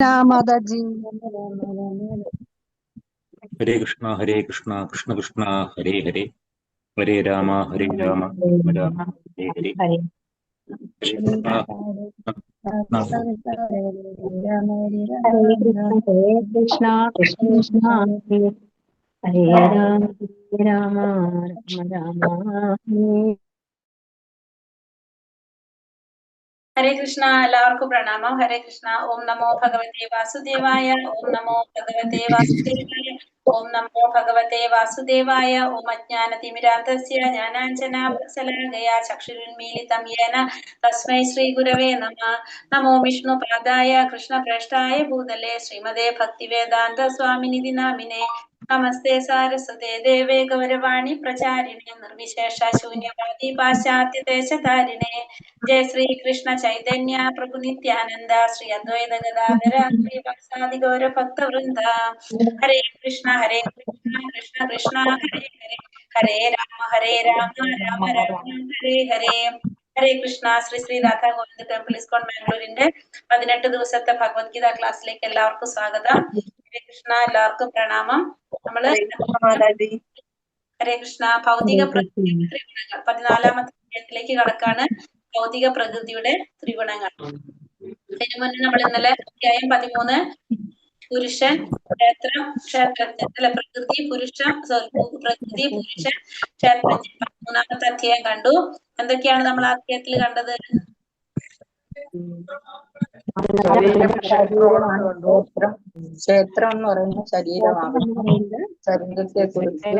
രാമദജി ഹരേ കൃഷ്ണ കൃഷ്ണ കൃഷ്ണ ഹരേ ഹരേ ഹരേ രാമ രാമ രാമ ഹരേ ഹരേ ഹരേ കൃഷ്ണ കൃഷ്ണ കൃഷ്ണ ഹരേ രാമ രാമ രാമ ഹരേ കൃഷ്ണ. എല്ലാവർക്കും പ്രണാമം. ഹരേ കൃഷ്ണ. ഓം നമോ ഭഗവതേ വാസുദേവായ. ഓം നമോ ഭഗവതേ വാസുദേവായ. ഓം നമോ ഭഗവതേ വാസുദേവായ. ഓം അജ്ഞാനതിമിരാന്തസ്യ ജ്ഞാനാഞ്ജനാശലാകയാ ചക്ഷുരുന്മീലിതം യേന തസ്മൈ ശ്രീ ഗുരവേ നമഃ. നമോ വിഷ്ണുപാദായ കൃഷ്ണപ്രേഷ്ഠായ ഭൂതലേ ശ്രീമതേ ഭക്തിവേദാന്ത സ്വാമിനിധി നാമിനേ. നമസ്തേ സാരസ്വതേ ദേവേ ഗൗരവാണി പ്രചാരിണേ നിർവിശേഷ ശൂന്യവാദി പാശ്ചാത്യദേശധാരിണേ. ജയ ശ്രീ കൃഷ്ണ ചൈതന്യ പ്രഭു നിത്യാനന്ദ ശ്രീ അദ്വൈത ഗദാധര ശ്രീ ഭക്സാദി ഗൗര ഭക്തവൃന്ദ. ഹരേ കൃഷ്ണ കൃഷ്ണ കൃഷ്ണ ഹരേ ഹരേ ഹരേ രാമ രാമ രാമ ഹരേ ഹരേ. ഹരേ കൃഷ്ണ. ശ്രീ ശ്രീ രാധാ ഗോവിന്ദ ടെമ്പിൾ ഇസ്കോൺ ബാംഗ്ലൂരിന്റെ 18 ദിവസത്തെ ഭഗവത്ഗീത ക്ലാസ്സിലേക്ക് എല്ലാവർക്കും സ്വാഗതം. ഹരേ കൃഷ്ണ. എല്ലാവർക്കും പ്രണാമം. നമ്മള് ഹരേ കൃഷ്ണ ഭൗതിക പ്രകൃതി 14ാമത്തെ അധ്യായത്തിലേക്ക് കടക്കാണ്. ഭൗതിക പ്രകൃതിയുടെ ത്രിഗുണങ്ങൾ. അതിനു മുന്നേ നമ്മൾ ഇന്നലെ അധ്യായം 13 പുരുഷൻ ക്ഷേത്രം ക്ഷേത്രജ്ഞൻ അല്ലെ പ്രകൃതി പുരുഷൻ ക്ഷേത്രജ്ഞൻ 13ാമത്തെ അധ്യായം കണ്ടു. എന്തൊക്കെയാണ് നമ്മൾ ആ അധ്യായത്തിൽ കണ്ടത്? ക്ഷേത്രം എന്ന് പറയുന്ന ശരീരമാണ്. ശരീരത്തെ കുറിച്ച്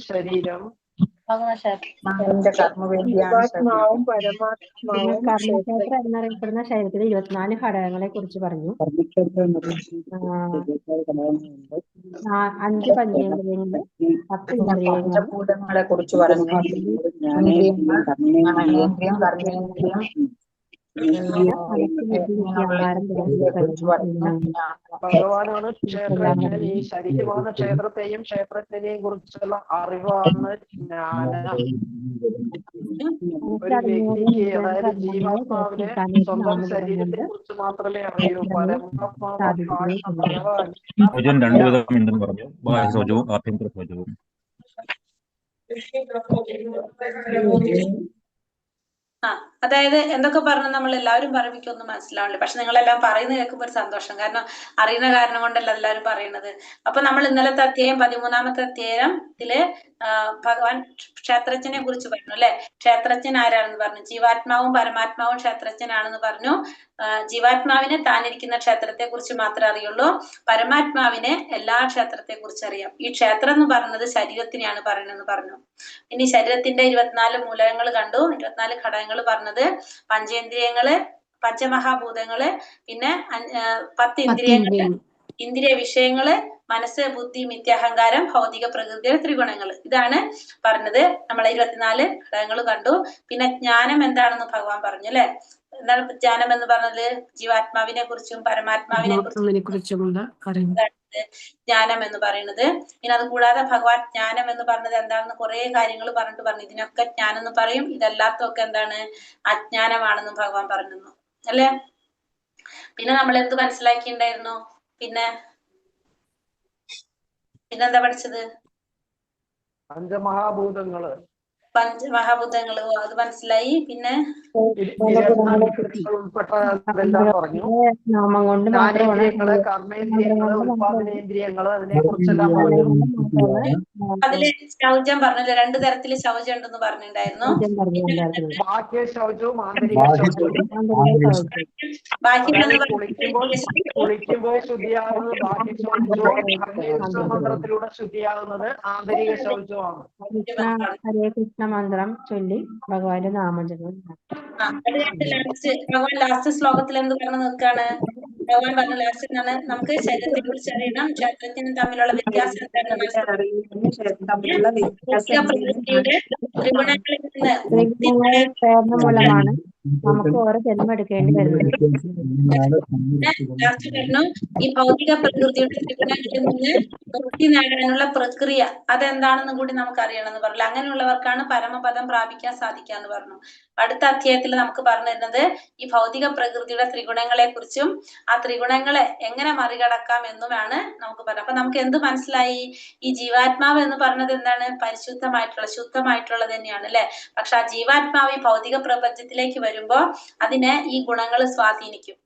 ശരീരം കർമ്മവേദിയാണ്. എന്നറിയപ്പെടുന്ന ശരീരത്തിലെ 24 ഘടകങ്ങളെ കുറിച്ച് പറഞ്ഞു. 5 പഞ്ചേന്ദ്രിയങ്ങള്, 10 ഇന്ദ്രിയങ്ങള്, പഞ്ചഭൂതങ്ങളെ കുറിച്ച് പറഞ്ഞു. ജ്ഞാനേന്ദ്രിയം, കർമ്മേന്ദ്രിയം, ഭഗവാനാണ് ക്ഷേത്രജ്ഞൻ. ഈ ശരീരമാണ് ക്ഷേത്രത്തെയും ക്ഷേത്രജ്ഞനെയും കുറിച്ചുള്ള അറിവാണ് ജ്ഞാനം. ഒരു വ്യക്തിക്ക്, അതായത് ജീവാത്മാവിന് സ്വന്തം ശരീരത്തെ കുറിച്ച് മാത്രമേ അറിയൂ. പരമാത്മാവ് ഭഗവാൻ രണ്ടു വിധമുണ്ടെന്ന് പറഞ്ഞു. ബാഹ്യ ശൗചവും ആഭ്യന്തര ശൗചവും. അതായത് എന്തൊക്കെ പറഞ്ഞു നമ്മൾ എല്ലാവരും പറയുമ്പോഴൊന്നും മനസ്സിലാവില്ല. പക്ഷെ നിങ്ങളെല്ലാം പറയുന്നത് കേൾക്കുമ്പോൾ ഒരു സന്തോഷം. കാരണം അറിയുന്ന കാരണം കൊണ്ടല്ല എല്ലാവരും പറയുന്നത്. അപ്പൊ നമ്മൾ ഇന്നലത്തെ അധ്യായം 13ാമത്തെ അധ്യായത്തില് ഭഗവാൻ ക്ഷേത്രജ്ഞനെ കുറിച്ച് പറഞ്ഞു അല്ലെ. ക്ഷേത്രജ്ഞൻ ആരാണെന്ന് പറഞ്ഞു. ജീവാത്മാവും പരമാത്മാവും ക്ഷേത്രജ്ഞനാണെന്ന് പറഞ്ഞു. ജീവാത്മാവിനെ താനിരിക്കുന്ന ക്ഷേത്രത്തെ കുറിച്ച് മാത്രമേ അറിയുള്ളൂ. പരമാത്മാവിനെ എല്ലാ ക്ഷേത്രത്തെ കുറിച്ച് അറിയാം. ഈ ക്ഷേത്രം എന്ന് പറയുന്നത് ശരീരത്തിനെയാണ് പറയുന്നതെന്ന് പറഞ്ഞു. ഇനി ശരീരത്തിന്റെ 24 മൂലകങ്ങൾ കണ്ടു. 24 ഘടകങ്ങൾ പറഞ്ഞത് പഞ്ചേന്ദ്രിയങ്ങള്, പഞ്ചമഹാഭൂതങ്ങള്, പിന്നെ 10 ഇന്ദ്രിയങ്ങള്, ഇന്ദ്രിയ വിഷയങ്ങള്, മനസ്സ്, ബുദ്ധി, മിഥ്യാഹങ്കാരം, ഭൗതിക പ്രകൃതിയുടെ ത്രിഗുണങ്ങൾ. ഇതാണ് പറഞ്ഞത്. നമ്മൾ 24 ഘടകങ്ങൾ കണ്ടു. പിന്നെ ജ്ഞാനം എന്താണെന്ന് ഭഗവാൻ പറഞ്ഞു അല്ലെ. എന്താണ് ജ്ഞാനം എന്ന് പറഞ്ഞത്? ജീവാത്മാവിനെ കുറിച്ചും പരമാത്മാവിനെ കുറിച്ചും ജ്ഞാനം എന്ന് പറയുന്നത്. പിന്നെ അത് കൂടാതെ ഭഗവാൻ ജ്ഞാനം എന്ന് പറഞ്ഞത് എന്താണെന്ന് കുറെ കാര്യങ്ങൾ പറഞ്ഞിട്ട് പറഞ്ഞു. ഇതിനൊക്കെ ജ്ഞാനം എന്ന് പറയും, ഇതല്ലാത്തൊക്കെ എന്താണ്? അജ്ഞാനമാണെന്ന് ഭഗവാൻ പറഞ്ഞു അല്ലെ. പിന്നെ നമ്മൾ എന്ത് മനസ്സിലാക്കിണ്ടായിരുന്നു? പിന്നെന്താ പഠിച്ചത്? പഞ്ചമഹാഭൂതങ്ങള്. അത് മനസ്സിലായി. പിന്നെ ഉൾപ്പെട്ടതെല്ലാം പറഞ്ഞു. ജ്ഞാനേന്ദ്രിയങ്ങള്, കർമ്മേന്ദ്രിയങ്ങള്, ഉൽപാദനേന്ദ്രിയങ്ങള്, അതിനെ കുറിച്ചെല്ലാം പറഞ്ഞു. അതില് ശൗചം പറഞ്ഞില്ല. 2 തരത്തില് ശൗചം ഉണ്ടെന്ന് പറഞ്ഞിട്ടുണ്ടായിരുന്നു. ബാഹ്യ ശൗചവും ആന്തരിക ശൗചവും. കുളിക്കുമ്പോൾ ശുദ്ധിയാകുന്നത് ബാഹ്യ ശൗചവും മന്ത്രത്തിലൂടെ ശുദ്ധിയാകുന്നത് ആന്തരിക ശൗചവുമാണ്. ഹരേ കൃഷ്ണ മന്ത്രം ചൊല്ലി ഭഗവാന്റെ നാമജപം. ഭഗവാൻ ലാസ്റ്റ് ശ്ലോകത്തിൽ എന്ത് പറഞ്ഞു നിൽക്കാണ്? ഭഗവാൻ പറഞ്ഞ ലാസ്റ്റ് എന്താണ്? നമുക്ക് ശരീരത്തെ കുറിച്ച് അറിയണം, ക്ഷേത്രജ്ഞനും തമ്മിലുള്ള വ്യത്യാസം എന്താണെന്ന് മനസ്സിലാക്കിയുടെ ത്രിഗുണങ്ങളിൽ നിന്ന് മൂലമാണ് നമുക്ക് ഓരോ ജന്മം എടുക്കേണ്ടി വരുന്നത്. ലാസ്റ്റ് പറഞ്ഞു ഈ ഭൗതിക പ്രകൃതിയുടെ ത്രിഗുണങ്ങളിൽ നിന്ന് മുക്തി നേടാനുള്ള പ്രക്രിയ അതെന്താണെന്ന് കൂടി നമുക്ക് അറിയണമെന്ന് പറഞ്ഞു. അങ്ങനെയുള്ളവർക്കാണ് പരമപദം പ്രാപിക്കാൻ സാധിക്കാന്ന് പറഞ്ഞു. അടുത്ത അധ്യായത്തിൽ നമുക്ക് പറഞ്ഞു തരുന്നത് ഈ ഭൗതിക പ്രകൃതിയുടെ ത്രിഗുണങ്ങളെ കുറിച്ചും ആ ത്രിഗുണങ്ങളെ എങ്ങനെ മറികടക്കാം എന്നുമാണ് നമുക്ക് പറയുന്നത്. അപ്പൊ നമുക്ക് എന്ത് മനസ്സിലായി? ഈ ജീവാത്മാവ് എന്ന് പറഞ്ഞത് എന്താണ്? പരിശുദ്ധമായിട്ടുള്ള ശുദ്ധമായിട്ടുള്ളത് തന്നെയാണ് അല്ലെ? പക്ഷെ ആ ജീവാത്മാവ് ഈ ഭൗതിക പ്രപഞ്ചത്തിലേക്ക് വരുമ്പോ അതിനെ ഈ ഗുണങ്ങൾ സ്വാധീനിക്കും.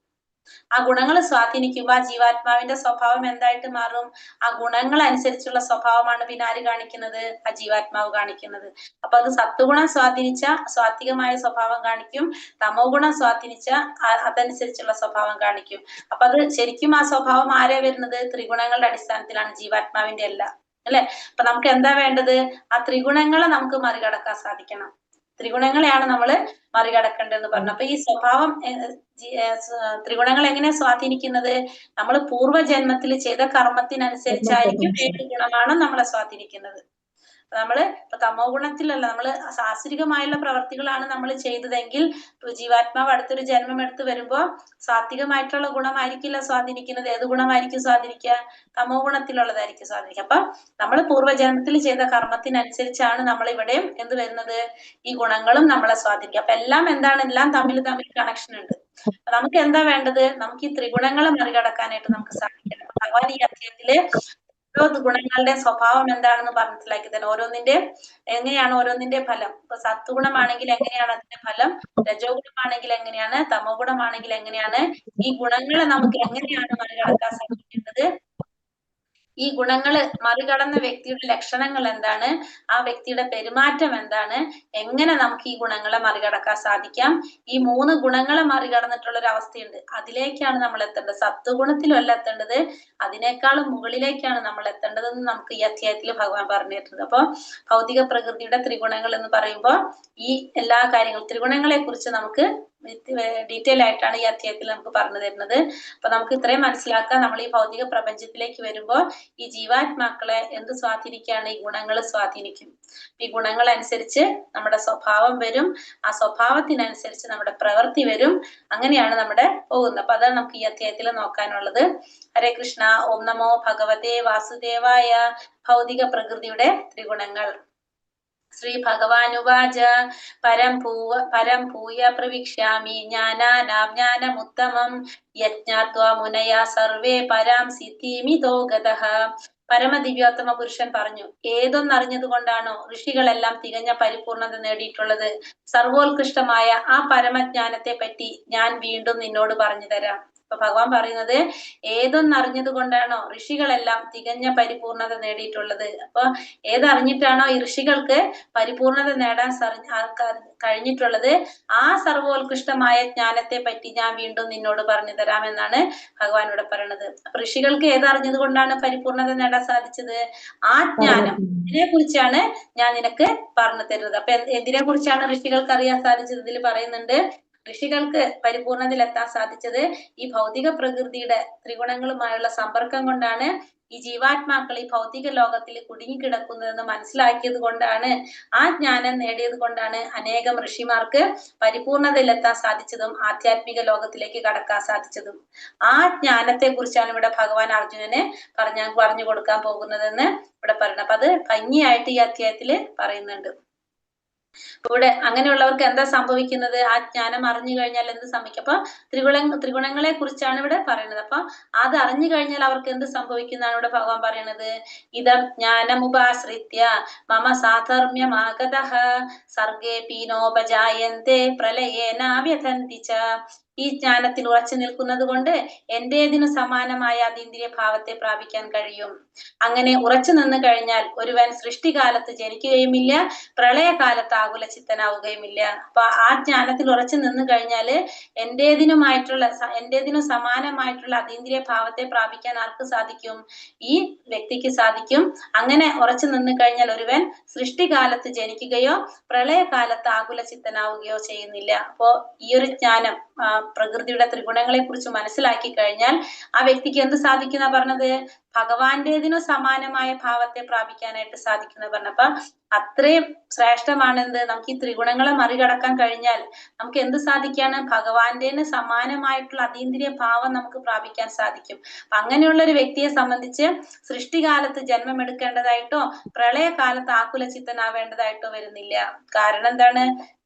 ആ ഗുണങ്ങൾ സ്വാധീനിക്കുമ്പോ ആ ജീവാത്മാവിന്റെ സ്വഭാവം എന്തായിട്ട് മാറും? ആ ഗുണങ്ങൾ അനുസരിച്ചുള്ള സ്വഭാവമാണ് പിന്നെ ആര് കാണിക്കുന്നത്? ആ ജീവാത്മാവ് കാണിക്കുന്നത്. അപ്പൊ അത് സത്വഗുണം സ്വാധീനിച്ച സ്വാത്വികമായ സ്വഭാവം കാണിക്കും, തമോ ഗുണം സ്വാധീനിച്ച അതനുസരിച്ചുള്ള സ്വഭാവം കാണിക്കും. അപ്പൊ അത് ശരിക്കും ആ സ്വഭാവം ആരെ വരുന്നത്? ത്രിഗുണങ്ങളുടെ അടിസ്ഥാനത്തിലാണ്, ജീവാത്മാവിന്റെ അല്ല അല്ലെ? അപ്പൊ നമുക്ക് എന്താ വേണ്ടത്? ആ ത്രിഗുണങ്ങളെ നമുക്ക് മറികടക്കാൻ സാധിക്കണം. ത്രിഗുണങ്ങളെയാണ് നമ്മൾ മറികടക്കേണ്ടതെന്ന് പറഞ്ഞു. അപ്പൊ ഈ സ്വഭാവം ത്രിഗുണങ്ങൾ എങ്ങനെ സ്വാധീനിക്കുന്നത്? നമ്മൾ പൂർവ്വജന്മത്തിൽ ചെയ്ത കർമ്മത്തിനനുസരിച്ചായിരിക്കും ഏത് ഗുണമാണ് നമ്മളെ സ്വാധീനിക്കുന്നത്. നമ്മള് ഇപ്പൊ തമോ ഗുണത്തിലല്ല, നമ്മള് സാത്വികമായുള്ള പ്രവർത്തികളാണ് നമ്മൾ ചെയ്തതെങ്കിൽ ജീവാത്മാവ് അടുത്തൊരു ജന്മം എടുത്ത് വരുമ്പോ സാത്വികമായിട്ടുള്ള ഗുണമായിരിക്കില്ല സ്വാധീനിക്കുന്നത്. ഏത് ഗുണമായിരിക്കും സ്വാധീനിക്കുക? തമോ ഗുണത്തിലുള്ളതായിരിക്കും സ്വാധീനിക്കുക. അപ്പൊ നമ്മൾ പൂർവ്വജന്മത്തിൽ ചെയ്ത കർമ്മത്തിനനുസരിച്ചാണ് നമ്മൾ ഇവിടെയും എന്ത് വരുന്നത്? ഈ ഗുണങ്ങളും നമ്മളെ സ്വാധീനിക്കുക. അപ്പൊ എല്ലാം എന്താണ്? എല്ലാം തമ്മിൽ കണക്ഷൻ ഉണ്ട്. നമുക്ക് എന്താ വേണ്ടത്? നമുക്ക് ഈ ത്രിഗുണങ്ങളെ മറികടക്കാനായിട്ട് നമുക്ക് സാധിക്കണം. ഭഗവാൻ ഈ അധ്യായത്തില് ഓരോ ഗുണങ്ങളുടെ സ്വഭാവം എന്താണെന്ന് മനസ്സിലാക്കി തന്നെ, ഓരോന്നിന്റെ എങ്ങനെയാണ് ഓരോന്നിന്റെ ഫലം. ഇപ്പൊ സത്വഗുണമാണെങ്കിൽ എങ്ങനെയാണ് അതിന്റെ ഫലം, രജോ ഗുണമാണെങ്കിൽ എങ്ങനെയാണ്, തമോ ഗുണമാണെങ്കിൽ എങ്ങനെയാണ്, ഈ ഗുണങ്ങളെ നമുക്ക് എങ്ങനെയാണ് മറികടക്കാൻ സാധിക്കേണ്ടത്, ഈ ഗുണങ്ങള് മറികടന്ന വ്യക്തിയുടെ ലക്ഷണങ്ങൾ എന്താണ്, ആ വ്യക്തിയുടെ പെരുമാറ്റം എന്താണ്, എങ്ങനെ നമുക്ക് ഈ ഗുണങ്ങളെ മറികടക്കാൻ സാധിക്കാം. ഈ 3 ഗുണങ്ങളെ മറികടന്നിട്ടുള്ള ഒരു അവസ്ഥയുണ്ട്, അതിലേക്കാണ് നമ്മൾ എത്തേണ്ടത്. സത്വഗുണത്തിലല്ല എത്തേണ്ടത്, അതിനേക്കാളും മുകളിലേക്കാണ് നമ്മൾ എത്തേണ്ടതെന്ന് നമുക്ക് ഈ അധ്യായത്തിൽ ഭഗവാൻ പറഞ്ഞിട്ടുണ്ട്. അപ്പൊ ഭൗതിക പ്രകൃതിയുടെ ത്രിഗുണങ്ങൾ എന്ന് പറയുമ്പോൾ ഈ എല്ലാ കാര്യങ്ങളും ത്രിഗുണങ്ങളെ കുറിച്ച് നമുക്ക് ഡീറ്റെയിൽ ആയിട്ടാണ് ഈ അധ്യായത്തിൽ നമുക്ക് പറഞ്ഞു തരുന്നത്. അപ്പൊ നമുക്ക് ഇത്രയും മനസ്സിലാക്കാം. നമ്മൾ ഈ ഭൗതിക പ്രപഞ്ചത്തിലേക്ക് വരുമ്പോൾ ഈ ജീവാത്മാക്കളെ എന്ത് സ്വാധീനിക്കുകയാണ്? ഈ ഗുണങ്ങൾ സ്വാധീനിക്കും. ഈ ഗുണങ്ങൾ അനുസരിച്ച് നമ്മുടെ സ്വഭാവം വരും, ആ സ്വഭാവത്തിനനുസരിച്ച് നമ്മുടെ പ്രവൃത്തി വരും. അങ്ങനെയാണ് നമ്മുടെ പോകുന്നത്. അപ്പൊ അതാണ് നമുക്ക് ഈ അധ്യായത്തിൽ നോക്കാനുള്ളത്. ഹരേ കൃഷ്ണ. ഓം നമോ ഭഗവതേ വാസുദേവായ. ഭൗതിക പ്രകൃതിയുടെ ത്രിഗുണങ്ങൾ. ശ്രീ ഭഗവാനുവാച പരം ഭൂയ പ്രവിക്ഷ്യാമി ജ്ഞാനാനാജ്ഞാനമുത്തമം യജ്ഞാത്വാ മുനയാ സർവേ പരാം സിദ്ധിമിതോ ഗതഃ. പരമദിവ്യോത്തമ പുരുഷൻ പറഞ്ഞു, ഏതൊന്നറിഞ്ഞത് കൊണ്ടാണോ ഋഷികളെല്ലാം തികഞ്ഞ പരിപൂർണത നേടിയിട്ടുള്ളത്, സർവോത്കൃഷ്ടമായ ആ പരമജ്ഞാനത്തെ പറ്റി ഞാൻ വീണ്ടും നിന്നോട് പറഞ്ഞു തരാം. അപ്പൊ ഭഗവാൻ പറയുന്നത്, ഏതൊന്നറിഞ്ഞത് കൊണ്ടാണോ ഋഷികളെല്ലാം തികഞ്ഞ പരിപൂർണത നേടിയിട്ടുള്ളത്. അപ്പൊ ഏതറിഞ്ഞിട്ടാണോ ഈ ഋഷികൾക്ക് പരിപൂർണത നേടാൻ കഴിഞ്ഞിട്ടുള്ളത്, ആ സർവോത്കൃഷ്ടമായ ജ്ഞാനത്തെ പറ്റി ഞാൻ വീണ്ടും നിന്നോട് പറഞ്ഞു തരാം എന്നാണ് ഭഗവാൻ ഇവിടെ പറയുന്നത്. അപ്പൊ ഋഷികൾക്ക് ഏതറിഞ്ഞത് കൊണ്ടാണ് പരിപൂർണത നേടാൻ സാധിച്ചത്? ആ ജ്ഞാനം. ഇതിനെ കുറിച്ചാണ് ഞാൻ നിനക്ക് പറഞ്ഞു തരുന്നത്. അപ്പൊ എന്തിനെ കുറിച്ചാണ് ഋഷികൾക്ക് അറിയാൻ സാധിച്ചത്? ഇതിൽ പറയുന്നുണ്ട്, ഋഷികൾക്ക് പരിപൂർണതയിലെത്താൻ സാധിച്ചത് ഈ ഭൗതിക പ്രകൃതിയുടെ ത്രിഗുണങ്ങളുമായുള്ള സമ്പർക്കം കൊണ്ടാണ്. ഈ ജീവാത്മാക്കൾ ഈ ഭൗതിക ലോകത്തിൽ കുടുങ്ങിക്കിടക്കുന്നതെന്ന് മനസ്സിലാക്കിയത് കൊണ്ടാണ്, ആ ജ്ഞാനം നേടിയത് കൊണ്ടാണ് അനേകം ഋഷിമാർക്ക് പരിപൂർണതയിലെത്താൻ സാധിച്ചതും ആധ്യാത്മിക ലോകത്തിലേക്ക് കടക്കാൻ സാധിച്ചതും. ആ ജ്ഞാനത്തെ കുറിച്ചാണ് ഇവിടെ ഭഗവാൻ അർജുനന് പറഞ്ഞു കൊടുക്കാൻ പോകുന്നതെന്ന് ഇവിടെ പറയുന്നത്. അപ്പൊ അത് ഭംഗിയായിട്ട് ഈ അധ്യായത്തിൽ പറയുന്നുണ്ട്. ഇവിടെ അങ്ങനെയുള്ളവർക്ക് എന്താ സംഭവിക്കുന്നത്? ആ ജ്ഞാനം അറിഞ്ഞു കഴിഞ്ഞാൽ എന്ത് സംഭവിക്കും? അപ്പൊ ത്രിഗുണങ്ങളെ കുറിച്ചാണ് ഇവിടെ പറയുന്നത്. അപ്പൊ അത് അറിഞ്ഞു കഴിഞ്ഞാൽ അവർക്ക് എന്ത് സംഭവിക്കുന്നതാണ് ഇവിടെ ഭഗവാൻ പറയുന്നത്. ഇതം ജ്ഞാനമുപാശ്രിത്യ മമ സാധർമ്യമാഗതഃ സർഗേ പീനോപജായന്തേ പ്രളയേന വ്യഥന്തി ച. ഈ ജ്ഞാനത്തിൽ ഉറച്ചു നിൽക്കുന്നത് കൊണ്ട് എന്റേതിനു സമാനമായ അതീന്ദ്രിയ ഭാവത്തെ പ്രാപിക്കാൻ കഴിയും. അങ്ങനെ ഉറച്ചു നിന്ന് കഴിഞ്ഞാൽ ഒരുവൻ സൃഷ്ടികാലത്ത് ജനിക്കുകയുമില്ല, പ്രളയകാലത്ത് ആകുല ചിത്തനാവുകയുമില്ല. അപ്പൊ ആ ജ്ഞാനത്തിൽ ഉറച്ചു നിന്ന് കഴിഞ്ഞാല് എന്റേതിനു സമാനമായിട്ടുള്ള അതീന്ദ്രിയ ഭാവത്തെ പ്രാപിക്കാൻ ആർക്ക് സാധിക്കും? ഈ വ്യക്തിക്ക് സാധിക്കും. അങ്ങനെ ഉറച്ചു നിന്ന് കഴിഞ്ഞാൽ ഒരുവൻ സൃഷ്ടികാലത്ത് ജനിക്കുകയോ പ്രളയകാലത്ത് ആകുല ചിത്തനാവുകയോ ചെയ്യുന്നില്ല. അപ്പോ ഈ ഒരു ജ്ഞാനം പ്രകൃതിയുടെ ത്രിഗുണങ്ങളെ കുറിച്ച് മനസ്സിലാക്കി കഴിഞ്ഞാൽ ആ വ്യക്തിക്ക് എന്ത് സാധിക്കുന്ന പറഞ്ഞത്? ഭഗവാന്റേതിനു സമാനമായ ഭാവത്തെ പ്രാപിക്കാനായിട്ട് സാധിക്കുന്ന പറഞ്ഞപ്പ അത്രയും ശ്രേഷ്ഠമാണ് എന്ത്? നമുക്ക് ഈ ത്രിഗുണങ്ങളെ മറികടക്കാൻ കഴിഞ്ഞാൽ നമുക്ക് എന്ത് സാധിക്കാണ്? ഭഗവാന്റേന് സമാനമായിട്ടുള്ള അതീന്ദ്രിയ ഭാവം നമുക്ക് പ്രാപിക്കാൻ സാധിക്കും. അങ്ങനെയുള്ള ഒരു വ്യക്തിയെ സംബന്ധിച്ച് സൃഷ്ടികാലത്ത് ജന്മം എടുക്കേണ്ടതായിട്ടോ പ്രളയകാലത്ത് ആകുല ചിത്തനാവേണ്ടതായിട്ടോ വരുന്നില്ല. കാരണം എന്താണ്?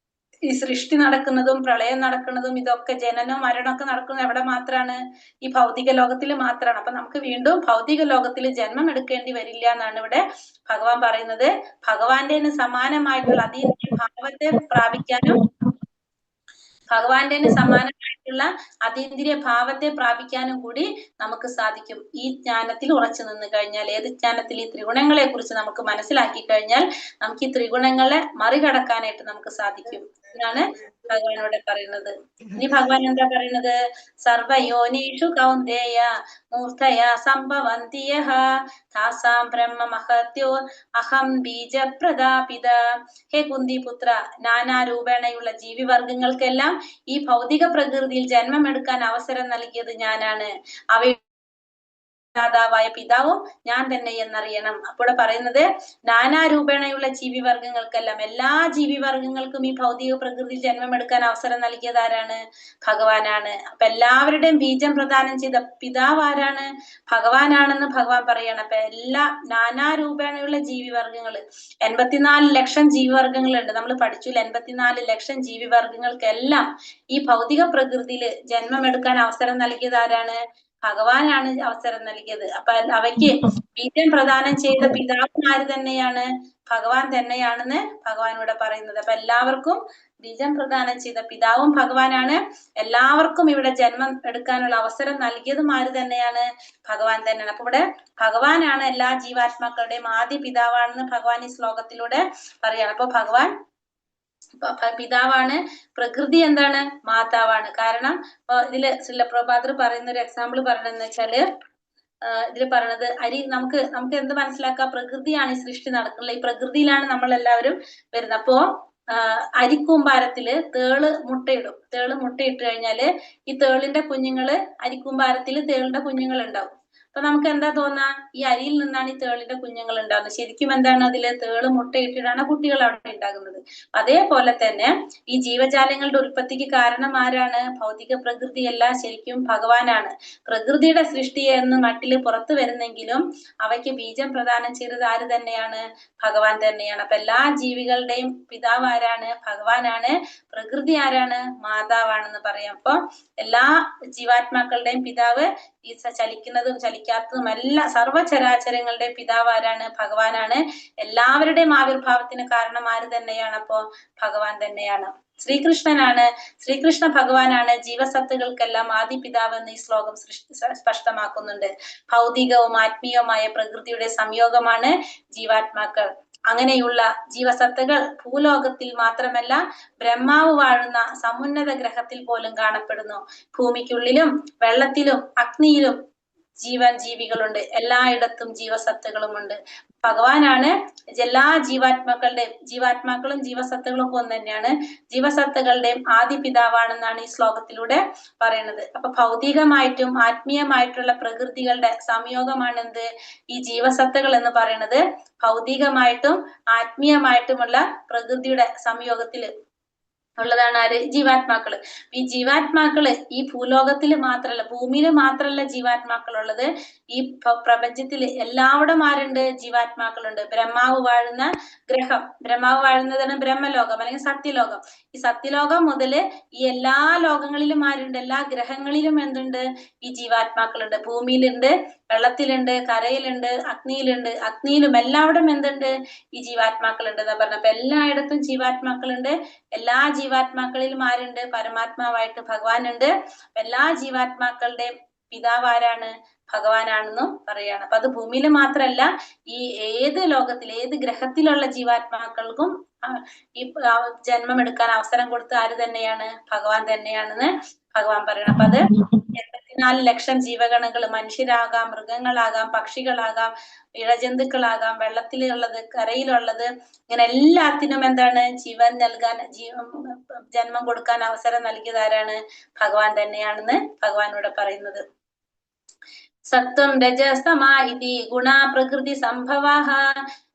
ഈ സൃഷ്ടി നടക്കുന്നതും പ്രളയം നടക്കുന്നതും ഇതൊക്കെ ജനനം മരണമൊക്കെ നടക്കുന്നത് എവിടെ മാത്രാണ്? ഈ ഭൗതിക ലോകത്തിൽ മാത്രമാണ്. അപ്പൊ നമുക്ക് വീണ്ടും ഭൗതിക ലോകത്തിൽ ജന്മം എടുക്കേണ്ടി വരില്ല എന്നാണ് ഇവിടെ ഭഗവാൻ പറയുന്നത്. ഭഗവാന്റെ സമാനമായിട്ടുള്ള അതീന്ദ്രിയ ഭാവത്തെ പ്രാപിക്കാനും ഭഗവാന്റെ സമാനമായിട്ടുള്ള അതീന്ദ്രിയ ഭാവത്തെ പ്രാപിക്കാനും കൂടി നമുക്ക് സാധിക്കും ഈ ജ്ഞാനത്തിൽ ഉറച്ചു നിന്ന് കഴിഞ്ഞാൽ. ഏത് ജ്ഞാനത്തിൽ? ഈ ത്രിഗുണങ്ങളെ കുറിച്ച് നമുക്ക് മനസ്സിലാക്കി കഴിഞ്ഞാൽ നമുക്ക് ഈ ത്രിഗുണങ്ങളെ മറികടക്കാനായിട്ട് നമുക്ക് സാധിക്കും എന്നാണ് ഭഗവാനോട് പറയുന്നത്. ഇനി ഭഗവാൻ എന്താ പറയുന്നത്? സർവയോനീഷു കൗന്ദേയ മൂർധയ സംഭവന്തി യഃ താസാം ബ്രഹ്മ മഹത്യോ അഹം ബീജപ്രദാപിത. ഹേ കുന്തിപുത്ര, നാനാരൂപേണയുള്ള ജീവിവർഗങ്ങൾക്കെല്ലാം ഈ ഭൗതിക പ്രകൃതിയിൽ ജന്മമെടുക്കാൻ അവസരം നൽകിയത് ഞാനാണ്. അവതാവായ പിതാവും ഞാൻ തന്നെ എന്നറിയണം. അപ്പോൾ പറയുന്നത് നാനാരൂപേണയുള്ള ജീവിവർഗങ്ങൾക്കെല്ലാം, എല്ലാ ജീവിവർഗങ്ങൾക്കും ഈ ഭൗതിക പ്രകൃതിയിൽ ജന്മമെടുക്കാൻ അവസരം നൽകിയത് ആരാണ്? ഭഗവാനാണ്. അപ്പൊ എല്ലാവരുടെയും ബീജം പ്രദാനം ചെയ്ത പിതാവ് ആരാണ്? ഭഗവാനാണെന്ന് ഭഗവാൻ പറയണം. അപ്പൊ എല്ലാ നാനാരൂപേണയുള്ള ജീവിവർഗങ്ങള് 84 ലക്ഷം ജീവിവർഗങ്ങളുണ്ട്. നമ്മൾ പഠിച്ചു 84 ലക്ഷം ജീവിവർഗങ്ങൾക്കെല്ലാം ഈ ഭൗതിക പ്രകൃതിയിൽ ജന്മമെടുക്കാൻ അവസരം നൽകിയത് ആരാണ്? ഭഗവാനാണ് അവസരം നൽകിയത്. അപ്പൊ അവയ്ക്ക് ബീജം പ്രദാനം ചെയ്ത പിതാവും ആര് തന്നെയാണ്? ഭഗവാൻ തന്നെയാണെന്ന് ഭഗവാനോട് പറയുന്നത്. അപ്പൊ എല്ലാവർക്കും ബീജം പ്രദാനം ചെയ്ത പിതാവും ഭഗവാനാണ്. എല്ലാവർക്കും ഇവിടെ ജന്മം എടുക്കാനുള്ള അവസരം നൽകിയതും ആര് തന്നെയാണ്? ഭഗവാൻ തന്നെയാണ്. അപ്പൊ ഇവിടെ ഭഗവാനാണ് എല്ലാ ജീവാത്മാക്കളുടെയും ആദ്യ പിതാവാണെന്ന് ഭഗവാൻ ഈ ശ്ലോകത്തിലൂടെ പറയാണ്. അപ്പൊ ഭഗവാൻ പിതാവാണ്, പ്രകൃതി എന്താണ്? മാതാവാണ്. കാരണം ഇതില് ശ്രീല പ്രഭാതർ പറയുന്ന ഒരു എക്സാമ്പിൾ പറയണെന്ന് വെച്ചാല് ഇതിൽ പറയണത് നമുക്ക് എന്ത് മനസ്സിലാക്കാം? പ്രകൃതിയാണ് ഈ സൃഷ്ടി നടക്കുന്നത്. ഈ പ്രകൃതിയിലാണ് നമ്മൾ എല്ലാവരും വരുന്നത്. അപ്പോ അരിക്കൂമ്പാരത്തില് തേള് മുട്ടയിടും. തേള് മുട്ടയിട്ട് കഴിഞ്ഞാല് ഈ തേളിന്റെ കുഞ്ഞുങ്ങള് അരിക്കൂമ്പാരത്തില് തേളിന്റെ കുഞ്ഞുങ്ങൾ ഉണ്ടാവും. അപ്പൊ നമുക്ക് എന്താ തോന്നാ? ഈ അരിയിൽ നിന്നാണ് ഈ തേളിന്റെ കുഞ്ഞുങ്ങൾ ഉണ്ടാകുന്നത്. ശരിക്കും എന്താണ്? അതില് തേള് മുട്ടയിട്ടിട്ടാണ് കുട്ടികൾ അവിടെ ഉണ്ടാകുന്നത്. അതേപോലെ തന്നെ ഈ ജീവജാലങ്ങളുടെ ഉൽപ്പത്തിക്ക് കാരണം ആരാണ്? ഭൗതിക പ്രകൃതിയല്ല, ശരിക്കും ഭഗവാനാണ്. പ്രകൃതിയുടെ സൃഷ്ടിയെ എന്ന് മട്ടില് പുറത്തു വരുന്നെങ്കിലും അവയ്ക്ക് ബീജം പ്രദാനം ചെയ്തത് ആര് തന്നെയാണ്? ഭഗവാൻ തന്നെയാണ്. അപ്പൊ എല്ലാ ജീവികളുടെയും പിതാവ് ആരാണ്? ഭഗവാനാണ്. പ്രകൃതി ആരാണ്? മാതാവാണെന്ന് പറയാം. അപ്പൊ എല്ലാ ജീവാത്മാക്കളുടെയും പിതാവ്, ഈ ചലിക്കുന്നതും ചലിക്കാത്തതും എല്ലാ സർവ്വചരാചരങ്ങളുടെ പിതാവ് ആരാണ്? ഭഗവാനാണ്. എല്ലാവരുടെയും ആവിർഭാവത്തിന് കാരണം ആര് തന്നെയാണ്? അപ്പോ ഭഗവാൻ തന്നെയാണ്. ശ്രീകൃഷ്ണനാണ്, ശ്രീകൃഷ്ണ ഭഗവാനാണ് ജീവസത്തുകൾക്കെല്ലാം ആദി പിതാവ് എന്ന് ഈ ശ്ലോകം സ്പഷ്ടമാക്കുന്നുണ്ട്. ഭൗതികവും ആത്മീയവുമായ പ്രകൃതിയുടെ സംയോഗമാണ് ജീവാത്മാക്കൾ. അങ്ങനെയുള്ള ജീവസത്തകൾ ഭൂലോകത്തിൽ മാത്രമല്ല ബ്രഹ്മാവ് വാഴുന്ന സമുന്നത ഗ്രഹത്തിൽ പോലും കാണപ്പെടുന്നു. ഭൂമിക്കുള്ളിലും വെള്ളത്തിലും അഗ്നിയിലും ജീവികളുണ്ട്. എല്ലായിടത്തും ജീവസത്തുകളുമുണ്ട്. ഭഗവാനാണ് എല്ലാ ജീവാത്മാക്കളും ജീവസത്തുകളും ഒക്കെ ഒന്ന് തന്നെയാണ്. ജീവസത്തുകളുടെയും ആദി പിതാവാണെന്നാണ് ഈ ശ്ലോകത്തിലൂടെ പറയുന്നത്. അപ്പൊ ഭൗതികമായിട്ടും ആത്മീയമായിട്ടുള്ള പ്രകൃതികളുടെ സംയോഗമാണ് എന്ത്? ഈ ജീവസത്തുകൾ എന്ന് പറയുന്നത്. ഭൗതികമായിട്ടും ആത്മീയമായിട്ടുമുള്ള പ്രകൃതിയുടെ സംയോഗത്തില് ഉള്ളതാണ് ആര്? ജീവാത്മാക്കള്. ഈ ജീവാത്മാക്കള് ഈ ഭൂലോകത്തിൽ മാത്രല്ല, ഭൂമിയിൽ മാത്രല്ല ജീവാത്മാക്കൾ ഉള്ളത്. ഈ പ്രപഞ്ചത്തില് എല്ലാവിടും ആരുണ്ട്? ജീവാത്മാക്കളുണ്ട്. ബ്രഹ്മാവ് വാഴുന്ന ഗ്രഹം, ബ്രഹ്മാവ് വാഴുന്നതാണ് ബ്രഹ്മലോകം അല്ലെങ്കിൽ സത്യലോകം. ഈ സത്യലോകം മുതല് ഈ എല്ലാ ലോകങ്ങളിലും ആരുണ്ട്? എല്ലാ ഗ്രഹങ്ങളിലും എന്തുണ്ട്? ഈ ജീവാത്മാക്കളുണ്ട്. ഭൂമിയിലുണ്ട്, വെള്ളത്തിലുണ്ട്, കരയിലുണ്ട്, അഗ്നിയിലും എല്ലാവിടും എന്തുണ്ട്? ഈ ജീവാത്മാക്കളുണ്ട് എന്നാ പറഞ്ഞ. അപ്പൊ എല്ലായിടത്തും ജീവാത്മാക്കളുണ്ട്. എല്ലാ ജീവാത്മാക്കളിലും ആരുണ്ട്? പരമാത്മാവായിട്ട് ഭഗവാനുണ്ട്. എല്ലാ ജീവാത്മാക്കളുടെയും പിതാവ് ആരാണ്? ഭഗവാനാണെന്നും പറയാണ്. അപ്പൊ അത് ഭൂമിയിൽ മാത്രല്ല, ഈ ഏത് ലോകത്തിൽ ഏത് ഗ്രഹത്തിലുള്ള ജീവാത്മാക്കൾക്കും ഈ ജന്മം എടുക്കാൻ അവസരം കൊടുത്ത ആര് തന്നെയാണ്? ഭഗവാൻ തന്നെയാണെന്ന് ഭഗവാൻ പറയണം. അപ്പൊ അത് 4 ലക്ഷം ജീവഗണങ്ങൾ, മനുഷ്യരാകാം, മൃഗങ്ങളാകാം, പക്ഷികളാകാം, ഇഴജന്തുക്കളാകാം, വെള്ളത്തിലുള്ളത്, കരയിലുള്ളത്, ഇങ്ങനെ എല്ലാത്തിനും എന്താണ് ജീവൻ നൽകാൻ, ജന്മം കൊടുക്കാൻ അവസരം നൽകിയത് ആരാണ്? ഭഗവാൻ തന്നെയാണെന്ന് ഭഗവാൻ ഇവിടെ പറയുന്നത്. സത്വം രജസ്തമ ഇതി ഗുണാ പ്രകൃതി സംഭവാഃ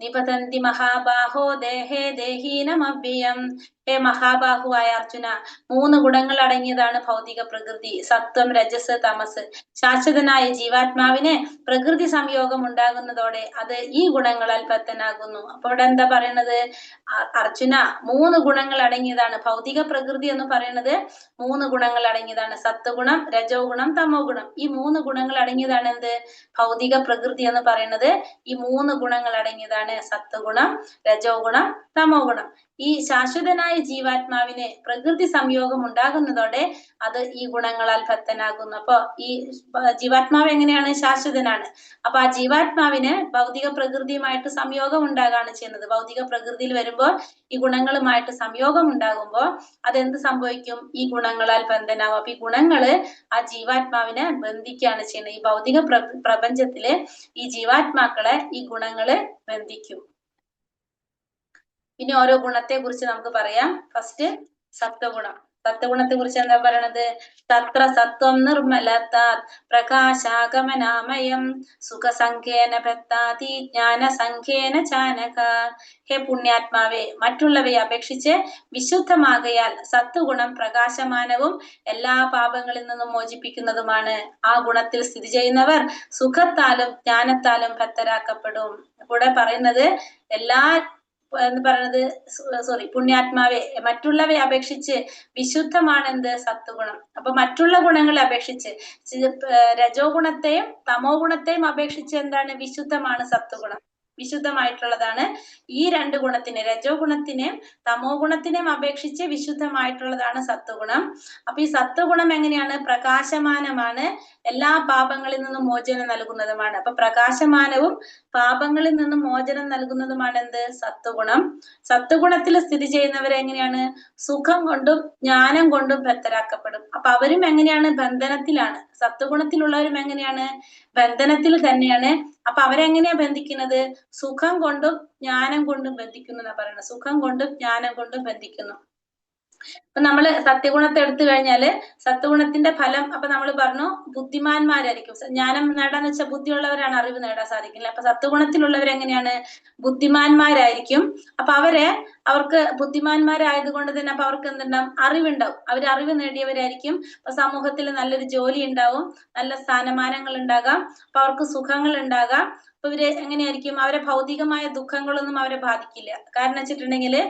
നിപതന്തി മഹാബാഹോ ദേഹേ ദേഹീനമവ്യയം. ഹേ മഹാബാഹുവായ അർജുന, 3 ഗുണങ്ങൾ അടങ്ങിയതാണ് ഭൗതിക പ്രകൃതി. സത്വം, രജസ്, തമസ്. ശാശ്വതനായ ജീവാത്മാവിന് പ്രകൃതി സംയോഗം ഉണ്ടാകുന്നതോടെ അത് ഈ ഗുണങ്ങളാൽ ബദ്ധനാകുന്നു. അപ്പൊ ഇവിടെ എന്താ പറയണത്? അർജുന, 3 ഗുണങ്ങൾ അടങ്ങിയതാണ് ഭൗതിക പ്രകൃതി എന്ന് പറയുന്നത്. 3 ഗുണങ്ങൾ അടങ്ങിയതാണ്. സത്വഗുണം, രജോ ഗുണം, തമോ ഗുണം. ഈ 3 ഗുണങ്ങൾ അടങ്ങിയതാണ് എന്ത്? ഭൗതിക പ്രകൃതി എന്ന് പറയുന്നത്. ഈ 3 ഗുണങ്ങൾ അടങ്ങിയതാണ് സത്വഗുണം, രജോ ഗുണം, തമോ ഗുണം. ഈ ശാശ്വതനായ ജീവാത്മാവിന് പ്രകൃതി സംയോഗം ഉണ്ടാകുന്നതോടെ അത് ഈ ഗുണങ്ങളാൽ ബദ്ധനാകുന്നു. അപ്പൊ ഈ ജീവാത്മാവ് എങ്ങനെയാണ്? ശാശ്വതനാണ്. അപ്പൊ ആ ജീവാത്മാവിന് ഭൗതിക പ്രകൃതിയുമായിട്ട് സംയോഗം ഉണ്ടാകാണ് ചെയ്യുന്നത്. ഭൗതിക പ്രകൃതിയിൽ വരുമ്പോൾ ഈ ഗുണങ്ങളുമായിട്ട് സംയോഗം ഉണ്ടാകുമ്പോൾ അതെന്ത് സംഭവിക്കും? ഈ ഗുണങ്ങളാൽ ബന്ധനാവും. അപ്പൊ ഈ ഗുണങ്ങള് ആ ജീവാത്മാവിനെ ബന്ധിക്കുകയാണ് ചെയ്യുന്നത്. ഈ ഭൗതിക പ്രപഞ്ചത്തില് ഈ ജീവാത്മാക്കളെ ഈ ഗുണങ്ങള് ബന്ധിക്കും. ഇനി ഓരോ ഗുണത്തെ കുറിച്ച് നമുക്ക് പറയാം. ഫസ്റ്റ് സത്വഗുണം. സത്വഗുണത്തെ കുറിച്ച് എന്താ പറയണത്? തത്ര സത്വം നിർമ്മലതാത് പ്രകാശാഗമനാമയം സുഖസംഖ്യേന ഭക്താതി ജ്ഞാനസംഖ്യേന ചാനക. ഹേ പുണ്യാത്മാവേ, മറ്റുള്ളവയെ അപേക്ഷിച്ച് വിശുദ്ധമാകയാൽ സത്വഗുണം പ്രകാശമാനവും എല്ലാ പാപങ്ങളിൽ നിന്നും മോചിപ്പിക്കുന്നതുമാണ്. ആ ഗുണത്തിൽ സ്ഥിതി ചെയ്യുന്നവർ സുഖത്താലും ജ്ഞാനത്താലും ഭക്തരാക്കപ്പെടും. ഇവിടെ പറയുന്നത് എല്ലാ എന്ന് പറയുന്നത് പുണ്യാത്മാവെ, മറ്റുള്ളവയെ അപേക്ഷിച്ച് വിശുദ്ധമാണെന്ത്? സത്വഗുണം. അപ്പൊ മറ്റുള്ള ഗുണങ്ങളെ അപേക്ഷിച്ച് രജോ ഗുണത്തെയും തമോ ഗുണത്തെയും അപേക്ഷിച്ച് എന്താണ്? വിശുദ്ധമാണ് സത്വഗുണം. വിശുദ്ധമായിട്ടുള്ളതാണ് ഈ 2 ഗുണത്തിനെ, രജോ ഗുണത്തിനെയും തമോ ഗുണത്തിനെയും അപേക്ഷിച്ച് വിശുദ്ധമായിട്ടുള്ളതാണ് സത്വഗുണം. അപ്പൊ ഈ സത്വഗുണം എങ്ങനെയാണ്? പ്രകാശമാനമാണ്, എല്ലാ പാപങ്ങളിൽ നിന്നും മോചനം നൽകുന്നതുമാണ്. അപ്പൊ പ്രകാശമാനവും പാപങ്ങളിൽ നിന്നും മോചനം നൽകുന്നതുമാണ് എന്ത്? സത്വഗുണം. സത്വഗുണത്തിൽ സ്ഥിതി ചെയ്യുന്നവരെ എങ്ങനെയാണ്? സുഖം കൊണ്ടും ജ്ഞാനം കൊണ്ടും ബദ്ധരാക്കപ്പെടും. അപ്പൊ അവരും എങ്ങനെയാണ്? ബന്ധനത്തിലാണ്. സത്വഗുണത്തിലുള്ളവരും എങ്ങനെയാണ്? ബന്ധനത്തിൽ തന്നെയാണ്. അപ്പൊ അവരെങ്ങനെയാ ബന്ധിക്കുന്നത്? സുഖം കൊണ്ടും ജ്ഞാനം കൊണ്ടും ബന്ധിക്കുന്നു എന്നാ പറയുന്നത്. സുഖം കൊണ്ടും ജ്ഞാനം കൊണ്ടും ബന്ധിക്കുന്നു. അപ്പൊ നമ്മള് സത്യഗുണത്തെ എടുത്തു കഴിഞ്ഞാല് സത്വഗുണത്തിന്റെ ഫലം അപ്പൊ നമ്മൾ പറഞ്ഞു ബുദ്ധിമാന്മാരായിരിക്കും. ജ്ഞാനം നേടാന്ന് വെച്ചാൽ ബുദ്ധിയുള്ളവരാണ് അറിവ് നേടാൻ സാധിക്കില്ല. അപ്പൊ സത്വഗുണത്തിലുള്ളവർ എങ്ങനെയാണ്? ബുദ്ധിമാന്മാരായിരിക്കും. അപ്പൊ അവർക്ക് ബുദ്ധിമാന്മാരായത് കൊണ്ട് തന്നെ അപ്പൊ അവർക്ക് എന്തുണ്ടാവും? അറിവുണ്ടാവും. അവർ അറിവ് നേടിയവരായിരിക്കും. അപ്പൊ സമൂഹത്തിൽ നല്ലൊരു ജോലി ഉണ്ടാവും, നല്ല സ്ഥാനമാനങ്ങൾ ഉണ്ടാകാം, അപ്പൊ അവർക്ക് സുഖങ്ങൾ ഉണ്ടാകാം. അപ്പൊ ഇവര് എങ്ങനെയായിരിക്കും? അവരെ ഭൗതികമായ ദുഃഖങ്ങളൊന്നും അവരെ ബാധിക്കില്ല. കാരണം വെച്ചിട്ടുണ്ടെങ്കില്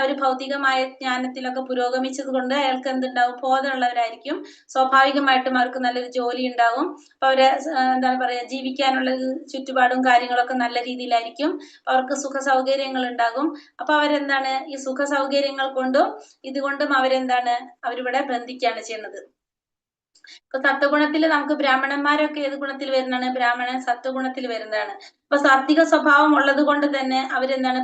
അവർ ഭൗതികമായ ജ്ഞാനത്തിലൊക്കെ പുരോഗമിച്ചത് കൊണ്ട് അയാൾക്ക് എന്തുണ്ടാവും? ബോധമുള്ളവരായിരിക്കും. സ്വാഭാവികമായിട്ടും അവർക്ക് നല്ലൊരു ജോലി ഉണ്ടാവും. അപ്പൊ അവരെ എന്താണ് പറയാ, ജീവിക്കാനുള്ള ചുറ്റുപാടും കാര്യങ്ങളൊക്കെ നല്ല രീതിയിലായിരിക്കും. അവർക്ക് സുഖ സൗകര്യങ്ങൾ ഉണ്ടാകും. അപ്പൊ അവരെന്താണ്? ഈ സുഖ സൗകര്യങ്ങൾ കൊണ്ടും ഇതുകൊണ്ടും അവരെന്താണ്? അവരിവിടെ ബന്ധിക്കുകയാണ് ചെയ്യുന്നത്. ഇപ്പൊ സത്വഗുണത്തിൽ നമുക്ക് ബ്രാഹ്മണന്മാരൊക്കെ ഏത് ഗുണത്തിൽ വരുന്നതാണ്? ബ്രാഹ്മണൻ സത്വഗുണത്തിൽ വരുന്നതാണ്. അപ്പൊ സാത്വിക സ്വഭാവം ഉള്ളത് കൊണ്ട് തന്നെ അവരെന്താണ്?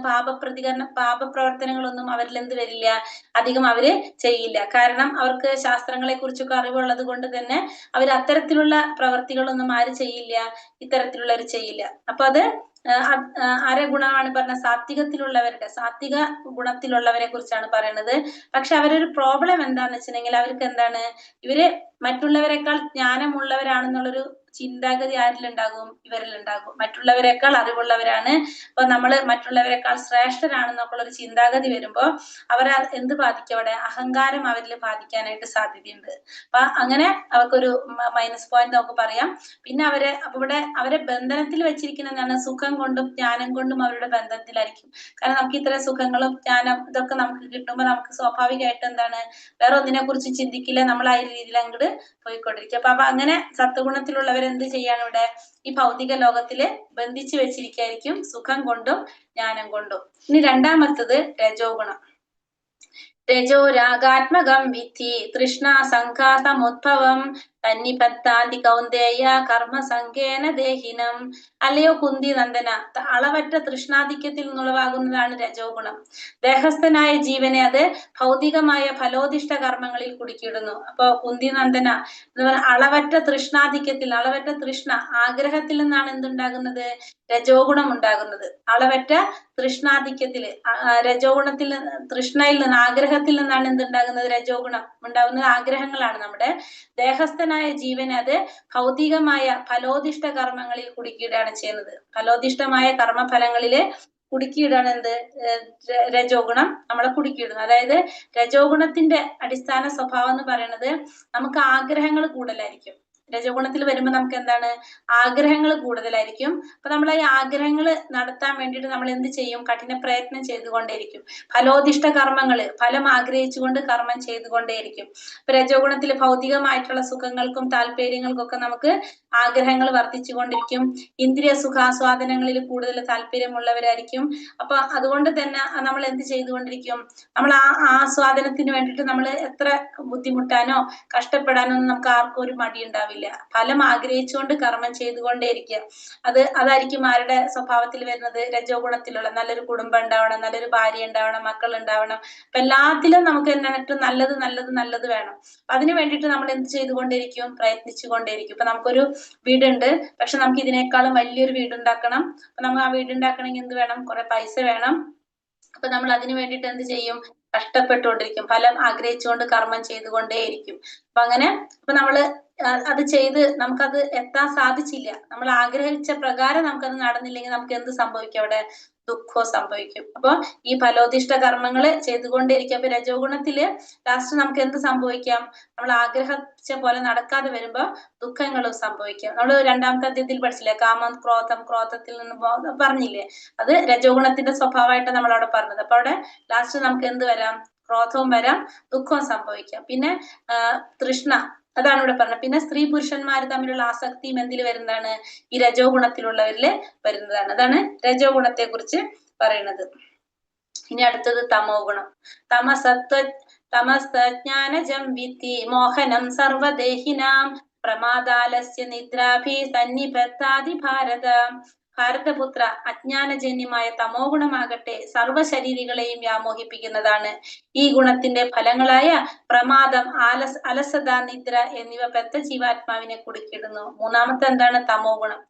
പാപപ്രവർത്തനങ്ങളൊന്നും അവരിൽ എന്ത് വരില്ല? അധികം അവര് ചെയ്യില്ല. കാരണം അവർക്ക് ശാസ്ത്രങ്ങളെ കുറിച്ചൊക്കെ അറിവുള്ളത് കൊണ്ട് തന്നെ അവർ അത്തരത്തിലുള്ള പ്രവർത്തികളൊന്നും ആര് ചെയ്യില്ല? ഇത്തരത്തിലുള്ളവർ ചെയ്യില്ല. അപ്പൊ അത് ആരെ ഗുണമാണ് പറഞ്ഞ? സാത്വിക ഗുണത്തിലുള്ളവരെ കുറിച്ചാണ് പറയുന്നത്. പക്ഷെ അവരൊരു പ്രോബ്ലം എന്താന്ന് വെച്ചിട്ടുണ്ടെങ്കിൽ അവർക്ക് എന്താണ്? ഇവര് മറ്റുള്ളവരെക്കാൾ ജ്ഞാനമുള്ളവരാണെന്നുള്ളൊരു ചിന്താഗതി ആരിലുണ്ടാകും? ഇവരിലുണ്ടാകും. മറ്റുള്ളവരെക്കാൾ അറിവുള്ളവരാണ്, അപ്പൊ നമ്മള് മറ്റുള്ളവരെക്കാൾ ശ്രേഷ്ഠരാണെന്നൊക്കെ ഉള്ള ഒരു ചിന്താഗതി വരുമ്പോ അവരെ എന്ത് ബാധിക്കും? അവിടെ അഹങ്കാരം അവരിൽ ബാധിക്കാനായിട്ട് സാധ്യതയുണ്ട്. അപ്പൊ അങ്ങനെ അവർക്കൊരു മൈനസ് പോയിന്റ് നമുക്ക് പറയാം. പിന്നെ അവരെ ബന്ധനത്തിൽ വെച്ചിരിക്കുന്നതാണ് സുഖം കൊണ്ടും ജ്ഞാനം കൊണ്ടും അവരുടെ ബന്ധത്തിലായിരിക്കും. കാരണം നമുക്ക് ഇത്തരം സുഖങ്ങളും ജ്ഞാനം ഇതൊക്കെ നമുക്ക് കിട്ടുമ്പോൾ നമുക്ക് സ്വാഭാവികമായിട്ട് എന്താണ്? വേറെ ഒന്നിനെ കുറിച്ച് ചിന്തിക്കില്ല. നമ്മൾ ആ രീതിയിൽ അങ്ങോട്ട് പോയിക്കൊണ്ടിരിക്കും. അപ്പൊ അങ്ങനെ സത്വഗുണത്തിലുള്ളവർ എന്ത് ചെയ്യാണ്? ഇവിടെ ഈ ഭൗതിക ലോകത്തില് ബന്ധിച്ചു വെച്ചിരിക്കായിരിക്കും സുഖം കൊണ്ടും ജ്ഞാനം കൊണ്ടും. ഇനി രണ്ടാമത്തത് രജോ ഗുണം. രജോ രാഗാത്മകം വിധി തൃഷ്ണ സംഘാതമുദ്ഭവം തന്നിപത്താതി കൗന്ദേയ കർമ്മസംഖ്യേന ദേഹിനം. അല്ലയോ കുന്തി നന്ദന, അളവറ്റ തൃഷ്ണാധിക്യത്തിൽ നിന്നുളവാകുന്നതാണ് രജോ ഗുണം. ദേഹസ്ഥനായ ജീവനെ അത് ഭൗതികമായ ഫലോദിഷ്ട കർമ്മങ്ങളിൽ കുടുക്കിയിടുന്നു. അപ്പൊ കുന്തി നന്ദന എന്ന് പറഞ്ഞാൽ അളവറ്റ തൃഷ്ണാധിക്യത്തിൽ, അളവറ്റ തൃഷ്ണ ആഗ്രഹത്തിൽ നിന്നാണ് എന്തുണ്ടാകുന്നത്? രജോ ഗുണം ഉണ്ടാകുന്നത്. അളവറ്റ തൃഷ്ണാധിക്യത്തില് രജോ ഗുണത്തിൽ, തൃഷ്ണയിൽ നിന്ന്, ആഗ്രഹത്തിൽ നിന്നാണ് എന്തുണ്ടാകുന്നത്? രജോ ഗുണം ഉണ്ടാകുന്നത്. ആഗ്രഹങ്ങളാണ് നമ്മുടെ ദേഹസ്ഥനായ ജീവനെ അത് ഭൗതികമായ ഫലോദിഷ്ട കർമ്മങ്ങളിൽ കുടുക്കിയിടാണ് ചെയ്യുന്നത്. ഫലോദിഷ്ടമായ കർമ്മഫലങ്ങളില് കുടുക്കിയിടാണ് എന്ത്? രജോ ഗുണം നമ്മളെ കുടുക്കിയിടുന്നു. അതായത് രജോ ഗുണത്തിന്റെ അടിസ്ഥാന സ്വഭാവം എന്ന് പറയുന്നത് നമുക്ക് ആഗ്രഹങ്ങൾ കൂടുതലായിരിക്കും. രജോ ഗുണത്തിൽ വരുമ്പോൾ നമുക്ക് എന്താണ്? ആഗ്രഹങ്ങൾ കൂടുതലായിരിക്കും. അപ്പൊ നമ്മൾ ഈ ആഗ്രഹങ്ങൾ നടത്താൻ വേണ്ടിയിട്ട് നമ്മൾ എന്ത് ചെയ്യും? കഠിന പ്രയത്നം ചെയ്തുകൊണ്ടേയിരിക്കും. ഫലോദിഷ്ട കർമ്മങ്ങള്, ഫലം ആഗ്രഹിച്ചുകൊണ്ട് കർമ്മം ചെയ്തുകൊണ്ടേയിരിക്കും. ഇപ്പൊ രജോ ഗുണത്തിൽ ഭൗതികമായിട്ടുള്ള സുഖങ്ങൾക്കും താല്പര്യങ്ങൾക്കൊക്കെ നമുക്ക് ആഗ്രഹങ്ങൾ വർദ്ധിച്ചുകൊണ്ടിരിക്കും. ഇന്ദ്രിയ സുഖാസ്വാദനങ്ങളിൽ കൂടുതൽ താല്പര്യമുള്ളവരായിരിക്കും. അപ്പൊ അതുകൊണ്ട് തന്നെ നമ്മൾ എന്ത് ചെയ്തുകൊണ്ടിരിക്കും? നമ്മൾ ആ ആസ്വാദനത്തിന് വേണ്ടിയിട്ട് നമ്മൾ എത്ര ബുദ്ധിമുട്ടാനോ കഷ്ടപ്പെടാനോ ഒന്നും നമുക്ക് ആർക്കും ഒരു മടി ഉണ്ടാവില്ല. ഫലം ആഗ്രഹിച്ചുകൊണ്ട് കർമ്മം ചെയ്തുകൊണ്ടേയിരിക്കുക. അതായിരിക്കും ആരുടെ സ്വഭാവത്തിൽ വരുന്നത്? രജോ ഗുണത്തിലുള്ള. നല്ലൊരു കുടുംബം ഉണ്ടാവണം, നല്ലൊരു ഭാര്യ ഉണ്ടാവണം, മക്കൾ ഉണ്ടാവണം. അപ്പൊ എല്ലാത്തിലും നമുക്ക് എന്താണ്? നല്ലത് നല്ലത് നല്ലത് വേണം. അതിനു വേണ്ടിയിട്ട് നമ്മൾ എന്ത് ചെയ്തുകൊണ്ടേയിരിക്കും? പ്രയത്നിച്ചുകൊണ്ടേയിരിക്കും. ഇപ്പൊ നമുക്കൊരു വീടുണ്ട്, പക്ഷെ നമുക്ക് ഇതിനേക്കാളും വലിയൊരു വീടുണ്ടാക്കണം. അപ്പൊ നമ്മൾ ആ വീടുണ്ടാക്കണമെങ്കിൽ എന്ത് വേണം? കുറെ പൈസ വേണം. അപ്പൊ നമ്മൾ അതിനു വേണ്ടിയിട്ട് എന്ത് ചെയ്യും? കഷ്ടപ്പെട്ടുകൊണ്ടിരിക്കും. ഫലം ആഗ്രഹിച്ചുകൊണ്ട് കർമ്മം ചെയ്തുകൊണ്ടേയിരിക്കും. അപ്പൊ അങ്ങനെ നമ്മള് അത് ചെയ്ത് നമുക്കത് എത്താൻ സാധിച്ചില്ല, നമ്മൾ ആഗ്രഹിച്ച പ്രകാരം നമുക്കത് നടന്നില്ലെങ്കിൽ നമുക്ക് എന്ത് സംഭവിക്കും? അവിടെ ദുഃഖവും സംഭവിക്കും. അപ്പൊ ഈ ഫലോദിഷ്ട കർമ്മങ്ങള് ചെയ്തുകൊണ്ടേയിരിക്കും. അപ്പൊ രജോ ഗുണത്തില് ലാസ്റ്റ് നമുക്ക് എന്ത് സംഭവിക്കാം? നമ്മൾ ആഗ്രഹിച്ച പോലെ നടക്കാതെ വരുമ്പോ ദുഃഖങ്ങളും സംഭവിക്കാം. നമ്മൾ രണ്ടാമത്തെ അധ്യായത്തിൽ പഠിച്ചില്ലേ? കാമം, ക്രോധം, ക്രോധത്തിൽ നിന്ന് പറഞ്ഞില്ലേ? അത് രജോ ഗുണത്തിന്റെ സ്വഭാവമായിട്ട് നമ്മൾ അവിടെ പറഞ്ഞത്. അപ്പൊ അവിടെ ലാസ്റ്റ് നമുക്ക് എന്ത് വരാം? ക്രോധവും വരാം, ദുഃഖവും സംഭവിക്കാം. പിന്നെ തൃഷ്ണ, അതാണ് ഇവിടെ പറഞ്ഞത്. പിന്നെ സ്ത്രീ പുരുഷന്മാർ തമ്മിലുള്ള ആസക്തിയും എന്തിൽ വരുന്നതാണ്? ഈ രജോ ഗുണത്തിലുള്ളവരില് വരുന്നതാണ്. അതാണ് രജോ ഗുണത്തെ കുറിച്ച് പറയുന്നത്. ഇനി അടുത്തത് തമോ ഗുണം. തമസ്തജ്ഞാനജം വിത്തി മോഹനം സർവദേഹിനാം പ്രമാദാലസ്യ നിദ്രാഭി സന്നിബദ്ധാതി ഭാരത. ഭാരതപുത്ര, അജ്ഞാനജന്യമായ തമോ ഗുണമാകട്ടെ സർവശരീരികളെയും വ്യാമോഹിപ്പിക്കുന്നതാണ്. ഈ ഗുണത്തിന്റെ ഫലങ്ങളായ പ്രമാദം, അലസത, നിദ്ര എന്നിവ ബദ്ധ ജീവാത്മാവിനെ കുടുക്കിയിടുന്നു. മൂന്നാമത്തെ എന്താണ്? തമോ ഗുണം.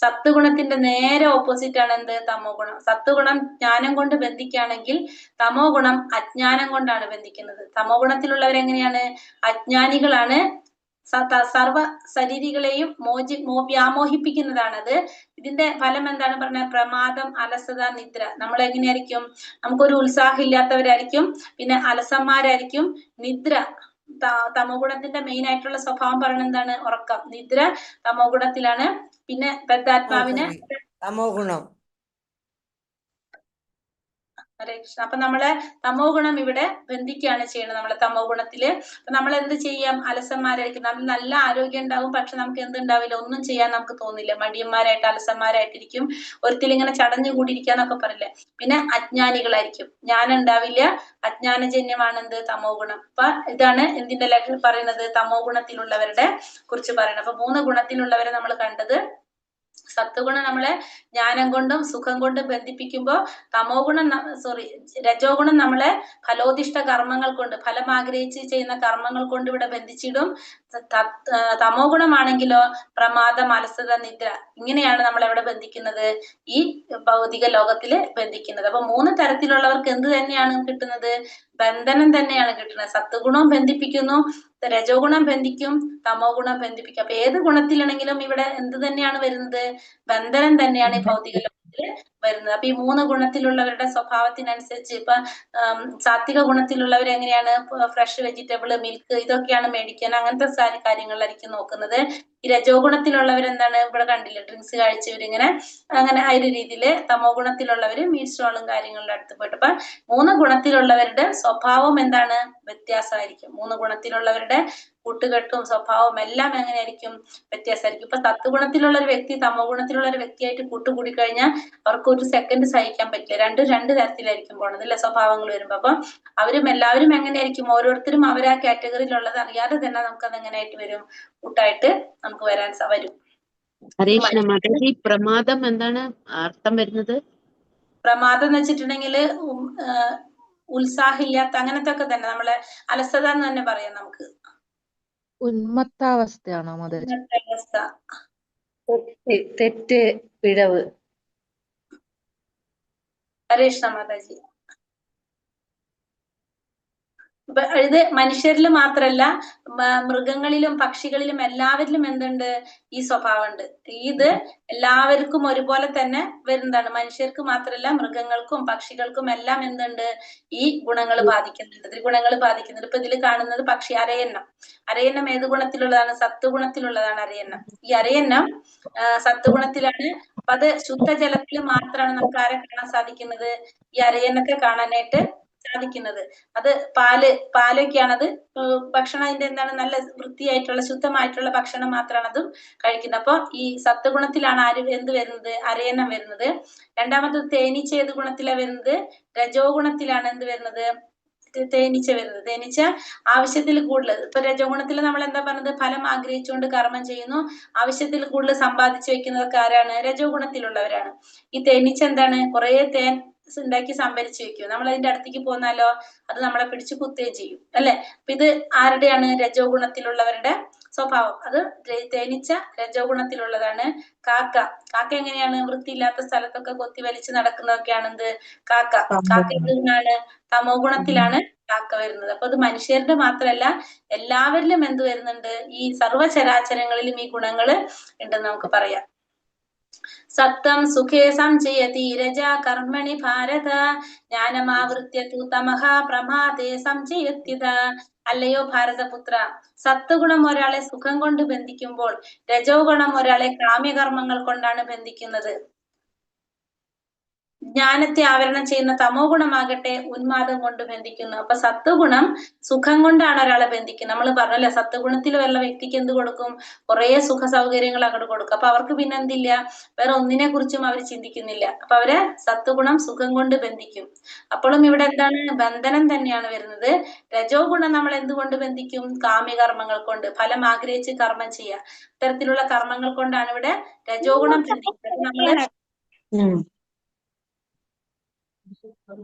സത്വഗുണത്തിന്റെ നേരെ ഓപ്പോസിറ്റ് ആണ് എന്ത്? തമോ ഗുണം. സത്വഗുണം ജ്ഞാനം കൊണ്ട് ബന്ധിക്കുകയാണെങ്കിൽ തമോ ഗുണം അജ്ഞാനം കൊണ്ടാണ് ബന്ധിക്കുന്നത്. തമോ ഗുണത്തിലുള്ളവരെങ്ങനെയാണ്? അജ്ഞാനികളാണ്. സർവ ശരീരികളെയും വ്യാമോഹിപ്പിക്കുന്നതാണത്. ഇതിന്റെ ഫലം എന്താണ് പറഞ്ഞത്? പ്രമാദം, അലസത, നിദ്ര. നമ്മൾ എങ്ങനെയായിരിക്കും? നമുക്കൊരു ഉത്സാഹം ഇല്ലാത്തവരായിരിക്കും, പിന്നെ അലസന്മാരായിരിക്കും. നിദ്ര, തമോ ഗുണത്തിന്റെ മെയിൻ ആയിട്ടുള്ള സ്വഭാവം പറയുന്നത് എന്താണ്? ഉറക്കം. നിദ്ര തമോ ഗുണത്തിലാണ്. പിന്നെ ബദ്ധാത്മാവിന് തമോ ഗുണം. ഹരേ കൃഷ്ണ. അപ്പൊ നമ്മളെ തമോ ഗുണം ഇവിടെ ബന്ധിക്കുകയാണ് ചെയ്യുന്നത്. നമ്മളെ തമോ ഗുണത്തില് നമ്മൾ എന്ത് ചെയ്യാം? അലസന്മാരായിരിക്കും. നമ്മൾ നല്ല ആരോഗ്യം ഉണ്ടാവും, പക്ഷെ നമുക്ക് എന്തുണ്ടാവില്ല? ഒന്നും ചെയ്യാൻ നമുക്ക് തോന്നില്ല. മടിയന്മാരായിട്ട് അലസന്മാരായിട്ടിരിക്കും. ഒരിക്കലും ഇങ്ങനെ ചടഞ്ഞു കൂടിയിരിക്കാന്നൊക്കെ പറയില്ലേ. പിന്നെ അജ്ഞാനികളായിരിക്കും. ജ്ഞാനം ഉണ്ടാവില്ല. അജ്ഞാനജന്യമാണ് എന്ത്? തമോ ഗുണം. അപ്പൊ ഇതാണ് എന്തിന്റെ ലക്ഷണം പറയുന്നത്? തമോ ഗുണത്തിലുള്ളവരുടെ കുറിച്ച് പറയുന്നത്. അപ്പൊ 3 ഗുണത്തിലുള്ളവരെ നമ്മൾ കണ്ടത്. സത്വഗുണം നമ്മളെ ജ്ഞാനം കൊണ്ടും സുഖം കൊണ്ടും ബന്ധിപ്പിക്കുമ്പോ രജോ ഗുണം നമ്മളെ ഫലോദിഷ്ട കർമ്മങ്ങൾ കൊണ്ട്, ഫലം ആഗ്രഹിച്ച് ചെയ്യുന്ന കർമ്മങ്ങൾ കൊണ്ട് ഇവിടെ ബന്ധിച്ചിടും. തമോ ഗുണമാണെങ്കിലോ പ്രമാദം, അലസത, നിദ്ര, ഇങ്ങനെയാണ് നമ്മൾ എവിടെ ബന്ധിക്കുന്നത്? ഈ ഭൗതിക ലോകത്തില് ബന്ധിക്കുന്നത്. അപ്പൊ 3 തരത്തിലുള്ളവർക്ക് എന്ത് തന്നെയാണ് കിട്ടുന്നത്? ബന്ധനം തന്നെയാണ് കിട്ടുന്നത്. സത്വഗുണവും ബന്ധിപ്പിക്കുന്നു, രജോ ഗുണം ബന്ധിക്കും, തമോ ഗുണം ബന്ധിപ്പിക്കും. അപ്പൊ ഏത് ഗുണത്തിലാണെങ്കിലും ഇവിടെ എന്ത് തന്നെയാണ് വരുന്നത്? ബന്ധനം തന്നെയാണ് ഈ ഭൗതിക ലോകത്തില് വരുന്നത്. അപ്പൊ ഈ 3 ഗുണത്തിലുള്ളവരുടെ സ്വഭാവത്തിനനുസരിച്ച് ഇപ്പൊ സാത്വിക ഗുണത്തിലുള്ളവർ എങ്ങനെയാണ്? ഫ്രഷ് വെജിറ്റബിൾ, മിൽക്ക്, ഇതൊക്കെയാണ് മേടിക്കാൻ, അങ്ങനത്തെ കാര്യങ്ങളിലായിരിക്കും നോക്കുന്നത്. ഈ രജോ ഗുണത്തിലുള്ളവരെന്താണ്? ഇവിടെ കണ്ടില്ല, ഡ്രിങ്ക്സ് കഴിച്ചവരിങ്ങനെ അങ്ങനെ ആ ഒരു രീതിയില്. തമോ ഗുണത്തിലുള്ളവര് മീറ്റ് സ്റ്റോളും കാര്യങ്ങളുടെ അടുത്ത് പോയിട്ട്. അപ്പൊ 3 ഗുണത്തിലുള്ളവരുടെ സ്വഭാവം എന്താണ്? വ്യത്യാസമായിരിക്കും. 3 ഗുണത്തിലുള്ളവരുടെ കൂട്ടുകെട്ടും സ്വഭാവവും എല്ലാം എങ്ങനെയായിരിക്കും? വ്യത്യാസമായിരിക്കും. ഇപ്പൊ സത്വഗുണത്തിലുള്ള ഒരു വ്യക്തി തമോ ഗുണത്തിലുള്ള ഒരു വ്യക്തിയായിട്ട് കൂട്ടുകൂടി കഴിഞ്ഞാൽ അവർക്ക് അവർക്ക് ഒരു സെക്കൻഡ് സഹിക്കാൻ പറ്റില്ല. രണ്ട് തരത്തിലായിരിക്കും പോണത് അല്ലെ സ്വഭാവങ്ങൾ വരുമ്പോ. അപ്പൊ എല്ലാവരും എങ്ങനെയായിരിക്കും, ഓരോരുത്തരും അവരാ കാറ്റഗറിയിലുള്ളത് അറിയാതെ തന്നെ നമുക്ക് അത് എങ്ങനെയായിട്ട് വരും, കൂട്ടായിട്ട് നമുക്ക് വരും. ഹരേ കൃഷ്ണ മാതാജി, പ്രമാദം എന്താണ് അർത്ഥം വരുന്നത്? പ്രമാദം എന്ന് വെച്ചിട്ടുണ്ടെങ്കിൽ ഉത്സാഹമില്ലാത്ത അങ്ങനത്തെ ഒക്കെ തന്നെ, നമ്മളെ അലസത എന്ന് തന്നെ പറയാം നമുക്ക്. ഉന്മത്താവസ്ഥയാണോ മാതാജി? ഉന്മത്താവസ്ഥ, തെറ്റ്, പിഴവ്. ഹരേ കൃഷ്ണ മാതാജി. ഇത് മനുഷ്യരിൽ മാത്രല്ല, മൃഗങ്ങളിലും പക്ഷികളിലും എല്ലാവരിലും എന്തുണ്ട്, ഈ സ്വഭാവം ഉണ്ട്. ഇത് എല്ലാവർക്കും ഒരുപോലെ തന്നെ വരുന്നതാണ്. മനുഷ്യർക്ക് മാത്രല്ല, മൃഗങ്ങൾക്കും പക്ഷികൾക്കും എല്ലാം എന്തുണ്ട്, ഈ ഗുണങ്ങൾ ബാധിക്കുന്നുണ്ട്, ത്രിഗുണങ്ങൾ ബാധിക്കുന്നുണ്ട്. ഇപ്പൊ ഇതിൽ കാണുന്നത് പക്ഷി അരയന്നം ഏത് ഗുണത്തിലുള്ളതാണ്? സത്വഗുണത്തിലുള്ളതാണ് അരയന്നം. ഈ അരയന്നം സത്വഗുണത്തിലാണ്. അപ്പൊ അത് ശുദ്ധജലത്തിൽ മാത്രമാണ് നമുക്ക് ആരെ കാണാൻ സാധിക്കുന്നത്, ഈ അരയന്നത്തെ കാണാനായിട്ട് സാധിക്കുന്നത്. അത് പാലൊക്കെയാണത് ഭക്ഷണം. അതിന്റെ എന്താണ്, നല്ല വൃത്തിയായിട്ടുള്ള ശുദ്ധമായിട്ടുള്ള ഭക്ഷണം മാത്രമാണ് അതും കഴിക്കുന്നത്. അപ്പൊ ഈ സത്വഗുണത്തിലാണ് എന്ത് വരുന്നത്, അരയന്നം വരുന്നത്. രണ്ടാമത് തേനീച്ച ഏത് ഗുണത്തിലാണ് വരുന്നത്? രജോ ഗുണത്തിലാണ് എന്ത് വരുന്നത്, തേനീച്ച വരുന്നത്. തേനീച്ച ആവശ്യത്തിൽ കൂടുതൽ, ഇപ്പൊ രജോ ഗുണത്തിൽ നമ്മൾ എന്താ പറഞ്ഞത്, ഫലം ആഗ്രഹിച്ചുകൊണ്ട് കർമ്മം ചെയ്യുന്നു. ആവശ്യത്തിൽ കൂടുതൽ സമ്പാദിച്ചു വെക്കുന്നതൊക്കെ ആരാണ്? രജോ ഗുണത്തിലുള്ളവരാണ്. ഈ തേനീച്ച എന്താണ്, കുറെ തേൻ ഉണ്ടാക്കി സംഭരിച്ചു വെക്കും. നമ്മൾ അതിന്റെ അടുത്തേക്ക് പോന്നാലോ അത് നമ്മളെ പിടിച്ചു കുത്തുകയും ചെയ്യും അല്ലെ. അപ്പൊ ഇത് ആരുടെയാണ്? രജോ ഗുണത്തിലുള്ളവരുടെ സ്വഭാവം. അത് തേനീച്ച രജോ ഗുണത്തിലുള്ളതാണ്. കാക്ക എങ്ങനെയാണ്? വൃത്തിയില്ലാത്ത സ്ഥലത്തൊക്കെ കൊത്തി വലിച്ചു നടക്കുന്നതൊക്കെയാണ് എന്ത്, കാക്ക എന്ത് ഗുണാണ്? തമോ ഗുണത്തിലാണ് കാക്ക വരുന്നത്. അപ്പൊ അത് മനുഷ്യരുടെ മാത്രല്ല, എല്ലാവരിലും എന്ത് വരുന്നുണ്ട്, ഈ സർവ്വചരാചരങ്ങളിലും ഈ ഗുണങ്ങള് ഉണ്ടെന്ന് നമുക്ക് പറയാം. സത്വം സുഖേ സംചയതി രജാ കർമ്മണി ഭാരത ജ്ഞാനമാവൃത്യ തു തമഃ പ്രമാദേ സംചയത്യത. അല്ലയോ ഭാരതപുത്ര, സത്വഗുണം ഒരാളെ സുഖം കൊണ്ട് ബന്ധിക്കുമ്പോൾ രജോ ഗുണം ഒരാളെ കാമ്യകർമ്മങ്ങൾ കൊണ്ടാണ് ബന്ധിക്കുന്നത്. ജ്ഞാനത്തെ ആവരണം ചെയ്യുന്ന തമോ ഗുണമാകട്ടെ ഉന്മാദം കൊണ്ട് ബന്ധിക്കുന്നു. അപ്പൊ സത്വഗുണം സുഖം കൊണ്ടാണ് ഒരാളെ ബന്ധിക്കുന്നത്. നമ്മൾ പറഞ്ഞല്ലേ, സത്വഗുണത്തിൽ വല്ല വ്യക്തിക്ക് എന്ത് കൊടുക്കും, കുറെ സുഖ സൗകര്യങ്ങൾ അങ്ങോട്ട് കൊടുക്കും. അപ്പൊ അവർക്ക് പിന്നെ എന്തില്ല, വേറെ ഒന്നിനെ കുറിച്ചും അവർ ചിന്തിക്കുന്നില്ല. അപ്പൊ അവരെ സത്വഗുണം സുഖം കൊണ്ട് ബന്ധിക്കും. അപ്പോഴും ഇവിടെ എന്താണ്, ബന്ധനം തന്നെയാണ് വരുന്നത്. രജോ ഗുണം നമ്മൾ എന്തുകൊണ്ട് ബന്ധിക്കും? കാമ്യകർമ്മങ്ങൾ കൊണ്ട്, ഫലം ആഗ്രഹിച്ച് കർമ്മം ചെയ്യുക. ഇത്തരത്തിലുള്ള കർമ്മങ്ങൾ കൊണ്ടാണ് ഇവിടെ രജോ ഗുണം ബന്ധിക്കുന്നത്.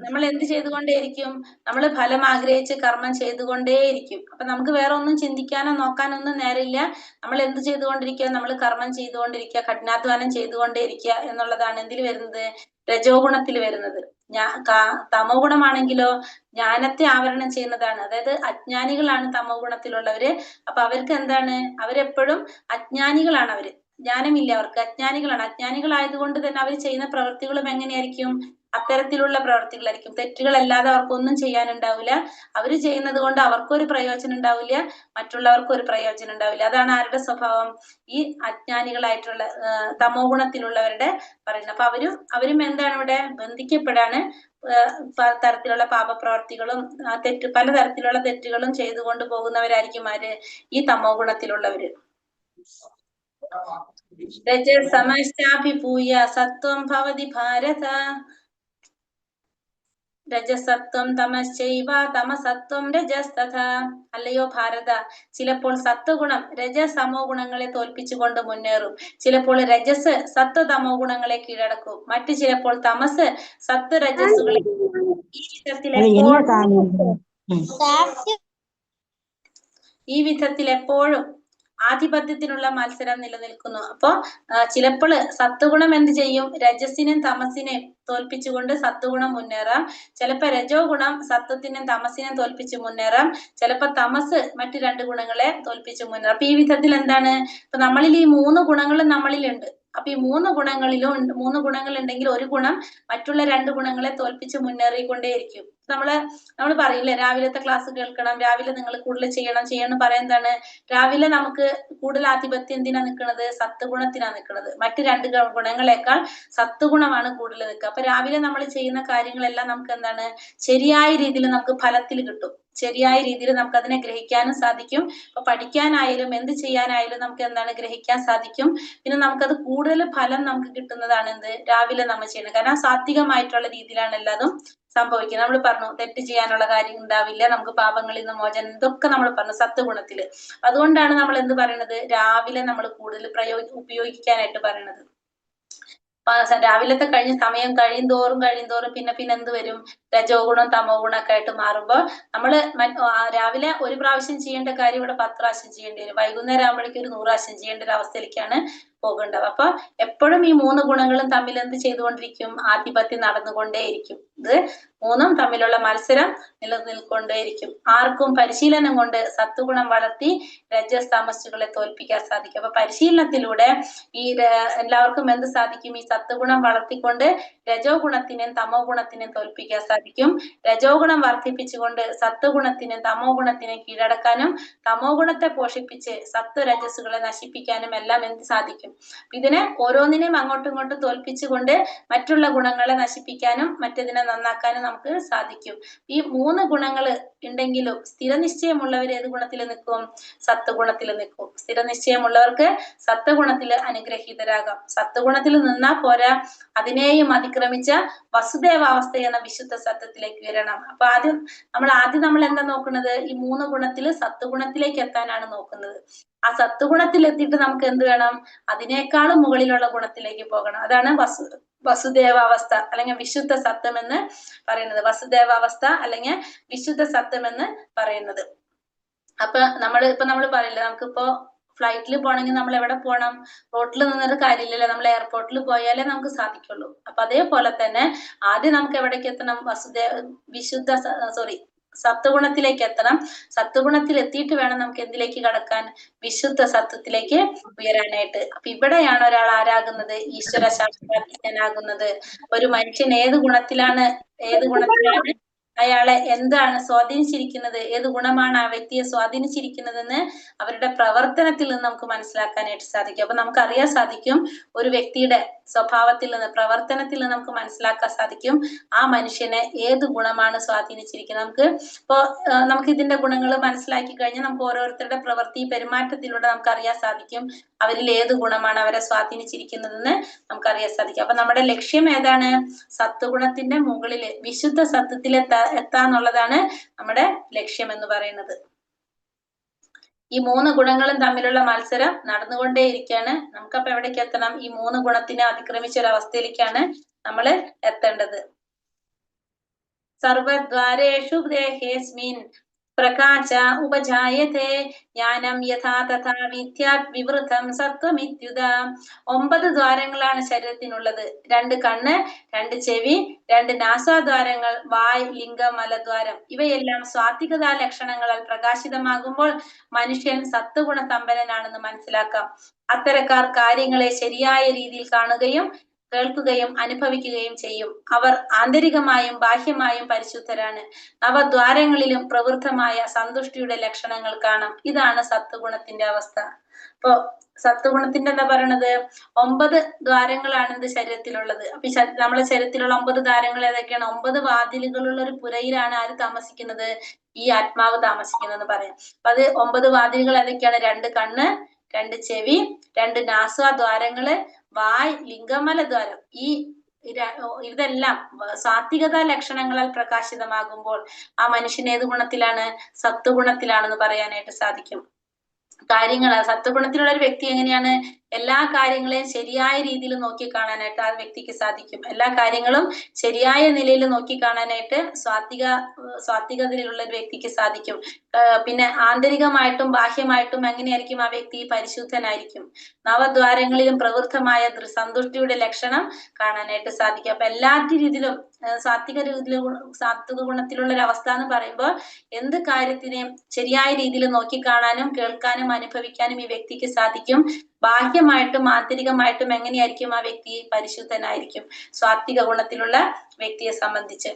നമ്മൾ എന്ത് ചെയ്തുകൊണ്ടേയിരിക്കും, നമ്മൾ ഫലം ആഗ്രഹിച്ച് കർമ്മം ചെയ്തുകൊണ്ടേയിരിക്കും. അപ്പൊ നമുക്ക് വേറെ ഒന്നും ചിന്തിക്കാനോ നോക്കാനോ ഒന്നും നേരമില്ല. നമ്മൾ എന്ത് ചെയ്തുകൊണ്ടിരിക്കുക, നമ്മൾ കർമ്മം ചെയ്തുകൊണ്ടിരിക്കുക, കഠിനാധ്വാനം ചെയ്തുകൊണ്ടേയിരിക്കുക എന്നുള്ളതാണ് എന്തിൽ വരുന്നത്, രജോ ഗുണത്തിൽ വരുന്നത്. തമോ ഗുണമാണെങ്കിലോ ജ്ഞാനത്തെ ആവരണം ചെയ്യുന്നതാണ്. അതായത് അജ്ഞാനികളാണ് തമോ ഗുണത്തിലുള്ളവര്. അപ്പൊ അവർക്ക് എന്താണ്, അവരെപ്പോഴും അജ്ഞാനികളാണ്. അവര് ജ്ഞാനമില്ല, അവർക്ക് അജ്ഞാനികളാണ്. അജ്ഞാനികളായതുകൊണ്ട് തന്നെ അവർ ചെയ്യുന്ന പ്രവൃത്തികളും എങ്ങനെയായിരിക്കും, അത്തരത്തിലുള്ള പ്രവർത്തികളായിരിക്കും. തെറ്റുകളല്ലാതെ അവർക്കൊന്നും ചെയ്യാനുണ്ടാവില്ല. അവര് ചെയ്യുന്നത് കൊണ്ട് അവർക്കൊരു പ്രയോജനം ഉണ്ടാവില്ല, മറ്റുള്ളവർക്കും ഒരു പ്രയോജനം ഉണ്ടാവില്ല. അതാണ് ആരുടെ സ്വഭാവം, ഈ അജ്ഞാനികളായിട്ടുള്ള തമോ ഗുണത്തിലുള്ളവരുടെ പറയുന്നത്. അപ്പൊ അവരും എന്താണ് ഇവിടെ ബന്ധിക്കപ്പെടാണ്. തരത്തിലുള്ള പാപപ്രവർത്തികളും പലതരത്തിലുള്ള തെറ്റുകളും ചെയ്തുകൊണ്ട് പോകുന്നവരായിരിക്കും ആര്, ഈ തമോ ഗുണത്തിലുള്ളവര്. രജസമശ്ചാഭിഭൂയ സത്വം ഭവതി ഭാരത രജസത്വം തമശ്ചൈവ തമസത്വം രജസ്തഥ. അല്ലയോ ഭാരത, ചിലപ്പോൾ സത്വഗുണം രജസമോ ഗുണങ്ങളെ തോൽപ്പിച്ചുകൊണ്ട് മുന്നേറും. ചിലപ്പോൾ രജസ് സത്വതമോ ഗുണങ്ങളെ കീഴടക്കും. മറ്റു ചിലപ്പോൾ തമസ് സത്വരജസ്സുകളെ. ഈ വിധത്തിൽ എപ്പോഴും ആധിപത്യത്തിനുള്ള മത്സരം നിലനിൽക്കുന്നു. അപ്പോ ചിലപ്പോൾ സത്വഗുണം എന്ത് ചെയ്യും, രജസിനെയും തമസിനെയും തോൽപ്പിച്ചുകൊണ്ട് സത്വഗുണം മുന്നേറാം. ചിലപ്പോ രജോ ഗുണം സത്വത്തിനും തമസിനെയും തോൽപ്പിച്ച് മുന്നേറാം. ചിലപ്പോ തമസ് മറ്റു രണ്ട് ഗുണങ്ങളെ തോൽപ്പിച്ച് മുന്നേറാം. അപ്പൊ ഈ വിധത്തിൽ എന്താണ്, ഇപ്പൊ നമ്മളിൽ ഈ മൂന്ന് ഗുണങ്ങളും നമ്മളിലുണ്ട്. അപ്പൊ ഈ മൂന്ന് ഗുണങ്ങൾ ഉണ്ടെങ്കിൽ ഒരു ഗുണം മറ്റുള്ള രണ്ട് ഗുണങ്ങളെ തോൽപ്പിച്ച് മുന്നേറിക്കൊണ്ടേയിരിക്കും. നമ്മൾ പറയില്ലേ രാവിലത്തെ ക്ലാസ് കേൾക്കണം, രാവിലെ നിങ്ങൾ കൂടുതൽ ചെയ്യണം പറയുന്നതാണ്. രാവിലെ നമുക്ക് കൂടുതൽ ആധിപത്യം എന്തിനാ നിൽക്കുന്നത്? സത്വഗുണത്തിനാ നിൽക്കുന്നത്. മറ്റ് രണ്ട് ഗുണങ്ങളെക്കാൾ സത്വഗുണമാണ് കൂടുതൽ നിൽക്കുക. അപ്പൊ രാവിലെ നമ്മൾ ചെയ്യുന്ന കാര്യങ്ങളെല്ലാം നമുക്ക് എന്താണ് ശരിയായ രീതിയിൽ നമുക്ക് ഫലത്തിൽ കിട്ടും. ശരിയായ രീതിയിൽ നമുക്ക് അതിനെ ഗ്രഹിക്കാനും സാധിക്കും. ഇപ്പൊ പഠിക്കാനായാലും എന്ത് ചെയ്യാനായാലും നമുക്ക് എന്താണ് ഗ്രഹിക്കാൻ സാധിക്കും. പിന്നെ നമുക്കത് കൂടുതൽ ഫലം നമുക്ക് കിട്ടുന്നതാണ് എന്ത് രാവിലെ നമ്മൾ ചെയ്യുന്നത്. കാരണം സാത്വികമായിട്ടുള്ള രീതിയിലാണ് എല്ലാതും സംഭവിക്കുന്നത്. നമ്മൾ പറഞ്ഞു തെറ്റ് ചെയ്യാനുള്ള കാര്യം ഉണ്ടാവില്ല, നമുക്ക് പാപങ്ങളിൽ നിന്ന് മോചനം, ഇതൊക്കെ നമ്മൾ പറഞ്ഞു സത്വഗുണത്തില്. അതുകൊണ്ടാണ് നമ്മൾ എന്ത് പറയണത് രാവിലെ നമ്മൾ കൂടുതൽ ഉപയോഗിക്കാനായിട്ട് പറയണത്. രാവിലത്തെ സമയം കഴിയുന്തോറും പിന്നെ എന്ത് വരും? രജോ ഗുണം തമോ ഗുണമൊക്കെ ആയിട്ട് മാറുമ്പോൾ നമ്മള് രാവിലെ ഒരു പ്രാവശ്യം ചെയ്യേണ്ട കാര്യം ഇവിടെ 10 പ്രാവശ്യം ചെയ്യേണ്ടി വരും. വൈകുന്നേരം ആകുമ്പോഴേക്കും ഒരു 100 പ്രാവശ്യം ചെയ്യേണ്ട ഒരു അവസ്ഥയിലേക്കാണ് പോകേണ്ടത്. അപ്പൊ എപ്പോഴും ഈ 3 ഗുണങ്ങളും തമ്മിൽ എന്ത് ചെയ്തുകൊണ്ടിരിക്കും? ആധിപത്യം നടന്നുകൊണ്ടേയിരിക്കും. ഇത് 3ഉം തമ്മിലുള്ള മത്സരം നിലനിൽക്കൊണ്ടേയിരിക്കും. ആർക്കും പരിശീലനം കൊണ്ട് സത്വഗുണം വളർത്തി രജസ് തമസ്സുകളെ തോൽപ്പിക്കാൻ സാധിക്കും. അപ്പൊ പരിശീലനത്തിലൂടെ ഈ എല്ലാവർക്കും എന്ത് സാധിക്കും? ഈ സത്വഗുണം വളർത്തിക്കൊണ്ട് രജോ ഗുണത്തിനെയും തമോ ഗുണത്തിനെയും തോൽപ്പിക്കാൻ സാധിക്കും. രജോ ഗുണം വർദ്ധിപ്പിച്ചുകൊണ്ട് സത്വഗുണത്തിനും തമോ ഗുണത്തിനെയും കീഴടക്കാനും തമോ ഗുണത്തെ പോഷിപ്പിച്ച് സത്വരജസ്സുകളെ നശിപ്പിക്കാനും എല്ലാം എന്ത് സാധിക്കും? ഇതിനെ ഓരോന്നിനെയും അങ്ങോട്ടും ഇങ്ങോട്ടും തോൽപ്പിച്ചുകൊണ്ട് മറ്റുള്ള ഗുണങ്ങളെ നശിപ്പിക്കാനും മറ്റതിനെ നന്നാക്കാനും നമുക്ക് സാധിക്കും. ഈ 3 ഗുണങ്ങൾ ഉണ്ടെങ്കിലും സ്ഥിരനിശ്ചയമുള്ളവർ ഏത് ഗുണത്തിൽ നിൽക്കും? സത്വഗുണത്തിൽ നിൽക്കും. സ്ഥിരനിശ്ചയമുള്ളവർക്ക് സത്വഗുണത്തിൽ അനുഗ്രഹീതരാകാം. സത്വഗുണത്തിൽ നിന്നാ പോരാ, അതിനെയും അതിക്രമിച്ച വസുദേവാവസ്ഥ എന്ന വിശുദ്ധ സത്യത്തിലേക്ക് വരണം. അപ്പൊ ആദ്യം നമ്മൾ എന്താ നോക്കുന്നത്? ഈ 3 ഗുണത്തിൽ സത്വഗുണത്തിലേക്ക് എത്താനാണ് നോക്കുന്നത്. ആ സത്വഗുണത്തിൽ എത്തിയിട്ട് നമുക്ക് എന്ത് വേണം? അതിനേക്കാളും മുകളിലുള്ള ഗുണത്തിലേക്ക് പോകണം. അതാണ് വസുദേവാവസ്ഥ അല്ലെങ്കിൽ വിശുദ്ധ സത്വം എന്ന് പറയുന്നത്. വസുദേവാവസ്ഥ അല്ലെങ്കിൽ വിശുദ്ധ സത്വം എന്ന് പറയുന്നത്. അപ്പൊ നമ്മൾ പറയില്ല, നമുക്കിപ്പോ ഫ്ലൈറ്റിൽ പോകണമെങ്കിൽ നമ്മൾ എവിടെ പോകണം? റോട്ടിൽ നിന്നൊരു കാര്യമില്ലല്ലോ, നമ്മൾ എയർപോർട്ടിൽ പോയാലേ നമുക്ക് സാധിക്കുള്ളൂ. അപ്പൊ അതേപോലെ തന്നെ ആദ്യം നമുക്ക് എവിടേക്ക് എത്തണം? സത്വഗുണത്തിലേക്ക് എത്തണം. സത്വഗുണത്തിൽ എത്തിയിട്ട് വേണം നമുക്ക് എന്തിലേക്ക് കടക്കാൻ? വിശുദ്ധ സത്വത്തിലേക്ക് ഉയരാനായിട്ട്. അപ്പൊ ഇവിടെയാണ് ഒരാൾ ആരാകുന്നത്? ഈശ്വര ശാസ്ത്രജ്ഞനാകുന്നത്. ഒരു മനുഷ്യൻ ഏത് ഗുണത്തിലാണ് അയാളെ എന്താണ് സ്വാധീനിച്ചിരിക്കുന്നത്? ഏത് ഗുണമാണ് ആ വ്യക്തിയെ സ്വാധീനിച്ചിരിക്കുന്നതെന്ന് അവരുടെ പ്രവർത്തനത്തിൽ നിന്ന് നമുക്ക് മനസ്സിലാക്കാനായിട്ട് സാധിക്കും. അപ്പൊ നമുക്ക് അറിയാൻ സാധിക്കും ഒരു വ്യക്തിയുടെ സ്വഭാവത്തിൽ നിന്ന്, പ്രവർത്തനത്തിൽ നിന്ന് നമുക്ക് മനസ്സിലാക്കാൻ സാധിക്കും ആ മനുഷ്യനെ ഏത് ഗുണമാണ് സ്വാധീനിച്ചിരിക്കുന്നത്. നമുക്ക് ഇതിന്റെ ഗുണങ്ങൾ മനസ്സിലാക്കി കഴിഞ്ഞാൽ നമുക്ക് ഓരോരുത്തരുടെ പ്രവൃത്തി പെരുമാറ്റത്തിലൂടെ നമുക്ക് അറിയാൻ സാധിക്കും അവരിൽ ഏത് ഗുണമാണ് അവരെ സ്വാധീനിച്ചിരിക്കുന്നതെന്ന് നമുക്കറിയാൻ സാധിക്കും. അപ്പൊ നമ്മുടെ ലക്ഷ്യം ഏതാണ്? സത്വഗുണത്തിന്റെ മുകളില് വിശുദ്ധ സത്യത്തിൽ എത്താന്നുള്ളതാണ് നമ്മുടെ ലക്ഷ്യം എന്ന് പറയുന്നത്. ഈ 3 ഗുണങ്ങളും തമ്മിലുള്ള മത്സരം നടന്നുകൊണ്ടേയിരിക്കുകയാണ്. നമുക്കപ്പൊ എവിടേക്ക് എത്തണം? ഈ 3 ഗുണത്തിനെ അതിക്രമിച്ച ഒരു അവസ്ഥയിലേക്കാണ് നമ്മൾ എത്തേണ്ടത്. സർവദ്വാരേഷു ദേഹേസ്മിൻ പ്രകാശ ഉപജായത്തെ ജ്ഞാനം യഥാ തഥാ വിദ്യാത് വിവൃതം സത്വമിത്യുത. 9 ദ്വാരങ്ങളാണ് ശരീരത്തിനുള്ളത്. 2 കണ്ണ്, 2 ചെവി, 2 നാസാദ്വാരങ്ങൾ, വായ്, ലിംഗം, മലദ്വാരം. ഇവയെല്ലാം സ്വാത്വികതാ ലക്ഷണങ്ങളാൽ പ്രകാശിതമാകുമ്പോൾ മനുഷ്യൻ സത്വഗുണ സമ്പന്നനാണെന്ന് മനസ്സിലാക്കാം. അത്തരക്കാർ കാര്യങ്ങളെ ശരിയായ രീതിയിൽ കാണുകയും കേൾക്കുകയും അനുഭവിക്കുകയും ചെയ്യും. അവർ ആന്തരികമായും ബാഹ്യമായും പരിശുദ്ധരാണ്. നവദ്വാരങ്ങളിലും പ്രവൃത്തമായ സന്തുഷ്ടിയുടെ ലക്ഷണങ്ങൾ കാണാം. ഇതാണ് സത്വഗുണത്തിന്റെ അവസ്ഥ. ഇപ്പൊ സത്വഗുണത്തിന്റെ എന്താ പറയണത്? 9 ദ്വാരങ്ങളാണ് എന്ത് ശരീരത്തിലുള്ളത്. അപ്പൊ നമ്മളെ ശരീരത്തിലുള്ള 9 ദ്വാരങ്ങൾ ഏതൊക്കെയാണ്? 9 വാതിലുകളുള്ള ഒരു പുരയിലാണ് ആര് താമസിക്കുന്നത്? ഈ ആത്മാവ് താമസിക്കുന്നതെന്ന് പറയാം. അപ്പൊ അത് 9 വാതിലുകൾ ഏതൊക്കെയാണ്? 2 കണ്ണ്, 2 ചെവി, 2 നാസാദ്വാരങ്ങള്, വായ്, ലിംഗമലദ്വാരം. ഇതെല്ലാം സാത്വികതാ ലക്ഷണങ്ങളാൽ പ്രകാശിതമാകുമ്പോൾ ആ മനുഷ്യൻ ഏത് ഗുണത്തിലാണ്? സത്വഗുണത്തിലാണെന്ന് പറയാനായിട്ട് സാധിക്കും. സത്വഗുണത്തിലുള്ള ഒരു വ്യക്തി എങ്ങനെയാണ്? എല്ലാ കാര്യങ്ങളെയും ശരിയായ രീതിയിൽ നോക്കി കാണാനായിട്ട് ആ വ്യക്തിക്ക് സാധിക്കും. എല്ലാ കാര്യങ്ങളും ശരിയായ നിലയിൽ നോക്കി കാണാനായിട്ട് സ്വാത്വികതയിലുള്ള ഒരു വ്യക്തിക്ക് സാധിക്കും. പിന്നെ ആന്തരികമായിട്ടും ബാഹ്യമായിട്ടും എങ്ങനെയായിരിക്കും ആ വ്യക്തി? പരിശുദ്ധനായിരിക്കും. നവദ്വാരങ്ങളിലും പ്രവൃത്തമായ സന്തുഷ്ടിയുടെ ലക്ഷണം കാണാനായിട്ട് സാധിക്കും. അപ്പൊ എല്ലാ രീതിയിലും സാത്വിക ഗുണത്തിലുള്ള ഒരു അവസ്ഥ എന്ന് പറയുമ്പോൾ എന്ത് കാര്യത്തിനെയും ശരിയായ രീതിയിൽ നോക്കി കാണാനും കേൾക്കാനും അനുഭവിക്കാനും ഈ വ്യക്തിക്ക് സാധിക്കും. ബാഹ്യമായിട്ടും ആന്തരികമായിട്ടും എങ്ങനെയായിരിക്കും ആ വ്യക്തി? പരിശുദ്ധനായിരിക്കും. സ്വാത്വിക ഗുണത്തിലുള്ള വ്യക്തിയെ സംബന്ധിച്ച്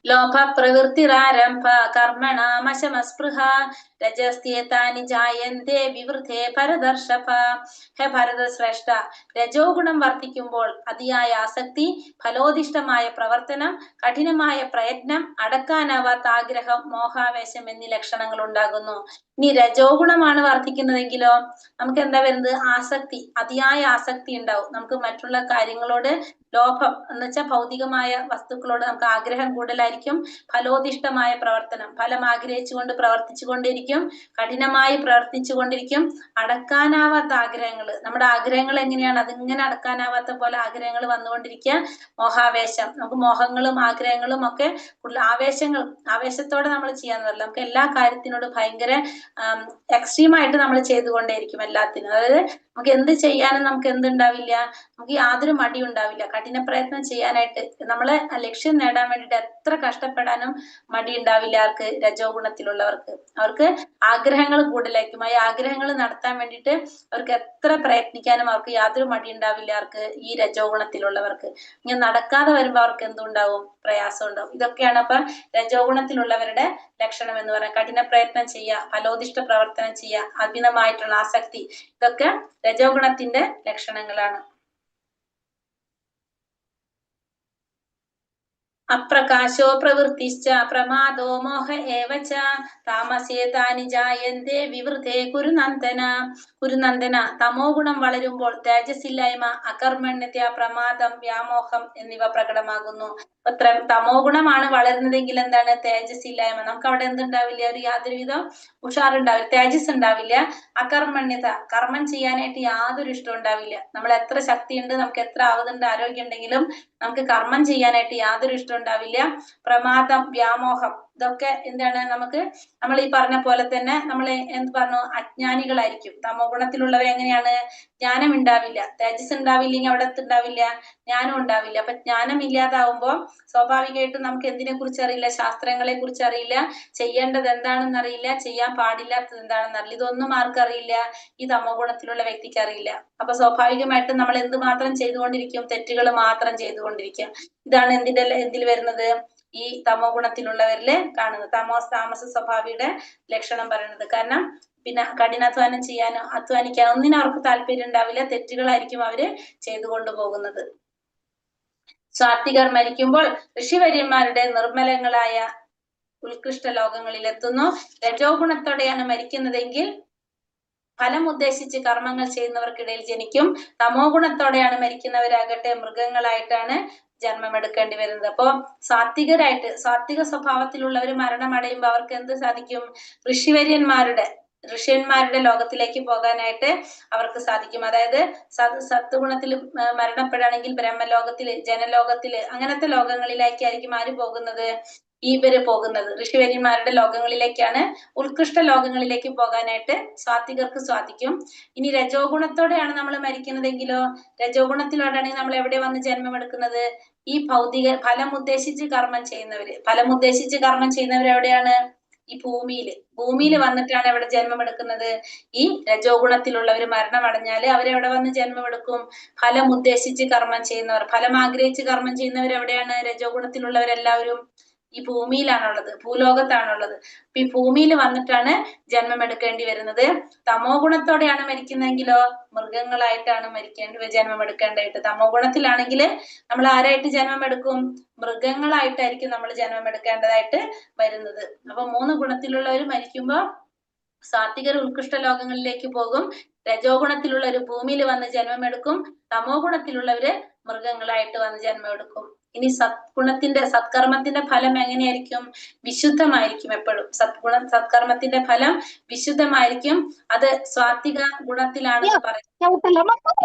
ലോഭ പ്രവൃത്തിരാരംഭ കർമ്മണാമശമസ്പൃഹ രജസ്തേതാനി ജായന്തേ വിവൃതേ ഭരതർഷഭ. ഹേ ഭരതശ്രേഷ്ഠ, രജോ ഗുണം വർദ്ധിക്കുമ്പോൾ അതിയായ ആസക്തി, ഫലോദിഷ്ടമായ പ്രവർത്തനം, കഠിനമായ പ്രയത്നം, അടക്കാനാവാത്ത ആഗ്രഹം, മോഹാവേശം എന്നീ ലക്ഷണങ്ങൾ ഉണ്ടാകുന്നു. ഇനി രജോ ഗുണമാണ് വർദ്ധിക്കുന്നതെങ്കിലോ നമുക്ക് എന്താ വരുന്നത്? ആസക്തി, അതിയായ ആസക്തി ഉണ്ടാവും. നമുക്ക് മറ്റുള്ള കാര്യങ്ങളോട് ലോഭം എന്ന് വെച്ചാൽ ഭൗതികമായ വസ്തുക്കളോട് നമുക്ക് ആഗ്രഹം കൂടുതലായിരിക്കും. ഫലോദിഷ്ടമായ പ്രവർത്തനം, ഫലം ആഗ്രഹിച്ചുകൊണ്ട് പ്രവർത്തിച്ചു കൊണ്ടിരിക്കും. കഠിനമായി പ്രവർത്തിച്ചു കൊണ്ടിരിക്കും. അടക്കാനാവാത്ത ആഗ്രഹങ്ങൾ, നമ്മുടെ ആഗ്രഹങ്ങൾ എങ്ങനെയാണ്? അതിങ്ങനെ അടക്കാനാവാത്ത പോലെ ആഗ്രഹങ്ങൾ വന്നുകൊണ്ടിരിക്കുക. മോഹാവേശം, നമുക്ക് മോഹങ്ങളും ആഗ്രഹങ്ങളും ഒക്കെ ആവേശത്തോടെ നമ്മൾ ചെയ്യാന്ന് പറയില്ല. നമുക്ക് എല്ലാ കാര്യത്തിനോട് ഭയങ്കര എക്സ്ട്രീമായിട്ട് നമ്മൾ ചെയ്തുകൊണ്ടേയിരിക്കും എല്ലാത്തിനും. അതായത് നമുക്ക് എന്ത് ചെയ്യാനും നമുക്ക് എന്തുണ്ടാവില്ല, നമുക്ക് യാതൊരു മടി ഉണ്ടാവില്ല. കഠിന പ്രയത്നം ചെയ്യാനായിട്ട്, നമ്മളെ ലക്ഷ്യം നേടാൻ വേണ്ടിയിട്ട് എത്ര കഷ്ടപ്പെടാനും മടി ഉണ്ടാവില്ല. ആർക്ക്? രജോ ഗുണത്തിലുള്ളവർക്ക്. അവർക്ക് ആഗ്രഹങ്ങൾ കൂടുതലായിരിക്കും. ആ ആഗ്രഹങ്ങൾ നടത്താൻ വേണ്ടിയിട്ട് അവർക്ക് എത്ര പ്രയത്നിക്കാനും അവർക്ക് യാതൊരു മടി ഉണ്ടാവില്ല. ആർക്ക്? ഈ രജോ ഗുണത്തിലുള്ളവർക്ക്. ഇങ്ങനെ നടക്കാതെ വരുമ്പോൾ അവർക്ക് എന്തുണ്ടാവും? പ്രയാസം ഉണ്ടാവും. ഇതൊക്കെയാണ് അപ്പൊ രജോ ഗുണത്തിലുള്ളവരുടെ ലക്ഷണം എന്ന് പറയാം. കഠിന പ്രയത്നം ചെയ്യുക, ഫലോദിഷ്ട പ്രവർത്തനം ചെയ്യുക, അഭിനമായിട്ടുള്ള ആസക്തി, ഇതൊക്കെ രജോ ഗുണത്തിന്റെ ലക്ഷണങ്ങളാണ്. അപ്രകാശോ പ്രവൃത്തിശ്ച പ്രമാദോ മോഹ ഏവച താമസേതാനി ജായന്തേ വിവൃതേ കുരുനന്ദന. കുരുനന്ദന, തമോ ഗുണം വളരുമ്പോൾ തേജസ്സില്ലായ്മ, അകർമ്മണ്യത, പ്രമാദം, വ്യാമോഹം എന്നിവ പ്രകടമാകുന്നു. തമോ ഗുണമാണ് വളരുന്നതെങ്കിൽ എന്താണ്? തേജസ് ഇല്ലായ്മ. നമുക്ക് അവിടെ എന്തുണ്ടാവില്ല? ഒരു യാതൊരുവിധ ഉഷാറുണ്ടാവില്ല, തേജസ് ഉണ്ടാവില്ല. അകർമ്മണ്യത, കർമ്മം ചെയ്യാനായിട്ട് യാതൊരു ഇഷ്ടം ഉണ്ടാവില്ല. നമ്മൾ എത്ര ശക്തിയുണ്ട്, നമുക്ക് എത്ര ആവതുണ്ട്, ആരോഗ്യം ഉണ്ടെങ്കിലും നമുക്ക് കർമ്മം ചെയ്യാനായിട്ട് യാതൊരു ഇഷ്ടം ഉണ്ടാവില്ല. പ്രമാദം, വ്യാമോഹം, ഇതൊക്കെ എന്താണ്? നമ്മൾ ഈ പറഞ്ഞ പോലെ തന്നെ നമ്മൾ എന്ത് പറഞ്ഞു? അജ്ഞാനികളായിരിക്കും. തമോ ഗുണത്തിലുള്ളവർ എങ്ങനെയാണ്? ജ്ഞാനം ഉണ്ടാവില്ല. തേജസ് ഉണ്ടാവില്ലെങ്കിൽ അവിടെ ഉണ്ടാവില്ല, ജ്ഞാനം ഉണ്ടാവില്ല. അപ്പൊ ജ്ഞാനം ഇല്ലാതാവുമ്പോ സ്വാഭാവികമായിട്ടും നമുക്ക് എന്തിനെ കുറിച്ച് അറിയില്ല? ശാസ്ത്രങ്ങളെ കുറിച്ച് അറിയില്ല, ചെയ്യേണ്ടത് എന്താണെന്ന് അറിയില്ല, ചെയ്യാൻ പാടില്ലാത്തത് എന്താണെന്ന് അറിയില്ല. ഇതൊന്നും ആർക്കറിയില്ല? ഈ തമോ ഗുണത്തിലുള്ള വ്യക്തിക്ക് അറിയില്ല. അപ്പൊ സ്വാഭാവികമായിട്ടും നമ്മൾ എന്ത് മാത്രം ചെയ്തുകൊണ്ടിരിക്കും? തെറ്റുകൾ മാത്രം ചെയ്തുകൊണ്ടിരിക്കും. ഇതാണ് എന്തിൽ വരുന്നത്? ഈ തമോ ഗുണത്തിലുള്ളവരില് കാണുന്നത്. താമസ സ്വഭാവിയുടെ ലക്ഷണം പറയുന്നത്. കാരണം പിന്നെ കഠിനാധ്വാനം ചെയ്യാനോ അധ്വാനിക്കാനോ ഒന്നിനും അവർക്ക് താല്പര്യം ഉണ്ടാവില്ല. തെറ്റുകളായിരിക്കും അവര് ചെയ്തുകൊണ്ടു പോകുന്നത്. സാത്വികർ മരിക്കുമ്പോൾ ഋഷിവര്യന്മാരുടെ നിർമ്മലങ്ങളായ ഉത്കൃഷ്ട ലോകങ്ങളിൽ എത്തുന്നു. രജോ ഗുണത്തോടെയാണ് മരിക്കുന്നതെങ്കിൽ ഫലം ഉദ്ദേശിച്ച് കർമ്മങ്ങൾ ചെയ്യുന്നവർക്കിടയിൽ ജനിക്കും. തമോ ഗുണത്തോടെയാണ് മരിക്കുന്നവരാകട്ടെ മൃഗങ്ങളായിട്ടാണ് ജന്മമെടുക്കേണ്ടി വരുന്നത്. അപ്പോ സാത്വിക സ്വഭാവത്തിലുള്ളവർ മരണമടയുമ്പോൾ അവർക്ക് എന്ത് സാധിക്കും? ഋഷ്യന്മാരുടെ ലോകത്തിലേക്ക് പോകാനായിട്ട് അവർക്ക് സാധിക്കും. അതായത് സത്വഗുണത്തിൽ മരണപ്പെടുകയാണെങ്കിൽ ബ്രഹ്മലോകത്തില്, ജനലോകത്തില്, അങ്ങനത്തെ ലോകങ്ങളിലേക്കായിരിക്കും ആര് പോകുന്നത്? ഇവര് പോകുന്നത്. ഋഷിവര്യന്മാരുടെ ലോകങ്ങളിലേക്കാണ്, ഉത്കൃഷ്ട ലോകങ്ങളിലേക്ക് പോകാനായിട്ട് സാത്വികർക്ക് സാധിക്കും. ഇനി രജോ ഗുണത്തോടെയാണ് നമ്മൾ മരിക്കുന്നതെങ്കിലോ, രജോ ഗുണത്തിലോടാണെങ്കിൽ നമ്മൾ എവിടെ വന്ന് ജന്മമെടുക്കുന്നത്? ഈ ഭൗതിക ഫലം ഉദ്ദേശിച്ച് കർമ്മം ചെയ്യുന്നവർ എവിടെയാണ്? ഈ ഭൂമിയിൽ വന്നിട്ടാണ് എവിടെ ജന്മമെടുക്കുന്നത്? ഈ രജോ ഗുണത്തിലുള്ളവർ മരണമടഞ്ഞാല് അവരെവിടെ വന്ന് ജന്മമെടുക്കും? ഫലം ഉദ്ദേശിച്ച് കർമ്മം ചെയ്യുന്നവർ, ഫലം ആഗ്രഹിച്ച് കർമ്മം ചെയ്യുന്നവർ എവിടെയാണ്? രജോ ഗുണത്തിലുള്ളവരെല്ലാവരും ഈ ഭൂമിയിലാണുള്ളത്, ഭൂലോകത്താണുള്ളത്. അപ്പൊ ഈ ഭൂമിയിൽ വന്നിട്ടാണ് ജന്മമെടുക്കേണ്ടി വരുന്നത്. തമോ ഗുണത്തോടെയാണ് മരിക്കുന്നതെങ്കിലോ മൃഗങ്ങളായിട്ടാണ് ജന്മമെടുക്കേണ്ടതായിട്ട്. തമോ ഗുണത്തിലാണെങ്കിൽ നമ്മൾ ആരായിട്ട് ജന്മമെടുക്കും? മൃഗങ്ങളായിട്ടായിരിക്കും നമ്മൾ ജന്മമെടുക്കേണ്ടതായിട്ട് വരുന്നത്. അപ്പൊ 3 ഗുണത്തിലുള്ളവർ മരിക്കുമ്പോ സാത്വികർ ഉത്കൃഷ്ട ലോകങ്ങളിലേക്ക് പോകും, രജോ ഗുണത്തിലുള്ളവർ ഭൂമിയിൽ വന്ന് ജന്മമെടുക്കും, തമോ ഗുണത്തിലുള്ളവര് മൃഗങ്ങളായിട്ട് വന്ന് ജന്മമെടുക്കും. ഇനി സത്കർമ്മത്തിന്റെ ഫലം എങ്ങനെയായിരിക്കും? വിശുദ്ധമായിരിക്കും. എപ്പോഴും സത്കർമ്മത്തിന്റെ ഫലം വിശുദ്ധമായിരിക്കും. അത് സാത്വിക ഗുണത്തിലാണെന്ന് പറയുന്നത്.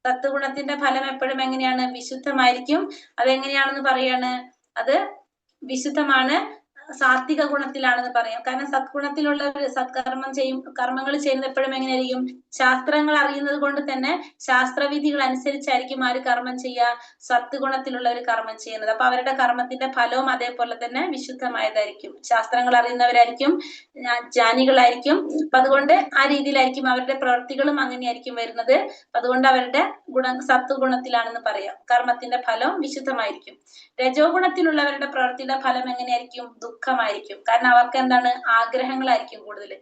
സത്വഗുണത്തിന്റെ ഫലം എപ്പോഴും എങ്ങനെയാണ്? വിശുദ്ധമായിരിക്കും. അതെങ്ങനെയാണെന്ന് പറയാണ്? അത് വിശുദ്ധമാണ്. സാത്വിക ഗുണത്തിലാണെന്ന് പറയാം. കാരണം സദ്ഗുണത്തിലുള്ളവർ കർമ്മങ്ങൾ ചെയ്യുന്നത് എപ്പോഴും എങ്ങനെയായിരിക്കും? ശാസ്ത്രങ്ങൾ അറിയുന്നത് കൊണ്ട് തന്നെ ശാസ്ത്രവിധികൾ അനുസരിച്ചായിരിക്കും ആര് കർമ്മം ചെയ്യുക? സത്ഗുണത്തിലുള്ളവർ കർമ്മം ചെയ്യുന്നത്. അപ്പൊ അവരുടെ കർമ്മത്തിന്റെ ഫലവും അതേപോലെ തന്നെ വിശുദ്ധമായതായിരിക്കും. ശാസ്ത്രങ്ങൾ അറിയുന്നവരായിരിക്കും, ജ്ഞാനികളായിരിക്കും. അപ്പൊ അതുകൊണ്ട് ആ രീതിയിലായിരിക്കും അവരുടെ പ്രവൃത്തികളും അങ്ങനെയായിരിക്കും വരുന്നത്. അതുകൊണ്ട് അവരുടെ സത്വഗുണത്തിലാണെന്ന് പറയാം. കർമ്മത്തിന്റെ ഫലം വിശുദ്ധമായിരിക്കും. രജോ ഗുണത്തിലുള്ളവരുടെ പ്രവൃത്തിയുടെ ഫലം എങ്ങനെയായിരിക്കും? ദുഃഖമായിരിക്കും. കാരണം അവർക്ക് എന്താണ്? ആഗ്രഹങ്ങളായിരിക്കും കൂടുതൽ.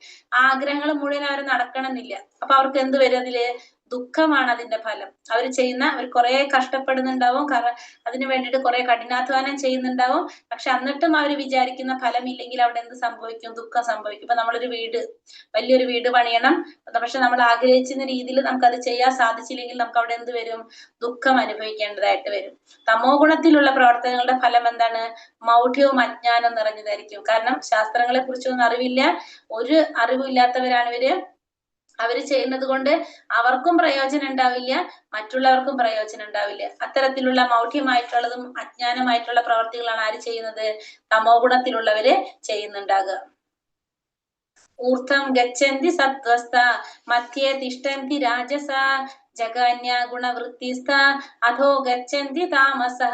ആഗ്രഹങ്ങൾ മുഴുവൻ അവർ നടക്കണമെന്നില്ല. അപ്പൊ അവർക്ക് എന്ത് വരും? അതില് ദുഃഖമാണ് അതിന്റെ ഫലം. അവർ കുറെ കഷ്ടപ്പെടുന്നുണ്ടാവും, അതിനു വേണ്ടിയിട്ട് കുറെ കഠിനാധ്വാനം ചെയ്യുന്നുണ്ടാവും. പക്ഷെ എന്നിട്ടും അവർ വിചാരിക്കുന്ന ഫലമില്ലെങ്കിൽ അവിടെ എന്ത് സംഭവിക്കും? ദുഃഖം സംഭവിക്കും. ഇപ്പൊ നമ്മളൊരു വലിയൊരു വീട് പണിയണം, പക്ഷെ നമ്മൾ ആഗ്രഹിക്കുന്ന രീതിയിൽ നമുക്കത് ചെയ്യാൻ സാധിച്ചില്ലെങ്കിൽ നമുക്ക് അവിടെ എന്ത് വരും? ദുഃഖം അനുഭവിക്കേണ്ടതായിട്ട് വരും. തമോ ഗുണത്തിലുള്ള പ്രവർത്തനങ്ങളുടെ ഫലം എന്താണ്? മൗഢ്യവും അജ്ഞാനം നിറഞ്ഞതായിരിക്കും. കാരണം ശാസ്ത്രങ്ങളെ കുറിച്ചൊന്നും അറിവില്ല, ഒരു അറിവില്ലാത്തവരാണ് ഇവര്. അവര് ചെയ്യുന്നത് കൊണ്ട് അവർക്കും പ്രയോജനം ഉണ്ടാവില്ല, മറ്റുള്ളവർക്കും പ്രയോജനം ഉണ്ടാവില്ല. അത്തരത്തിലുള്ള മൗഢ്യമായിട്ടുള്ളതും അജ്ഞാനമായിട്ടുള്ള പ്രവർത്തികളാണ് ആര് ചെയ്യുന്നത്? തമോ ഗുണത്തിലുള്ളവര് ചെയ്യുന്നുണ്ടാകുക. ഊർധം ഗച്ഛന്തി സത്വസ്ഥ മധ്യേ തിഷ്ഠന്തി രാജസ ജഗന്യ ഗുണവൃത്തിസ്ഥ അധോ ഗച്ഛന്തി താമസഃ.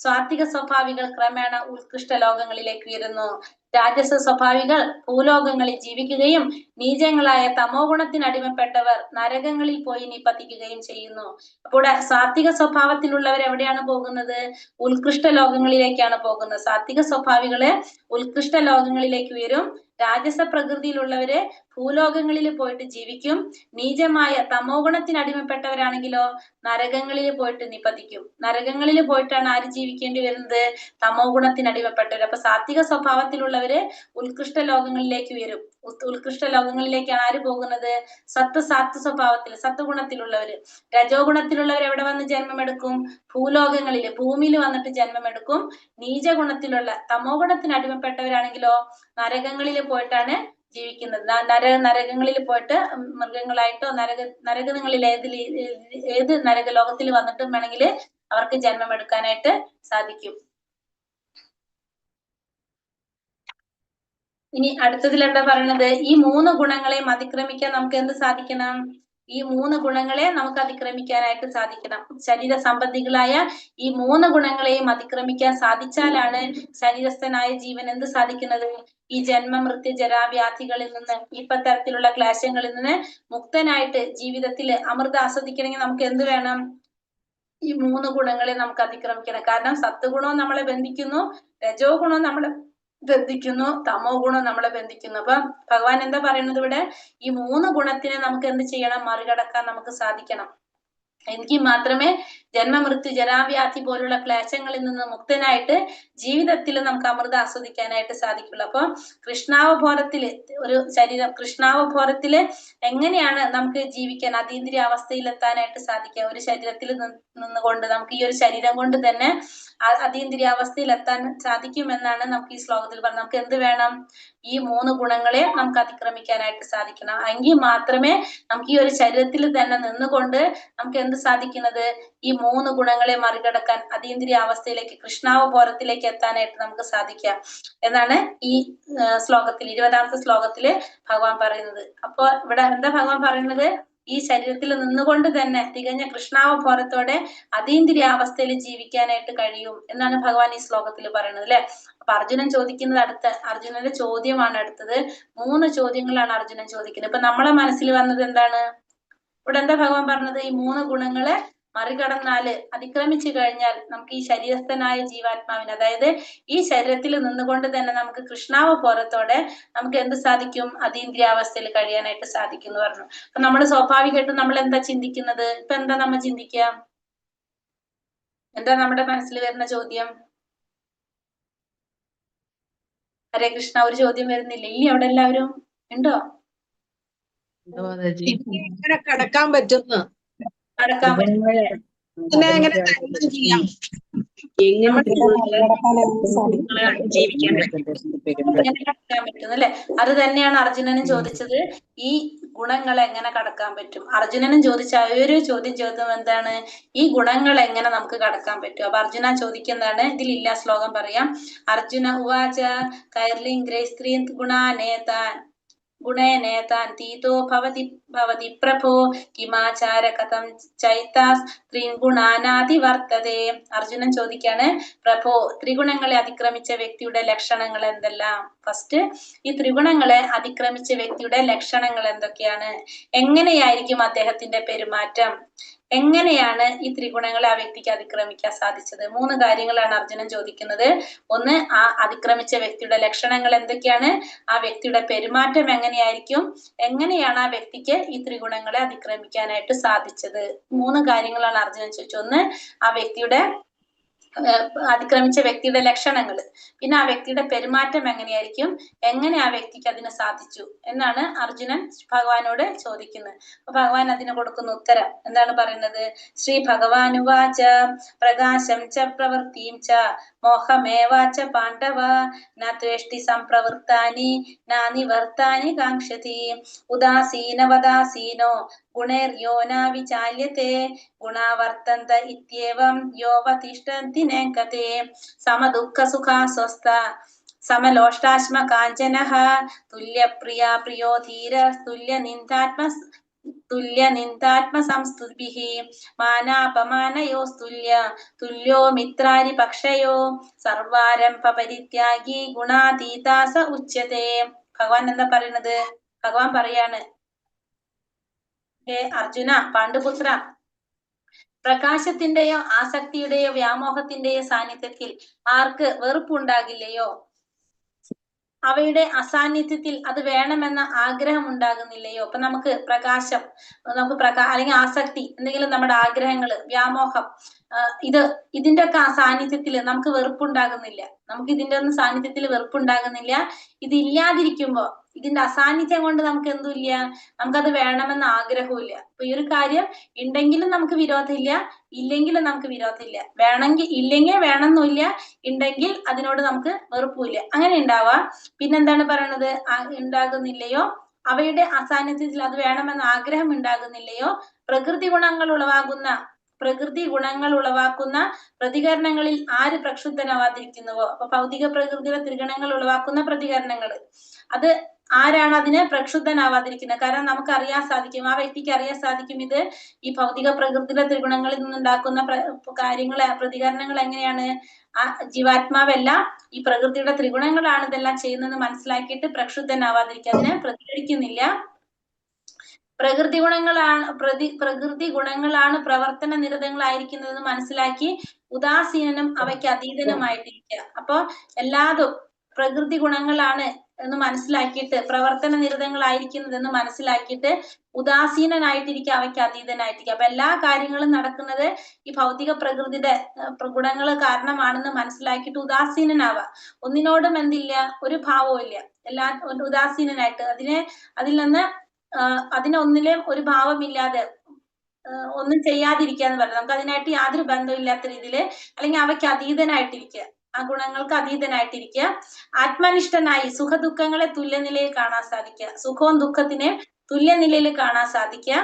സ്വാത്വിക സ്വഭാവികൾ ക്രമേണ ഉത്കൃഷ്ട ലോകങ്ങളിലേക്ക് ഉയരുന്നു. രാജസ സ്വഭാവികൾ ഭൂലോകങ്ങളിൽ ജീവിക്കുകയും നീചങ്ങളായ തമോ ഗുണത്തിന് അടിമപ്പെട്ടവർ നരകങ്ങളിൽ പോയി നിപതിക്കുകയും ചെയ്യുന്നു. അപ്പോൾ സാത്വിക സ്വഭാവത്തിലുള്ളവർ എവിടെയാണ് പോകുന്നത്? ഉത്കൃഷ്ട ലോകങ്ങളിലേക്കാണ് പോകുന്നത്. സാത്വിക സ്വഭാവികള് ഉത്കൃഷ്ട ലോകങ്ങളിലേക്ക് ഉയരും. രാജസ പ്രകൃതിയിലുള്ളവര് ഭൂലോകങ്ങളിൽ പോയിട്ട് ജീവിക്കും. നീചമായ തമോ ഗുണത്തിന് അടിമപ്പെട്ടവരാണെങ്കിലോ നരകങ്ങളിൽ പോയിട്ട് നിപതിക്കും. നരകങ്ങളിൽ പോയിട്ടാണ് ആര് ജീവിക്കേണ്ടി വരുന്നത്? തമോ ഗുണത്തിന് അടിമപ്പെട്ടവർ. അപ്പൊ സാത്വിക സ്വഭാവത്തിലുള്ളവര് ഉത്കൃഷ്ട ലോകങ്ങളിലേക്ക് വരും. ഉത്കൃഷ്ട ലോകങ്ങളിലേക്കാണ് ആര് പോകുന്നത്? സാത്വ സ്വഭാവത്തിൽ സത്വഗുണത്തിലുള്ളവര്. രജോ ഗുണത്തിലുള്ളവർ എവിടെ വന്ന് ജന്മമെടുക്കും? ഭൂലോകങ്ങളില്, ഭൂമിയിൽ വന്നിട്ട് ജന്മമെടുക്കും. നീച ഗുണത്തിലുള്ള തമോ ഗുണത്തിന് അടിമപ്പെട്ടവരാണെങ്കിലോ നരകങ്ങളിൽ പോയിട്ടാണ് ജീവിക്കുന്നത്. നരകങ്ങളിൽ പോയിട്ട് മൃഗങ്ങളായിട്ടോ നരകങ്ങളിൽ ഏത് നരകലോകത്തിൽ വന്നിട്ടും വേണമെങ്കിൽ അവർക്ക് ജന്മമെടുക്കാനായിട്ട് സാധിക്കും. ഇനി അടുത്തതിൽ എന്താ പറയുന്നത്? ഈ 3 ഗുണങ്ങളെയും അതിക്രമിക്കാൻ നമുക്ക് എന്ത് സാധിക്കണം? ഈ 3 ഗുണങ്ങളെ നമുക്ക് അതിക്രമിക്കാനായിട്ട് സാധിക്കണം. ശരീര സംബന്ധികളായ ഈ 3 ഗുണങ്ങളെയും അതിക്രമിക്കാൻ സാധിച്ചാലാണ് ശരീരസ്ഥനായ ജീവൻ എന്ത് സാധിക്കുന്നത്? ഈ ജന്മ മൃത്യു ജരാവ്യാധികളിൽ നിന്ന്, ഈ തരത്തിലുള്ള ക്ലേശങ്ങളിൽ നിന്ന് മുക്തനായിട്ട് ജീവിതത്തിൽ അമൃത ആസ്വദിക്കണമെങ്കിൽ നമുക്ക് എന്ത് വേണം? ഈ 3 ഗുണങ്ങളെ നമുക്ക് അതിക്രമിക്കണം. കാരണം സത്വഗുണവും നമ്മളെ ബന്ധിക്കുന്നു, രജോ ഗുണവും നമ്മളെ ബന്ധിക്കുന്നു, തമോ ഗുണം നമ്മളെ ബന്ധിക്കുന്നു. അപ്പൊ ഭഗവാൻ എന്താ പറയുന്നത് ഇവിടെ? ഈ 3 ഗുണത്തിനെ നമുക്ക് എന്ത് ചെയ്യണം? മറികടക്കാൻ നമുക്ക് സാധിക്കണം. എങ്കിൽ മാത്രമേ ജന്മമൃത്യു ജരാവ്യാധി പോലുള്ള ക്ലേശങ്ങളിൽ നിന്ന് മുക്തനായിട്ട് ജീവിതത്തിൽ നമുക്ക് അമൃത ആസ്വദിക്കാനായിട്ട് സാധിക്കുള്ളൂ. അപ്പൊ കൃഷ്ണാവബോധത്തില് ഒരു ശരീരം, കൃഷ്ണാവബോധത്തില് എങ്ങനെയാണ് നമുക്ക് ജീവിക്കാൻ അതീന്ദ്രിയ അവസ്ഥയിൽ എത്താനായിട്ട് സാധിക്കുക? ഒരു ശരീരത്തിൽ നിന്നുകൊണ്ട് നമുക്ക് ഈ ഒരു ശരീരം കൊണ്ട് തന്നെ അതീന്ദ്രിയ അവസ്ഥയിൽ എത്താൻ സാധിക്കുമെന്നാണ് നമുക്ക് ഈ ശ്ലോകത്തിൽ പറഞ്ഞത്. നമുക്ക് എന്ത് വേണം? ഈ 3 ഗുണങ്ങളെ നമുക്ക് അതിക്രമിക്കാനായിട്ട് സാധിക്കണം. എങ്കിൽ മാത്രമേ നമുക്ക് ഈ ഒരു ശരീരത്തിൽ തന്നെ നിന്നുകൊണ്ട് നമുക്ക് എന്ത് സാധിക്കുന്നത്? ഈ 3 ഗുണങ്ങളെ മറികടക്കാൻ അതീന്ദ്രിയ അവസ്ഥയിലേക്ക്, കൃഷ്ണാവബോധത്തിലേക്ക് എത്താനായിട്ട് നമുക്ക് സാധിക്കാം എന്നാണ് ഈ ശ്ലോകത്തിൽ, 20ാമത്തെ ശ്ലോകത്തില് ഭഗവാൻ പറയുന്നത്. അപ്പൊ ഇവിടെ എന്താ ഭഗവാൻ പറയുന്നത്? ഈ ശരീരത്തിൽ നിന്നുകൊണ്ട് തന്നെ തികഞ്ഞ കൃഷ്ണാവബോധത്തോടെ അതീന്ദ്രിയ അവസ്ഥയിൽ ജീവിക്കാനായിട്ട് കഴിയും എന്നാണ് ഭഗവാൻ ഈ ശ്ലോകത്തിൽ പറയുന്നത്, അല്ലെ? അപ്പൊ അർജുനൻ ചോദിക്കുന്നത് അർജുനന്റെ ചോദ്യമാണ് അടുത്തത്. 3 ചോദ്യങ്ങളാണ് അർജുനൻ ചോദിക്കുന്നത്. ഇപ്പൊ നമ്മളെ മനസ്സിൽ വന്നത് എന്താണ്? ഇവിടെ എന്താ ഭഗവാൻ പറഞ്ഞത്? ഈ 3 ഗുണങ്ങളെ മറികടന്നാല്, അതിക്രമിച്ചു കഴിഞ്ഞാൽ നമുക്ക് ഈ ശരീരസ്ഥനായ ജീവാത്മാവിന്, അതായത് ഈ ശരീരത്തിൽ നിന്നുകൊണ്ട് തന്നെ നമുക്ക് കൃഷ്ണാവബോധത്തോടെ നമുക്ക് എന്ത് സാധിക്കും? അതീന്ദ്രിയാവസ്ഥയിൽ കഴിയാനായിട്ട് സാധിക്കും എന്ന് പറഞ്ഞു. അപ്പൊ നമ്മൾ സ്വാഭാവികമായിട്ടും നമ്മൾ എന്താ ചിന്തിക്കുന്നത്? ഇപ്പൊ എന്താ നമ്മൾ ചിന്തിക്കുക? എന്താ നമ്മുടെ മനസ്സിൽ വരുന്ന ചോദ്യം? ഹരേ കൃഷ്ണ, ഒരു ചോദ്യം വരുന്നില്ല? ഇല്ല, അവിടെ എല്ലാവരും ഉണ്ടോ? കടക്കാൻ പറ്റുന്ന നടക്കാൻ പറ്റും. എങ്ങനെ തരണം ചെയ്യാം? ജീവിക്കാൻ പറ്റും. അല്ലെ? അത് തന്നെയാണ് അർജുനനും ചോദിച്ചത്. ഈ ഗുണങ്ങളെ എങ്ങനെ കടക്കാൻ പറ്റും? അർജുനനും ചോദിച്ച ഒരു ചോദ്യം ചോദ്യം എന്താണ്? ഈ ഗുണങ്ങൾ എങ്ങനെ നമുക്ക് കടക്കാൻ പറ്റും? അപ്പൊ അർജുന ചോദിക്കുന്നതാണ്, ഇതിലില്ല ശ്ലോകം പറയാം. അർജുന ഉവാച കൈർലിംഗ്രൈസ്ത്രീൻ ഗുണേനേതാൻ തീതോ ഭവതി പ്രഭോ കിമാചാര കഥം ചൈതാസ് ത്രിഗുണാനാതിവർത്തതേ. അർജുനൻ ചോദിക്കാണ്, പ്രഭോ ത്രിഗുണങ്ങളെ അതിക്രമിച്ച വ്യക്തിയുടെ ലക്ഷണങ്ങൾ എന്തെല്ലാം? ഫസ്റ്റ് ഈ ത്രിഗുണങ്ങളെ അതിക്രമിച്ച വ്യക്തിയുടെ ലക്ഷണങ്ങൾ എന്തൊക്കെയാണ്? എങ്ങനെയായിരിക്കും അദ്ദേഹത്തിന്റെ പെരുമാറ്റം? എങ്ങനെയാണ് ഈ ത്രിഗുണങ്ങളെ ആ വ്യക്തിക്ക് അതിക്രമിക്കാൻ സാധിച്ചത്? 3 കാര്യങ്ങളാണ് അർജുനൻ ചോദിക്കുന്നത്. ഒന്ന്, ആ അതിക്രമിച്ച വ്യക്തിയുടെ ലക്ഷണങ്ങൾ എന്തൊക്കെയാണ്? ആ വ്യക്തിയുടെ പെരുമാറ്റം എങ്ങനെയായിരിക്കും? എങ്ങനെയാണ് ആ വ്യക്തിക്ക് ഈ ത്രിഗുണങ്ങളെ അതിക്രമിക്കാനായിട്ട് സാധിച്ചത്? 3 കാര്യങ്ങളാണ് അർജുനൻ ചോദിച്ചത്. ഒന്ന്, ആ വ്യക്തിയുടെ അതിക്രമിച്ച വ്യക്തിയുടെ ലക്ഷണങ്ങൾ, പിന്നെ ആ വ്യക്തിയുടെ പെരുമാറ്റം എങ്ങനെയായിരിക്കും, എങ്ങനെ ആ വ്യക്തിക്ക് അതിന് സാധിച്ചു എന്നാണ് അർജുനൻ ഭഗവാനോട് ചോദിക്കുന്നത്. അപ്പൊ ഭഗവാൻ അതിന് കൊടുക്കുന്ന ഉത്തരം എന്താണ് പറയുന്നത്? ശ്രീ ഭഗവാനുവാച പ്രകാശം ച പ്രവൃത്തിം ച മോഹമേവാച പാണ്ഡവ ന ത്വേഷ്ടി സംപ്രവൃത്താനി ന നിവർത്താനി കാംക്ഷതി ഉദാസീനവദാസീനോ ഗുണേർയോ ന വിചാല്യത്തെ ഗുണാവർത്തന്ത ഇത്യേവം യോവതിഷ്ഠന്തി നേകതേ സമദുഃഖ സുഖാ സ്വസ്ഥ സമലോഷ്ടാശ്മ കാഞ്ചനഃ തുല്യപ്രിയാ പ്രിയോ ധീര തുല്യനിന്ദാത്മ സംസ്തുതിഭിഃ മാനാപമാനയോസ്തുല്യ തുല്യോ മിത്രാരി പക്ഷയോ സർവാരംഭ പരിത്യാഗി ഗുണാതീതാ സ ഉച്യതേ. ഭഗവാൻ എന്താ പറയുന്നത്? ഭഗവാൻ പറയാണ്, ഹേ അർജുന, പാണ്ഡുപുത്ര, പ്രകാശത്തിന്റെയോ ആസക്തിയുടെയോ വ്യാമോഹത്തിന്റെയോ സാന്നിധ്യത്തിൽ ആർക്ക് വെറുപ്പുണ്ടാകില്ലയോ, അവയുടെ അസാന്നിധ്യത്തിൽ അത് വേണമെന്ന ആഗ്രഹം ഉണ്ടാകുന്നില്ലയോ? അപ്പൊ നമുക്ക് പ്രകാശം, അല്ലെങ്കിൽ ആസക്തി, എന്തെങ്കിലും നമ്മുടെ ആഗ്രഹങ്ങള്, വ്യാമോഹം, ഇതിന്റെ ഒക്കെ സാന്നിധ്യത്തിൽ നമുക്ക് വെറുപ്പുണ്ടാകുന്നില്ല. നമുക്ക് ഇതിന്റെ ഒന്നും സാന്നിധ്യത്തിൽ വെറുപ്പുണ്ടാകുന്നില്ല. ഇതില്ലാതിരിക്കുമ്പോ, ഇതിന്റെ അസാന്നിധ്യം കൊണ്ട് നമുക്ക് എന്തുമില്ല, നമുക്കത് വേണമെന്ന ആഗ്രഹവും ഇല്ല. അപ്പൊ ഈ ഒരു കാര്യം ഉണ്ടെങ്കിലും നമുക്ക് വിരോധമില്ല, ഇല്ലെങ്കിലും നമുക്ക് വിരോധമില്ല. ഇല്ലെങ്കിൽ വേണമെന്നില്ല, ഉണ്ടെങ്കിൽ അതിനോട് നമുക്ക് വെറുപ്പില്ല. അങ്ങനെ ഉണ്ടാവാം. പിന്നെന്താണ് പറയണത്? ഉണ്ടാകുന്നില്ലയോ, അവയുടെ അസാന്നിധ്യത്തിൽ അത് വേണമെന്ന ആഗ്രഹം ഉണ്ടാകുന്നില്ലയോ, പ്രകൃതി ഗുണങ്ങൾ ഉളവാക്കുന്ന പ്രതികരണങ്ങളിൽ ആര് പ്രക്ഷുബ്ധനാവാതിരിക്കുന്നുവോ? അപ്പൊ ഭൗതിക പ്രകൃതിയുടെ ത്രിഗുണങ്ങൾ ഉളവാക്കുന്ന പ്രതികരണങ്ങൾ, അത് ആരാണ് അതിന് പ്രക്ഷുബ്ധനാവാതിരിക്കുന്നത്? കാരണം നമുക്ക് അറിയാൻ സാധിക്കും, ആ വ്യക്തിക്ക് അറിയാൻ സാധിക്കും, ഇത് ഈ ഭൗതിക പ്രകൃതിയുടെ ത്രിഗുണങ്ങളിൽ നിന്നുണ്ടാക്കുന്ന പ്രതികരണങ്ങൾ എങ്ങനെയാണ്? ആ ജീവാത്മാവല്ല, ഈ പ്രകൃതിയുടെ ത്രിഗുണങ്ങളാണ് ഇതെല്ലാം ചെയ്യുന്നത് മനസ്സിലാക്കിയിട്ട് പ്രക്ഷുബ്ധനാവാതിരിക്കുക, അതിനെ പ്രതികരിക്കുന്നില്ല. പ്രകൃതി ഗുണങ്ങളാണ് പ്രവർത്തന നിരതങ്ങളായിരിക്കുന്നതെന്ന് മനസ്സിലാക്കി ഉദാസീനനും അവയ്ക്ക് അതീതനുമായിട്ടിരിക്കുക. അപ്പൊ എല്ലാതും പ്രകൃതി ഗുണങ്ങളാണ് എന്ന് മനസ്സിലാക്കിയിട്ട്, പ്രവർത്തന നിരതങ്ങളായിരിക്കുന്നതെന്ന് മനസ്സിലാക്കിയിട്ട് ഉദാസീനനായിട്ടിരിക്കുക, അവയ്ക്ക് അതീതനായിട്ടിരിക്കുക. അപ്പൊ എല്ലാ കാര്യങ്ങളും നടക്കുന്നത് ഈ ഭൗതിക പ്രകൃതിയുടെ ഗുണങ്ങൾ കാരണമാണെന്ന് മനസ്സിലാക്കിയിട്ട് ഉദാസീനനാവുക. ഒന്നിനോടും എന്തില്ല, ഒരു ഭാവവും ഇല്ല, ഉദാസീനനായിട്ട് അതിനൊന്നിലും ഒരു ഭാവമില്ലാതെ ഒന്നും ചെയ്യാതിരിക്കുക എന്ന് പറയുന്നത്. നമുക്ക് അതിനായിട്ട് യാതൊരു ബന്ധമില്ലാത്ത രീതിയിൽ, അല്ലെങ്കിൽ അവയ്ക്ക് അതീതനായിട്ടിരിക്കുക, ആ ഗുണങ്ങൾക്ക് അതീതനായിട്ടിരിക്കുക. ആത്മനിഷ്ഠനായി സുഖദുഃഖങ്ങളെ തുല്യനിലയിൽ കാണാൻ സാധിക്കുക, സുഖവും ദുഃഖത്തിനെ തുല്യനിലയിൽ കാണാൻ സാധിക്കുക.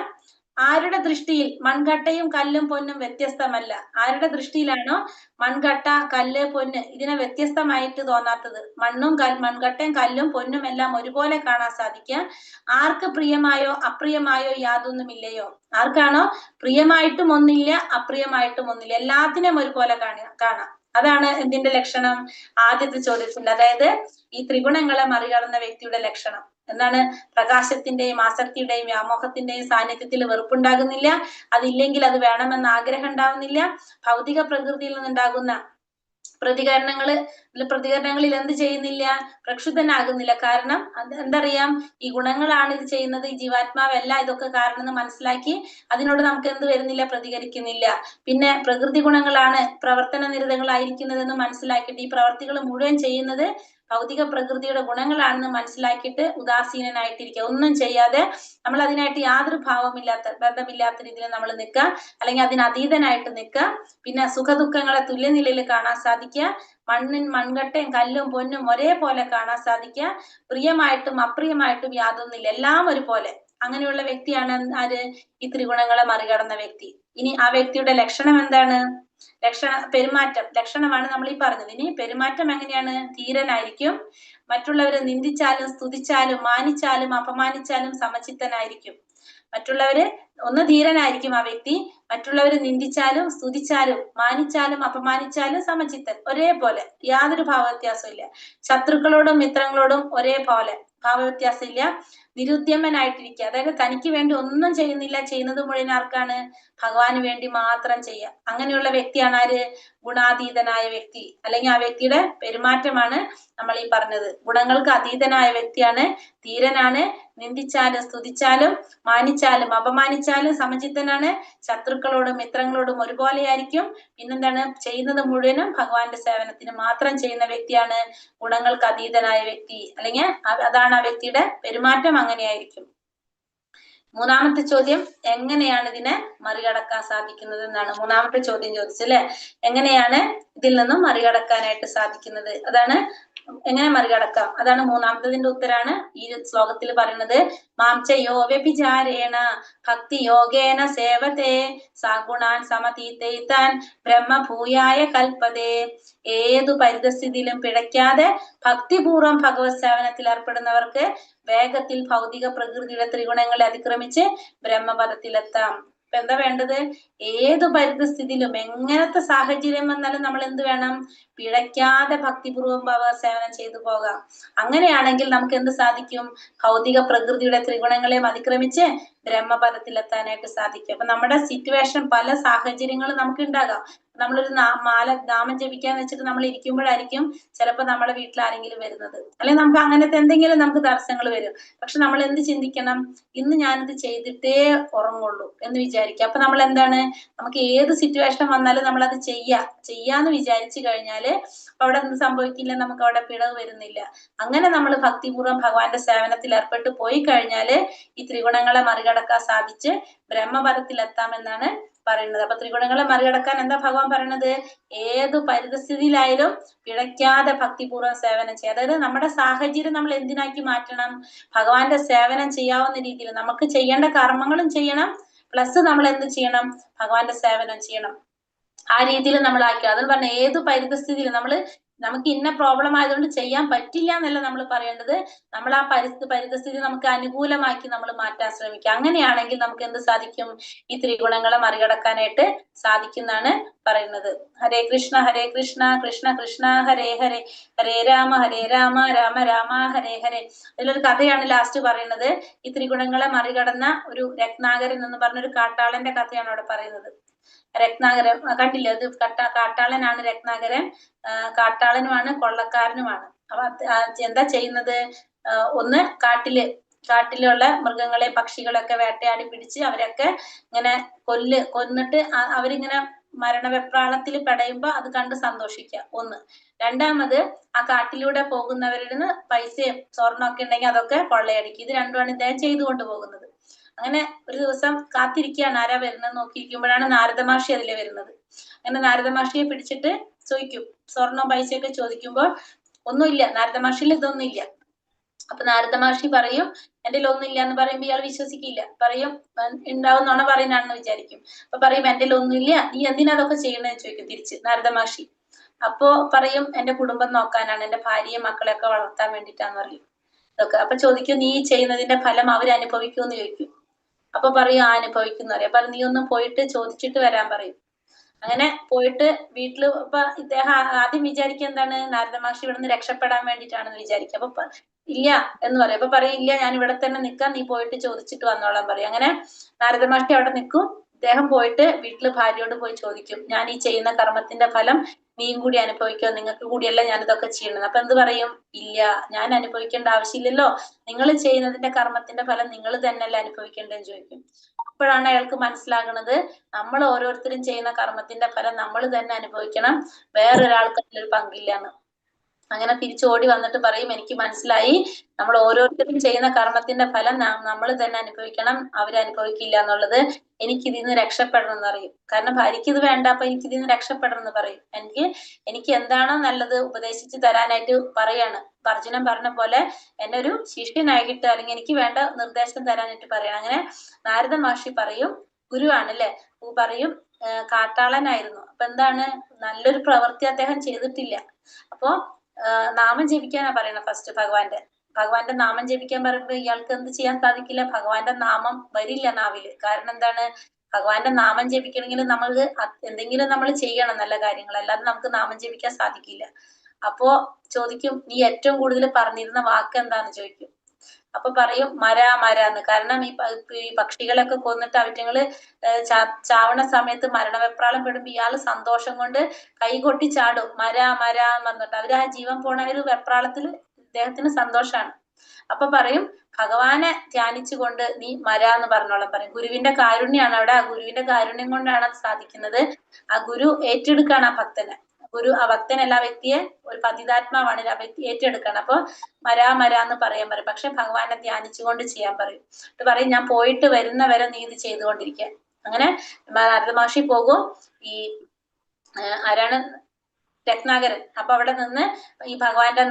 ആരുടെ ദൃഷ്ടിയിൽ മൺകട്ടയും കല്ലും പൊന്നും വ്യത്യസ്തമല്ല, ആരുടെ ദൃഷ്ടിയിലാണോ മൺകട്ട, കല്ല്, പൊന്ന് ഇതിനെ വ്യത്യസ്തമായിട്ട് തോന്നാത്തത്, മൺകട്ടയും കല്ലും പൊന്നും എല്ലാം ഒരുപോലെ കാണാൻ സാധിക്കുക. ആർക്ക് പ്രിയമായോ അപ്രിയമായോ യാതൊന്നുമില്ലയോ, ആർക്കാണോ പ്രിയമായിട്ടും ഒന്നില്ല അപ്രിയമായിട്ടും ഒന്നില്ല, എല്ലാത്തിനെയും ഒരുപോലെ കാണാം. അതാണ് എന്തിന്റെ ലക്ഷണം? ആദ്യത്തെ ചോദ്യത്തിന്റെ, അതായത് ഈ ത്രിഗുണങ്ങളെ മറികടന്ന വ്യക്തിയുടെ ലക്ഷണം എന്താണ്? പ്രകാശത്തിന്റെയും ആസക്തിയുടെയും വ്യാമോഹത്തിന്റെയും സാന്നിധ്യത്തിൽ വെറുപ്പുണ്ടാകുന്നില്ല, അതില്ലെങ്കിൽ അത് വേണമെന്ന ആഗ്രഹം ഉണ്ടാവുന്നില്ല. ഭൗതിക പ്രകൃതിയിൽ നിന്നുണ്ടാകുന്ന പ്രതികരണങ്ങളിൽ എന്ത് ചെയ്യുന്നില്ല? പ്രക്ഷുബ്ധനാകുന്നില്ല. കാരണം എന്തറിയാം, ഈ ഗുണങ്ങളാണ് ഇത് ചെയ്യുന്നത്, ഈ ജീവാത്മാവല്ല ഇതൊക്കെ കാരണം എന്ന് മനസ്സിലാക്കി അതിനോട് നമുക്ക് എന്ത് വരുന്നില്ല? പ്രതികരിക്കുന്നില്ല. പിന്നെ പ്രകൃതി ഗുണങ്ങളാണ് പ്രവർത്തന നിരതങ്ങളായിരിക്കുന്നതെന്ന് മനസ്സിലാക്കിയിട്ട് ഈ പ്രവർത്തികൾ മുഴുവൻ ചെയ്യുന്നത് ഭൗതിക പ്രകൃതിയുടെ ഗുണങ്ങളാണെന്ന് മനസ്സിലാക്കിയിട്ട് ഉദാസീനനായിട്ടിരിക്കുക, ഒന്നും ചെയ്യാതെ നമ്മൾ അതിനായിട്ട് യാതൊരു ബന്ധമില്ലാത്ത രീതിയിൽ നമ്മൾ നിൽക്കുക, അല്ലെങ്കിൽ അതിന് അതീതനായിട്ട് നിൽക്കുക. പിന്നെ സുഖദുഃഖങ്ങളെ തുല്യനിലയിൽ കാണാൻ സാധിക്കുക, മൺകട്ടയും കല്ലും പൊന്നും ഒരേപോലെ കാണാൻ സാധിക്കുക, പ്രിയമായിട്ടും അപ്രിയമായിട്ടും യാതൊന്നില്ല, എല്ലാം ഒരുപോലെ. അങ്ങനെയുള്ള വ്യക്തിയാണ് ആര്? ഈ ത്രിഗുണങ്ങളെ മറികടന്ന വ്യക്തി. ഇനി ആ വ്യക്തിയുടെ ലക്ഷണം എന്താണ്? പെരുമാറ്റം ലക്ഷണമാണ് നമ്മൾ ഈ പറഞ്ഞത്. ഇനി പെരുമാറ്റം എങ്ങനെയാണ്? ധീരനായിരിക്കും, മറ്റുള്ളവരെ നിന്ദിച്ചാലും സ്തുതിച്ചാലും മാനിച്ചാലും അപമാനിച്ചാലും സമചിത്തനായിരിക്കും. മറ്റുള്ളവര് ഒന്ന് ധീരനായിരിക്കും ആ വ്യക്തി, മറ്റുള്ളവര് നിന്ദിച്ചാലും സ്തുതിച്ചാലും മാനിച്ചാലും അപമാനിച്ചാലും സമചിത്തൻ, ഒരേപോലെ, യാതൊരു ഭാവവ്യത്യാസവും ഇല്ല. ശത്രുക്കളോടും മിത്രങ്ങളോടും ഒരേപോലെ, ഭാവവ്യത്യാസം ഇല്ല. നിരുദ്യമനായിട്ടിരിക്കുക, അതായത് തനിക്ക് വേണ്ടി ഒന്നും ചെയ്യുന്നില്ല, ചെയ്യുന്നത് മുഴുവൻ ആർക്കാണ്? ഭഗവാന് വേണ്ടി മാത്രം ചെയ്യുക. അങ്ങനെയുള്ള വ്യക്തിയാണ് ആര്? ഗുണാതീതനായ വ്യക്തി. അല്ലെങ്കിൽ ആ വ്യക്തിയുടെ പെരുമാറ്റമാണ് നമ്മൾ ഈ പറഞ്ഞത്. ഗുണങ്ങൾക്ക് അതീതനായ വ്യക്തിയാണ്, ധീരനാണ്, നിന്ദിച്ചാലും സ്തുതിച്ചാലും മാനിച്ചാലും അപമാനിച്ചാലും സമചിത്തനാണ്, ശത്രുക്കളോടും മിത്രങ്ങളോടും ഒരുപോലെയായിരിക്കും. പിന്നെന്താണ്? ചെയ്യുന്നത് മുഴുവനും ഭഗവാന്റെ സേവനത്തിന് മാത്രം ചെയ്യുന്ന വ്യക്തിയാണ് ഗുണങ്ങൾക്ക് അതീതനായ വ്യക്തി. അല്ലെങ്കിൽ അതാണ് ആ വ്യക്തിയുടെ പെരുമാറ്റം, അങ്ങനെയായിരിക്കും. മൂന്നാമത്തെ ചോദ്യം, എങ്ങനെയാണ് ഇതിനെ മറികടക്കാൻ സാധിക്കുന്നത് എന്നാണ് മൂന്നാമത്തെ ചോദ്യം ചോദിച്ചല്ലേ. എങ്ങനെയാണ് ഇതിൽ നിന്നും മറികടക്കാനായിട്ട് സാധിക്കുന്നത്, അതാണ് എങ്ങനെ മറികടക്കാം, അതാണ് മൂന്നാമത്തതിന്റെ ഉത്തരാണ് ഈ ശ്ലോകത്തിൽ പറയുന്നത്. മാംചയോ വ്യഭിചാരേണ ഭക്തി യോഗേന സേവതേ സാഗുണാൻ സമതീതൈതാൻ ബ്രഹ്മഭൂയായ കൽപ്പതേ. ഏതു പരിതസ്ഥിതിയിലും പിഴയ്ക്കാതെ ഭക്തിപൂർവ്വം ഭഗവത് സേവനത്തിൽ ഏർപ്പെടുന്നവർക്ക് വേഗത്തിൽ ഭൗതിക പ്രകൃതിയുടെ ത്രിഗുണങ്ങളെ അതിക്രമിച്ച് ബ്രഹ്മപദത്തിലെത്താം. ഇപ്പൊ എന്താ വേണ്ടത്? ഏതു പരിതസ്ഥിതിയിലും എങ്ങനത്തെ സാഹചര്യം വന്നാലും നമ്മൾ എന്ത് വേണം? പിഴയ്ക്കാതെ ഭക്തിപൂർവ്വം ഭഗവത് സേവനം ചെയ്തു പോകാം. അങ്ങനെയാണെങ്കിൽ നമുക്ക് എന്ത് സാധിക്കും? ഭൗതിക പ്രകൃതിയുടെ ത്രിഗുണങ്ങളെ അതിക്രമിച്ച് ബ്രഹ്മപദത്തിലെത്താനായിട്ട് സാധിക്കും. അപ്പൊ നമ്മുടെ സിറ്റുവേഷൻ, പല സാഹചര്യങ്ങളും നമുക്ക് ഉണ്ടാകാം. നമ്മളൊരു നാമം ജപിക്കാന്ന് വെച്ചിട്ട് നമ്മൾ ഇരിക്കുമ്പോഴായിരിക്കും ചിലപ്പോൾ നമ്മുടെ വീട്ടിൽ ആരെങ്കിലും വരുന്നത്, അല്ലെങ്കിൽ നമുക്ക് അങ്ങനത്തെ എന്തെങ്കിലും നമുക്ക് തടസ്സങ്ങൾ വരും. പക്ഷെ നമ്മൾ എന്ത് ചിന്തിക്കണം? ഇന്ന് ഞാനിത് ചെയ്തിട്ടേ ഉറങ്ങുള്ളൂ എന്ന് വിചാരിക്കുക. അപ്പൊ നമ്മൾ എന്താണ്? നമുക്ക് ഏത് സിറ്റുവേഷൻ വന്നാലും നമ്മൾ അത് ചെയ്യാന്ന് വിചാരിച്ചു കഴിഞ്ഞാല് അവിടെ എന്ത് സംഭവിക്കില്ല? നമുക്ക് അവിടെ പിഴവ് വരുന്നില്ല. അങ്ങനെ നമ്മൾ ഭക്തിപൂർവ്വം ഭഗവാന്റെ സേവനത്തിൽ ഏർപ്പെട്ടു പോയി കഴിഞ്ഞാല് ഈ ത്രിഗുണങ്ങളെ മറികടക്കാൻ സാധിച്ച് ബ്രഹ്മപദത്തിലെത്താമെന്നാണ് പറയുന്നത്. അപ്പൊ ത്രിഗുണങ്ങളെ മറികടക്കാൻ എന്താ ഭഗവാൻ പറയണത്? ഏതു പരിതസ്ഥിതിയിലായാലും പിഴയ്ക്കാതെ ഭക്തിപൂർവ്വം സേവനം ചെയ്യുക. അതായത് നമ്മുടെ സാഹചര്യം നമ്മൾ എന്തിനാക്കി മാറ്റണം? ഭഗവാന്റെ സേവനം ചെയ്യാവുന്ന രീതിയിൽ നമുക്ക് ചെയ്യേണ്ട കർമ്മങ്ങളും ചെയ്യണം, പ്ലസ് നമ്മൾ എന്ത് ചെയ്യണം? ഭഗവാന്റെ സേവനം ചെയ്യണം. ആ രീതിയിൽ നമ്മൾ ആക്കുക. അതിന് പറഞ്ഞ ഏത് പരിതസ്ഥിതിയിൽ നമുക്ക് ഇന്ന പ്രോബ്ലം ആയതുകൊണ്ട് ചെയ്യാൻ പറ്റില്ല എന്നല്ല നമ്മൾ പറയേണ്ടത്. നമ്മൾ ആ പരിതസ്ഥിതി നമുക്ക് അനുകൂലമാക്കി നമ്മൾ മാറ്റാൻ ശ്രമിക്കുക. അങ്ങനെയാണെങ്കിൽ നമുക്ക് എന്ത് സാധിക്കും? ഈ ത്രിഗുണങ്ങളെ മറികടക്കാനായിട്ട് സാധിക്കുന്നതാണ് പറയുന്നത്. ഹരേ കൃഷ്ണ കൃഷ്ണ കൃഷ്ണ ഹരേ ഹരേ, ഹരേ രാമ രാമ രാമ ഹരേ ഹരേ. അതിലൊരു കഥയാണ് ലാസ്റ്റ് പറയുന്നത്. ഈ ത്രിഗുണങ്ങളെ മറികടന്ന ഒരു രത്നാകരൻ എന്ന് പറഞ്ഞൊരു കാട്ടാളന്റെ കഥയാണ് അവിടെ പറയുന്നത്. രത്നാകരൻ കണ്ടില്ലേ? അത് കാട്ടാളനാണ് രത്നാകരൻ. കാട്ടാളനുമാണ്, കൊള്ളക്കാരനുമാണ്. അപ്പൊ എന്താ ചെയ്യുന്നത്? ഒന്ന് കാട്ടിലുള്ള മൃഗങ്ങളെ പക്ഷികളൊക്കെ വേട്ടയാടി പിടിച്ച് അവരൊക്കെ ഇങ്ങനെ കൊന്നിട്ട് അവരിങ്ങനെ മരണവെപ്രാളത്തിൽ പെടയുമ്പോ അത് കണ്ട് സന്തോഷിക്കുക ഒന്ന്. രണ്ടാമത് ആ കാട്ടിലൂടെ പോകുന്നവരിൽ നിന്ന് പൈസയും സ്വർണ്ണമൊക്കെ ഉണ്ടെങ്കിൽ അതൊക്കെ കൊള്ളയടിക്കും. ഇത് രണ്ടുമാണ് ഇദ്ദേഹം ചെയ്തുകൊണ്ട് പോകുന്നത്. അങ്ങനെ ഒരു ദിവസം കാത്തിരിക്കുകയാണ് ആരാ വരുന്നത് നോക്കിയിരിക്കുമ്പോഴാണ് നാരദ മഹർഷി അതിലെ വരുന്നത്. അങ്ങനെ നാരദ മഹർഷിയെ പിടിച്ചിട്ട് ചോദിക്കും, സ്വർണ്ണവും പൈസയൊക്കെ ചോദിക്കുമ്പോൾ ഒന്നുമില്ല, നാരദ മഹർഷിയിൽ ഇതൊന്നും ഇല്ല. അപ്പൊ നാരദ മഹർഷി പറയും എന്റെ ഒന്നുമില്ല എന്ന് പറയുമ്പോൾ ഇയാൾ വിശ്വസിക്കില്ല, പറയും ഉണ്ടാവുന്നോണ പറയുന്നതാണെന്ന് വിചാരിക്കും. അപ്പൊ പറയും എന്റെ ഒന്നുമില്ല, നീ എന്തിനാ അതൊക്കെ ചെയ്യണമെന്ന് ചോദിക്കും തിരിച്ച് നാരദ മഹർഷി. അപ്പോ പറയും എന്റെ കുടുംബം നോക്കാനാണ്, എന്റെ ഭാര്യയും മക്കളെയൊക്കെ വളർത്താൻ വേണ്ടിയിട്ടാന്ന് പറയും ഇതൊക്കെ. അപ്പൊ ചോദിക്കും നീ ചെയ്യുന്നതിന്റെ ഫലം അവരനുഭവിക്കുമെന്ന് ചോദിക്കും. അപ്പൊ പറയും അനുഭവിക്കുന്ന പറയാം. അപ്പൊ നീ ഒന്ന് പോയിട്ട് ചോദിച്ചിട്ട് വരാൻ പറയും. അങ്ങനെ പോയിട്ട് വീട്ടില് ഇപ്പൊ ഇദ്ദേഹം ആദ്യം വിചാരിക്കുക എന്താണ്? നാരദ മഹർഷി ഇവിടെ നിന്ന് രക്ഷപ്പെടാൻ വേണ്ടിയിട്ടാണെന്ന് വിചാരിക്കുക. അപ്പൊ ഇല്ല എന്ന് പറയും. അപ്പൊ പറയും ഇല്ല, ഞാൻ ഇവിടെ തന്നെ നിൽക്കാം, നീ പോയിട്ട് ചോദിച്ചിട്ട് വന്നോളാൻ പറയും. അങ്ങനെ നാരദ മഹർഷി അവിടെ നിൽക്കും. ഇദ്ദേഹം പോയിട്ട് വീട്ടില് ഭാര്യയോട് പോയി ചോദിക്കും, ഞാൻ ഈ ചെയ്യുന്ന കർമ്മത്തിന്റെ ഫലം നീയും കൂടി അനുഭവിക്കോ, നിങ്ങൾക്ക് കൂടിയല്ല ഞാനിതൊക്കെ ചെയ്യണത്. അപ്പൊ എന്ത് പറയും? ഇല്ല, ഞാൻ അനുഭവിക്കേണ്ട ആവശ്യമില്ലല്ലോ, നിങ്ങൾ ചെയ്യുന്നതിന്റെ കർമ്മത്തിന്റെ ഫലം നിങ്ങൾ തന്നെയല്ലേ അനുഭവിക്കേണ്ടതെന്ന് ചോദിക്കും. അപ്പോഴാണ് അയാൾക്ക് മനസ്സിലാകുന്നത് നമ്മൾ ഓരോരുത്തരും ചെയ്യുന്ന കർമ്മത്തിന്റെ ഫലം നമ്മൾ തന്നെ അനുഭവിക്കണം, വേറൊരാൾക്ക് അതിലൊരു പങ്കില്ല എന്ന്. അങ്ങനെ തിരിച്ചോടി വന്നിട്ട് പറയും, എനിക്ക് മനസ്സിലായി, നമ്മൾ ഓരോരുത്തരും ചെയ്യുന്ന കർമ്മത്തിന്റെ ഫലം നമ്മൾ തന്നെ അനുഭവിക്കണം, അവരനുഭവിക്കില്ല എന്നുള്ളത്. എനിക്കിതിൽ നിന്ന് രക്ഷപ്പെടണം എന്ന് പറയും. കാരണം ഭാര്യയ്ക്ക് ഇത് വേണ്ട, അപ്പൊ എനിക്കിതിൽ നിന്ന് രക്ഷപ്പെടണം എന്ന് പറയും. എനിക്ക് എന്താണോ നല്ലത് ഉപദേശിച്ച് തരാനായിട്ട് പറയാണ്. അർജുനൻ പറഞ്ഞ പോലെ എന്നെ ഒരു ശിഷ്യനായിട്ട് അല്ലെങ്കിൽ എനിക്ക് വേണ്ട നിർദ്ദേശം തരാനായിട്ട് പറയണം. അങ്ങനെ നാരദ മഹർഷി പറയും, ഗുരുവാണ് അല്ലെ, പറയും കാട്ടാളനായിരുന്നു. അപ്പൊ എന്താണ്, നല്ലൊരു പ്രവൃത്തി അദ്ദേഹം ചെയ്തിട്ടില്ല. അപ്പോ നാമം ജപിക്കാനാ പറയണത് ഫസ്റ്റ്. ഭഗവാന്റെ നാമം ജപിക്കാൻ പറയുമ്പോ ഇയാൾക്ക് എന്ത് ചെയ്യാൻ സാധിക്കില്ല, ഭഗവാന്റെ നാമം വരില്ല നാവില്. കാരണം എന്താണ്, ഭഗവാന്റെ നാമം ജപിക്കണമെങ്കിൽ നമ്മൾ എന്തെങ്കിലും നമ്മൾ ചെയ്യണം, നല്ല കാര്യങ്ങൾ, അല്ലാതെ നമുക്ക് നാമം ജപിക്കാൻ സാധിക്കില്ല. അപ്പോ ചോദിക്കും, നീ ഏറ്റവും കൂടുതൽ പറഞ്ഞിരുന്ന വാക്ക് എന്താന്ന് ചോദിക്കും. അപ്പൊ പറയും മരാന്ന്. കാരണം ഈ പക്ഷികളൊക്കെ കൊന്നിട്ട് അവറ്റങ്ങള് ചാവണ സമയത്ത് മരണവെപ്രാളം പെടുമ്പോ ഇയാള് സന്തോഷം കൊണ്ട് കൈകൊട്ടി ചാടും, മരാന്ന് പറഞ്ഞിട്ട്. അവര് ആ ജീവൻ പോണ ഒരു വെപ്രാളത്തിൽ ഇദ്ദേഹത്തിന് സന്തോഷാണ്. അപ്പൊ പറയും, ഭഗവാനെ ധ്യാനിച്ചുകൊണ്ട് നീ മരാന്ന് പറഞ്ഞോളം പറയും. ഗുരുവിന്റെ കാരുണ്യാണ് അവിടെ. ആ ഗുരുവിന്റെ കാരുണ്യം കൊണ്ടാണ് അത് സാധിക്കുന്നത്. ആ ഗുരു ഏറ്റെടുക്കാണ് ആ ഭക്തനെ. ഗുരു ആ ഭക്തനല്ല, ആ വ്യക്തിയെ, ഒരു പതിതാത്മാവാണ്, ആ വ്യക്തി ഏറ്റെടുക്കണം. അപ്പൊ മരാന്ന് പറയാൻ പറയും. പക്ഷെ ഭഗവാനെ ധ്യാനിച്ചുകൊണ്ട് ചെയ്യാൻ പറയും. എന്നിട്ട് പറയും, ഞാൻ പോയിട്ട് വരുന്ന വരെ നീ ഇത് ചെയ്തുകൊണ്ടിരിക്കാൻ. അങ്ങനെ നാരദ മഹർഷി പോകും. ഈ ആരാണ്, രത്നാകരൻ. അപ്പൊ അവിടെ നിന്ന് ഈ ഭഗവാന്റെ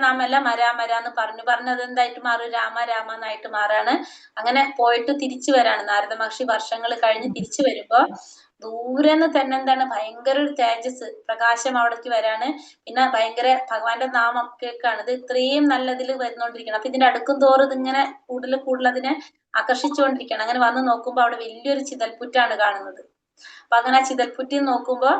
നാമല്ല മരാന്ന് പറഞ്ഞത് എന്തായിട്ട് മാറും, രാമ എന്നായിട്ട് മാറാണ്. അങ്ങനെ പോയിട്ട് തിരിച്ചു വരാണ്. നാരദ മഹർഷി വർഷങ്ങൾ കഴിഞ്ഞ് തിരിച്ചു വരുമ്പോ ദൂരെന്ന് തന്നെ എന്താണ്, ഭയങ്കര ഒരു തേജസ്, പ്രകാശം അവിടേക്ക് വരാണ്. പിന്നെ ഭയങ്കര ഭഗവാന്റെ നാമം കേൾക്കാണ്. ഇത് ഇത്രയും നല്ലതിൽ വരുന്നോണ്ടിരിക്കണം. അപ്പൊ ഇതിന്റെ അടുക്കും തോറും ഇതിങ്ങനെ കൂടുതൽ അതിനെ ആകർഷിച്ചുകൊണ്ടിരിക്കണം. അങ്ങനെ വന്ന് നോക്കുമ്പോ അവിടെ വലിയൊരു ചിതൽപുറ്റാണ് കാണുന്നത്. അപ്പൊ അങ്ങനെ ആ ചിതൽപുറ്റിൽ നോക്കുമ്പോ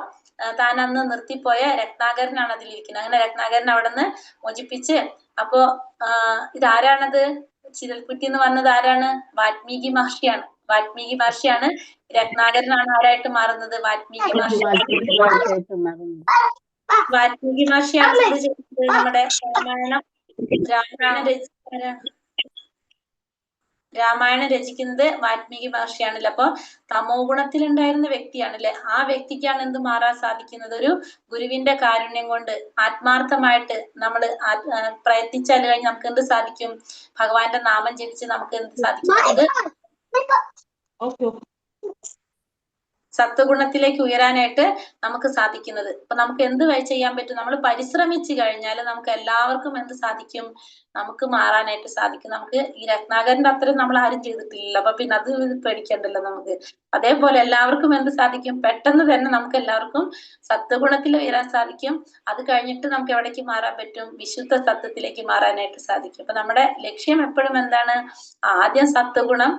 താൻ അന്ന് നിർത്തിപ്പോയ രത്നാകരനാണ് അതിലിരിക്കുന്നത്. അങ്ങനെ രത്നാകരൻ അവിടെ നിന്ന് മോചിപ്പിച്ച്, അപ്പോ ഇതാരാണത്, ചിതൽപുറ്റി എന്ന് വന്നത് ആരാണ്, വാൽമീകി മഹർഷിയാണ്. രത്നാകരനാണ് ആരായിട്ട് മാറുന്നത്, വാൽമീകി മഹർഷിയാണ് ഇത് ചെയ്തത്. നമ്മുടെ രാമായണം രചിക്കുന്നത് വാൽമീകി മഹർഷിയാണല്ലോ. അപ്പൊ തമോ ഗുണത്തിലുണ്ടായിരുന്ന വ്യക്തിയാണല്ലേ. ആ വ്യക്തിക്കാണ് എന്ത് മാറാൻ സാധിക്കുന്നത്, ഒരു ഗുരുവിന്റെ കാരുണ്യം കൊണ്ട് ആത്മാർത്ഥമായിട്ട് നമ്മൾ പ്രയത്നിച്ചാൽ കഴിഞ്ഞ് നമുക്ക് എന്ത് സാധിക്കും, ഭഗവാന്റെ നാമം ജപിച്ച് നമുക്ക് എന്ത് സാധിക്കും, സത്വഗുണത്തിലേക്ക് ഉയരാനായിട്ട് നമുക്ക് സാധിക്കുന്നത്. അപ്പൊ നമുക്ക് എന്ത് ചെയ്യാൻ പറ്റും, നമ്മൾ പരിശ്രമിച്ചു കഴിഞ്ഞാൽ നമുക്ക് എല്ലാവർക്കും എന്ത് സാധിക്കും, നമുക്ക് മാറാനായിട്ട് സാധിക്കും. നമുക്ക് ഈ രത്നാകരന്റെ അത്രയും നമ്മൾ ആരും ചെയ്തിട്ടില്ലല്ലോ, അപ്പൊ പിന്നെ അത് പേടിക്കണ്ടല്ലോ നമുക്ക്. അതേപോലെ എല്ലാവർക്കും എന്ത് സാധിക്കും, പെട്ടെന്ന് തന്നെ നമുക്ക് എല്ലാവർക്കും സത്വഗുണത്തിൽ ഉയരാൻ സാധിക്കും. അത് കഴിഞ്ഞിട്ട് നമുക്ക് എവിടേക്ക് മാറാൻ പറ്റും, വിശുദ്ധ സത്വത്തിലേക്ക് മാറാനായിട്ട് സാധിക്കും. അപ്പൊ നമ്മുടെ ലക്ഷ്യം എപ്പോഴും എന്താണ്, ആദ്യം സത്വഗുണം,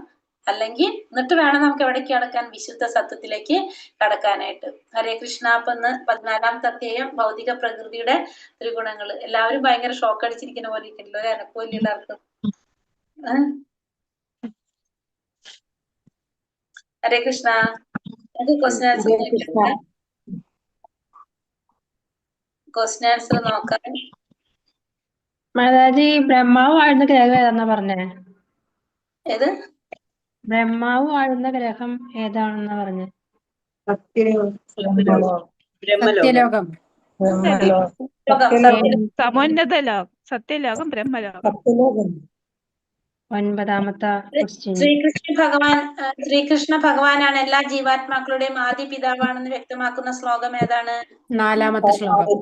അല്ലെങ്കിൽ എന്നിട്ട് വേണം നമുക്ക് എവിടേക്ക് കടക്കാൻ, വിശുദ്ധ സത്വത്തിലേക്ക് കടക്കാനായിട്ട്. ഹരേ കൃഷ്ണ. അപ്പൊ ഇന്ന് 14ാമത്തെ അധ്യായം ഭൗതിക പ്രകൃതിയുടെ ത്രിഗുണങ്ങൾ. എല്ലാവരും ഭയങ്കര ഷോക്ക് അടിച്ചിരിക്കുന്ന പോലെ ഇരിക്കണല്ലോ, ഒരു അനക്കമില്ല എല്ലാവർക്കും. ഹരേ കൃഷ്ണ. ക്വസ്റ്റ്യൻ ആൻസർ നോക്കാം. മാതാജി, ബ്രഹ്മാവ് വാഴുന്ന ഗ്രഹം ഏതാണെന്നാ പറഞ്ഞേ? ഏത് ബ്രഹ്മാവ് വാഴുന്ന ഗ്രഹം ഏതാണെന്നാ പറഞ്ഞേ? സത്യലോകം. സത്യലോകം ബ്രഹ്മലോകം. 9ാമത്തെ ക്വസ്റ്റ്യൻ. ശ്രീകൃഷ്ണ ഭഗവാനാണ് എല്ലാ ജീവാത്മാക്കളുടെയും ആദ്യ പിതാവാണെന്ന് വ്യക്തമാക്കുന്ന ശ്ലോകം ഏതാണ്? 4ാമത്തെ ശ്ലോകം.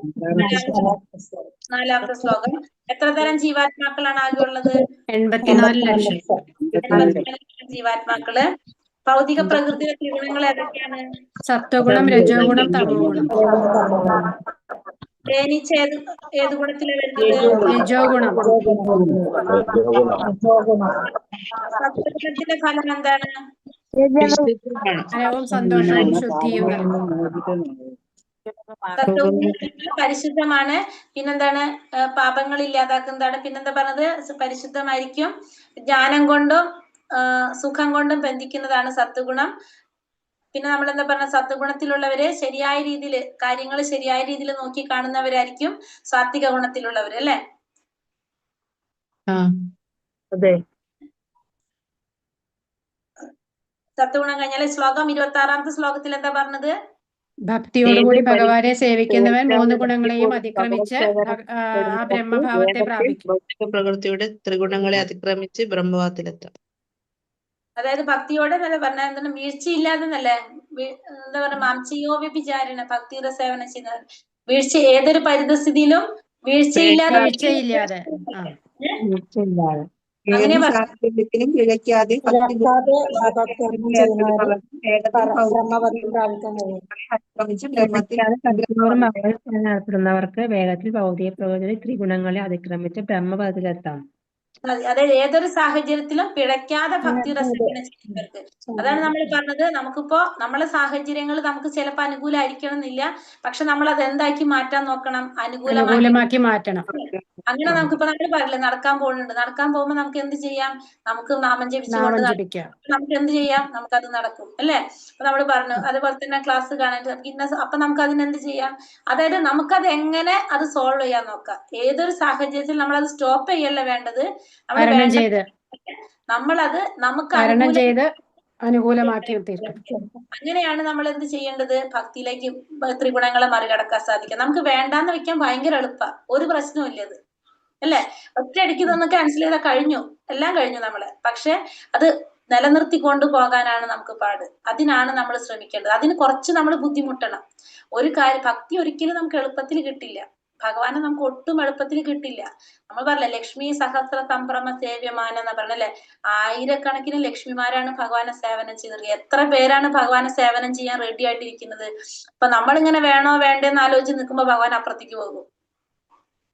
4ാമത്തെ ശ്ലോകം. എത്ര തരം ജീവാത്മാക്കളാണ് ആകെ ഉള്ളത്? 84 ലക്ഷം. 84 ലക്ഷം ജീവാത്മാക്കള്. ഭൗതിക പ്രകൃതിയിലെ ത്രിഗുണങ്ങൾ ഏതൊക്കെയാണ്? സത്വഗുണം, രജോ ഗുണം, തമോ ഗുണം. തേനീച്ച ഏത് ഗുണത്തിലാണ് വരുന്നത്? രജോ ഗുണം. സത്വഗുണത്തിന്റെ ഫലം എന്താണ്? ഫലവും സന്തോഷവും ശുദ്ധിയും. സത്വഗുണത്തിൽ പരിശുദ്ധമാണ്. പിന്നെന്താണ്, പാപങ്ങൾ ഇല്ലാതാക്കുന്നതാണ്. പിന്നെന്താ പറഞ്ഞത്, പരിശുദ്ധമായിരിക്കും. ജ്ഞാനം കൊണ്ടും സുഖം കൊണ്ടും ബന്ധിക്കുന്നതാണ് സത്വഗുണം. പിന്നെ നമ്മൾ എന്താ പറഞ്ഞ, സത്വഗുണത്തിലുള്ളവര് ശരിയായ രീതിയിൽ കാര്യങ്ങൾ ശരിയായ രീതിയിൽ നോക്കി കാണുന്നവരായിരിക്കും സാത്വിക ഗുണത്തിലുള്ളവര്, അല്ലെ? അതെ. സത്വഗുണം കഴിഞ്ഞാൽ ശ്ലോകം 26ാമത്തെ ശ്ലോകത്തിൽ എന്താ പറഞ്ഞത്? ഭക്തിയോടുകൂടി ഭഗവാനെ സേവിക്കുന്നവൻ 3 ഗുണങ്ങളെയും അതിക്രമിച്ച് ആ ബ്രഹ്മഭാവത്തെ പ്രാപിക്കും. ഭൗതിക പ്രകൃതിയുടെ ത്രിഗുണങ്ങളെ അതിക്രമിച്ച് ബ്രഹ്മഭാവത്തിലെത്താം. അതായത് ഭക്തിയോടെ എന്നല്ല പറഞ്ഞാൽ എന്താണ്, വീഴ്ചയില്ലാതെ എന്നല്ലേ, എന്താ പറയുക, മാംസിയോ വിചാരണ ഭക്തിയുടെ സേവനം ചെയ്യുന്നത്. വീഴ്ച ഏതൊരു പരിതസ്ഥിതിയിലും വീഴ്ചയില്ലാതെ അങ്ങനെ സാഹചര്യത്തിലും പിഴയ്ക്കാതെ നടത്തുന്നവർക്ക് വേഗത്തിൽ ഭൗതിക പ്രകൃതി ത്രിഗുണങ്ങളെ അതിക്രമിച്ച് ബ്രഹ്മപദത്തിലെത്താം. അതായത് ഏതൊരു സാഹചര്യത്തിലും പിഴയ്ക്കാതെ ഭക്തിയുടെ സേവനം ചെയ്യുന്നവർക്ക്. അതാണ് നമ്മൾ പറഞ്ഞത്. നമുക്കിപ്പോ നമ്മളെ സാഹചര്യങ്ങൾ നമുക്ക് ചിലപ്പോൾ അനുകൂലമായിരിക്കണം എന്നില്ല, പക്ഷെ നമ്മൾ അത് എന്താക്കി മാറ്റാൻ നോക്കണം, അനുകൂലമാക്കി മാറ്റണം. അങ്ങനെ നമുക്കിപ്പോ നമ്മൾ പറയില്ല, നടക്കാൻ പോകുമ്പോൾ നമുക്ക് എന്ത് ചെയ്യാം, നമുക്ക് നാമം ജപിച്ചുകൊണ്ട് നമുക്ക് എന്ത് ചെയ്യാം, നമുക്കത് നടക്കും അല്ലെ. അപ്പൊ നമ്മൾ പറഞ്ഞു. അതുപോലെ തന്നെ ക്ലാസ് കാണാൻ അപ്പൊ നമുക്ക് അതിനെന്ത് ചെയ്യാം, അതായത് നമുക്കത് എങ്ങനെ അത് സോൾവ് ചെയ്യാൻ നോക്കാം. ഏതൊരു സാഹചര്യത്തിൽ നമ്മൾ അത് സ്റ്റോപ്പ് ചെയ്യല്ല വേണ്ടത്, നമ്മളത് നമുക്ക് അനുകൂലമാക്കി. അങ്ങനെയാണ് നമ്മൾ എന്ത് ചെയ്യേണ്ടത്, ഭക്തിയിലേക്ക് ത്രിഗുണങ്ങളെ മറികടക്കാൻ സാധിക്കും. നമുക്ക് വേണ്ടാന്ന് വെക്കാൻ ഭയങ്കര എളുപ്പമാണ്, ഒരു പ്രശ്നവും ഇല്ലത് അല്ലെ. ഒറ്റയടിക്ക് ഇതൊന്ന് ക്യാൻസൽ ചെയ്താൽ കഴിഞ്ഞു, എല്ലാം കഴിഞ്ഞു നമ്മള്. പക്ഷെ അത് നിലനിർത്തിക്കൊണ്ട് പോകാനാണ് നമുക്ക് പാട്. അതിനാണ് നമ്മൾ ശ്രമിക്കേണ്ടത്. അതിന് കുറച്ച് നമ്മൾ ബുദ്ധിമുട്ടണം. ഒരു കാര്യം, ഭക്തി ഒരിക്കലും നമുക്ക് എളുപ്പത്തിൽ കിട്ടില്ല. ഭഗവാനെ നമുക്ക് ഒട്ടും എളുപ്പത്തിൽ കിട്ടില്ല. നമ്മൾ പറഞ്ഞില്ലേ, ലക്ഷ്മി സഹസ്ര സംഭ്രമ സേവ്യമാന എന്ന് പറഞ്ഞല്ലേ, ആയിരക്കണക്കിന് ലക്ഷ്മിമാരാണ് ഭഗവാനെ സേവനം ചെയ്തത്. എത്ര പേരാണ് ഭഗവാനെ സേവനം ചെയ്യാൻ റെഡി ആയിട്ടിരിക്കുന്നത്. അപ്പൊ നമ്മളിങ്ങനെ വേണോ വേണ്ടെന്ന് ആലോചിച്ച് നിൽക്കുമ്പോ ഭഗവാൻ അപ്പുറത്തേക്ക് പോകും.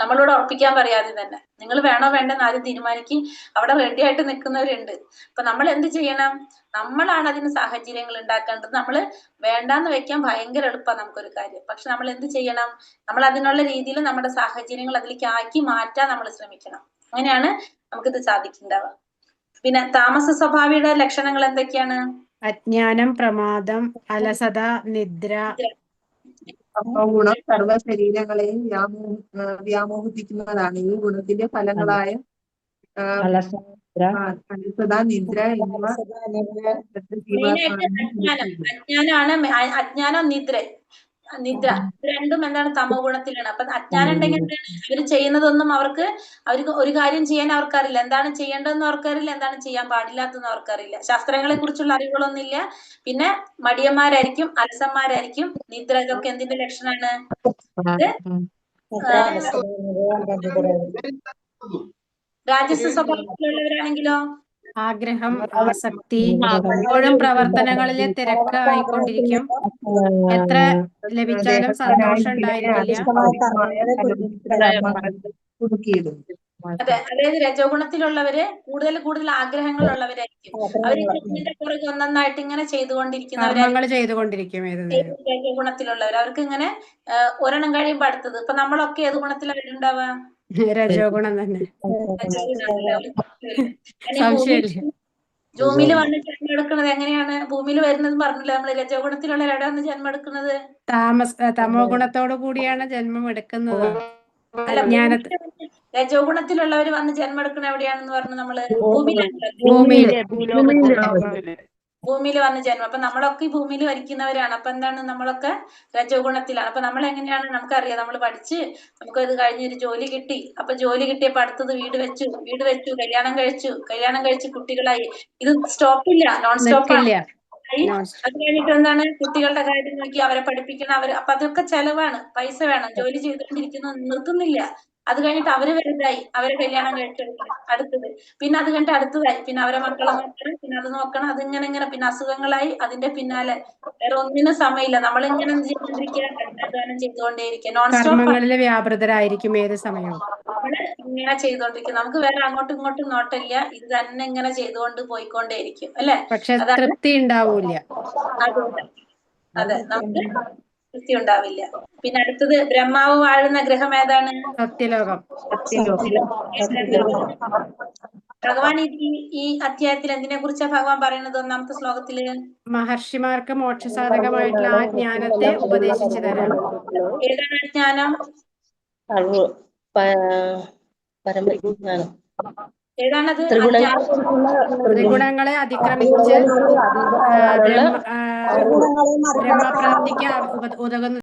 നമ്മളോട് ഉറപ്പിക്കാൻ പറയാതെ തന്നെ നിങ്ങൾ വേണോ വേണ്ടെന്ന് ആദ്യം തീരുമാനിക്കും. അവിടെ റെഡി ആയിട്ട് നിൽക്കുന്നവരുണ്ട്. അപ്പൊ നമ്മൾ എന്ത് ചെയ്യണം, നമ്മളാണ് അതിന് സാഹചര്യങ്ങൾ ഉണ്ടാക്കേണ്ടത്. നമ്മൾ വേണ്ടാന്ന് വെക്കാൻ ഭയങ്കര എളുപ്പമാണ് നമുക്കൊരു കാര്യം. പക്ഷെ നമ്മൾ എന്ത് ചെയ്യണം, നമ്മൾ അതിനുള്ള രീതിയിൽ നമ്മുടെ സാഹചര്യങ്ങൾ അതിലേക്ക് ആക്കി മാറ്റാൻ നമ്മൾ ശ്രമിക്കണം. അങ്ങനെയാണ് നമുക്കിത് സാധിക്കുന്നുണ്ടാവുക. പിന്നെ താമസ സ്വഭാവിയുടെ ലക്ഷണങ്ങൾ എന്തൊക്കെയാണ്? അജ്ഞാനം, പ്രമാദം, അലസത, നിദ്ര. ഗുണം സർവ്വ ശരീരങ്ങളെയും വ്യാമോഹിപ്പിക്കുന്നതാണ്. ഈ ഗുണത്തിന്റെ ഫലങ്ങളായ അലസത, നിദ്ര എന്നിവ അജ്ഞാനം, നിദ്ര രണ്ടും എന്താണ്, തമോ ഗുണത്തിലാണ്. അപ്പൊ അജ്ഞാനം ഉണ്ടെങ്കിൽ അവര് ചെയ്യുന്നതൊന്നും അവർക്ക് ഒരു കാര്യം ചെയ്യാൻ അവർക്കറിയില്ല. എന്താണ് ചെയ്യേണ്ടതെന്ന് അവർക്കറിയില്ല, എന്താണ് ചെയ്യാൻ പാടില്ലാത്തതെന്ന് അവർക്കറിയില്ല. ശാസ്ത്രങ്ങളെ കുറിച്ചുള്ള അറിവുകളൊന്നും ഇല്ല. പിന്നെ മടിയന്മാരായിരിക്കും, അലസന്മാരായിരിക്കും. നിദ്ര, ഇതൊക്കെ എന്തിന്റെ ലക്ഷണമാണ്? രാജസ സ്വഭാവത്തിലുള്ളവരാണെങ്കിലോ ആഗ്രഹം, ആസക്തി, എപ്പോഴും പ്രവർത്തനങ്ങളിലെ തിരക്കായിക്കൊണ്ടിരിക്കും. എത്ര ലഭിച്ചാലും സന്തോഷം ഉണ്ടായിരിക്കില്ല. അതെ, അതായത് രജോ ഗുണത്തിലുള്ളവര് കൂടുതൽ ആഗ്രഹങ്ങളുള്ളവരായിരിക്കും. അവര് ഇതിന്റെ പുറകെ ഒന്നായിട്ട് ഇങ്ങനെ ചെയ്തുകൊണ്ടിരിക്കുന്നവരായിരിക്കും. രജോ ഗുണത്തിലുള്ളവർ അവർക്ക് ഇങ്ങനെ ഒരെണ്ണം കഴിയുമ്പോ അടുത്തത്. ഇപ്പൊ നമ്മളൊക്കെ ഏത് ഗുണത്തിലാണ് വരുന്നുണ്ടാവുക? രജോ ഗുണം തന്നെ. ഭൂമിയിൽ വന്ന് ജന്മം എടുക്കുന്നത് എങ്ങനെയാണ്? ഭൂമിയിൽ വരുന്നത് പറഞ്ഞില്ല നമ്മള്, രജോ ഗുണത്തിലുള്ള എവിടെയാണ് ജന്മം എടുക്കുന്നത്? തമോ ഗുണത്തോടു കൂടിയാണ് ജന്മം എടുക്കുന്നത്. അല്ല, രജോ ഗുണത്തിലുള്ളവര് വന്ന് ജന്മം എടുക്കുന്ന എവിടെയാണെന്ന് പറഞ്ഞു നമ്മള്? ഭൂമിയിൽ വന്ന് ജന്മം. അപ്പൊ നമ്മളൊക്കെ ഈ ഭൂമിയിൽ വരിക്കുന്നവരാണ്. അപ്പൊ എന്താണ്, നമ്മളൊക്കെ രജോ ഗുണത്തിലാണ്. അപ്പൊ നമ്മൾ എങ്ങനെയാണ്, നമുക്കറിയാം, നമ്മൾ പഠിച്ച് നമുക്കത് കഴിഞ്ഞൊരു ജോലി കിട്ടി. അപ്പൊ ജോലി കിട്ടിയപ്പോ അടുത്തത് വീട് വെച്ചു, കല്യാണം കഴിച്ചു, കുട്ടികളായി. ഇത് സ്റ്റോപ്പില്ല, നോൺ സ്റ്റോപ്പാണ്. അത് കഴിഞ്ഞിട്ട് എന്താണ്, കുട്ടികളുടെ കാര്യം നോക്കി അവരെ പഠിപ്പിക്കണം. അപ്പൊ അതൊക്കെ ചെലവാണ്, പൈസ വേണം. ജോലി ചെയ്തുകൊണ്ടിരിക്കുന്നു, നിർത്തുന്നില്ല. അത് കഴിഞ്ഞിട്ട് അവര് വലുതായി, അവരെ കല്യാണം കഴിച്ചെടുക്കണം, അടുത്തത്. പിന്നെ അത് കഴിഞ്ഞിട്ട് അടുത്തതായി, പിന്നെ അവരെ മക്കളെ നോക്കണം, പിന്നെ അത് നോക്കണം. അതിങ്ങനെ പിന്നെ അസുഖങ്ങളായി, അതിന്റെ പിന്നാലെ വേറെ ഒന്നിനും സമയമില്ല. നമ്മളിങ്ങനെ എന്ത് ചെയ്തുകൊണ്ടിരിക്കുക, കഠിനാധ്വാനം ചെയ്തുകൊണ്ടേയിരിക്കുക, നോൺ സ്റ്റോപ്പ് വ്യാപൃതരായിരിക്കും ഏത് സമയവും. നമ്മള് ഇങ്ങനെ ചെയ്തോണ്ടിരിക്കും. നമുക്ക് വേറെ അങ്ങോട്ടും ഇങ്ങോട്ടും നോട്ടില്ല. ഇത് തന്നെ ഇങ്ങനെ ചെയ്തുകൊണ്ട് പോയിക്കൊണ്ടേയിരിക്കും അല്ലെ. പക്ഷെ തൃപ്തി ഉണ്ടാവൂല. അതെ, നമുക്ക് തൃപ്തി ഉണ്ടാവില്ല. പിന്നെ അടുത്തത്, ബ്രഹ്മാവ് വാഴുന്ന ഗ്രഹം ഏതാണ്? സത്യലോകം. ഭഗവാൻ ഈ അധ്യായത്തിൽ എന്തിനെ കുറിച്ചാ ഭഗവാൻ പറയുന്നത്? ഒന്നാമത്തെ ശ്ലോകത്തില് മഹർഷിമാർക്ക് മോക്ഷസാധകമായിട്ടുള്ള ആ ജ്ഞാനത്തെ ഉപദേശിച്ചു തരാം. ഏതാണ് ജ്ഞാനം? ഏതാണത്? ത്രിഗുണങ്ങളെ അതിക്രമിച്ച് ബ്രഹ്മപ്രാപ്തിക്ക് ഉതകുന്ന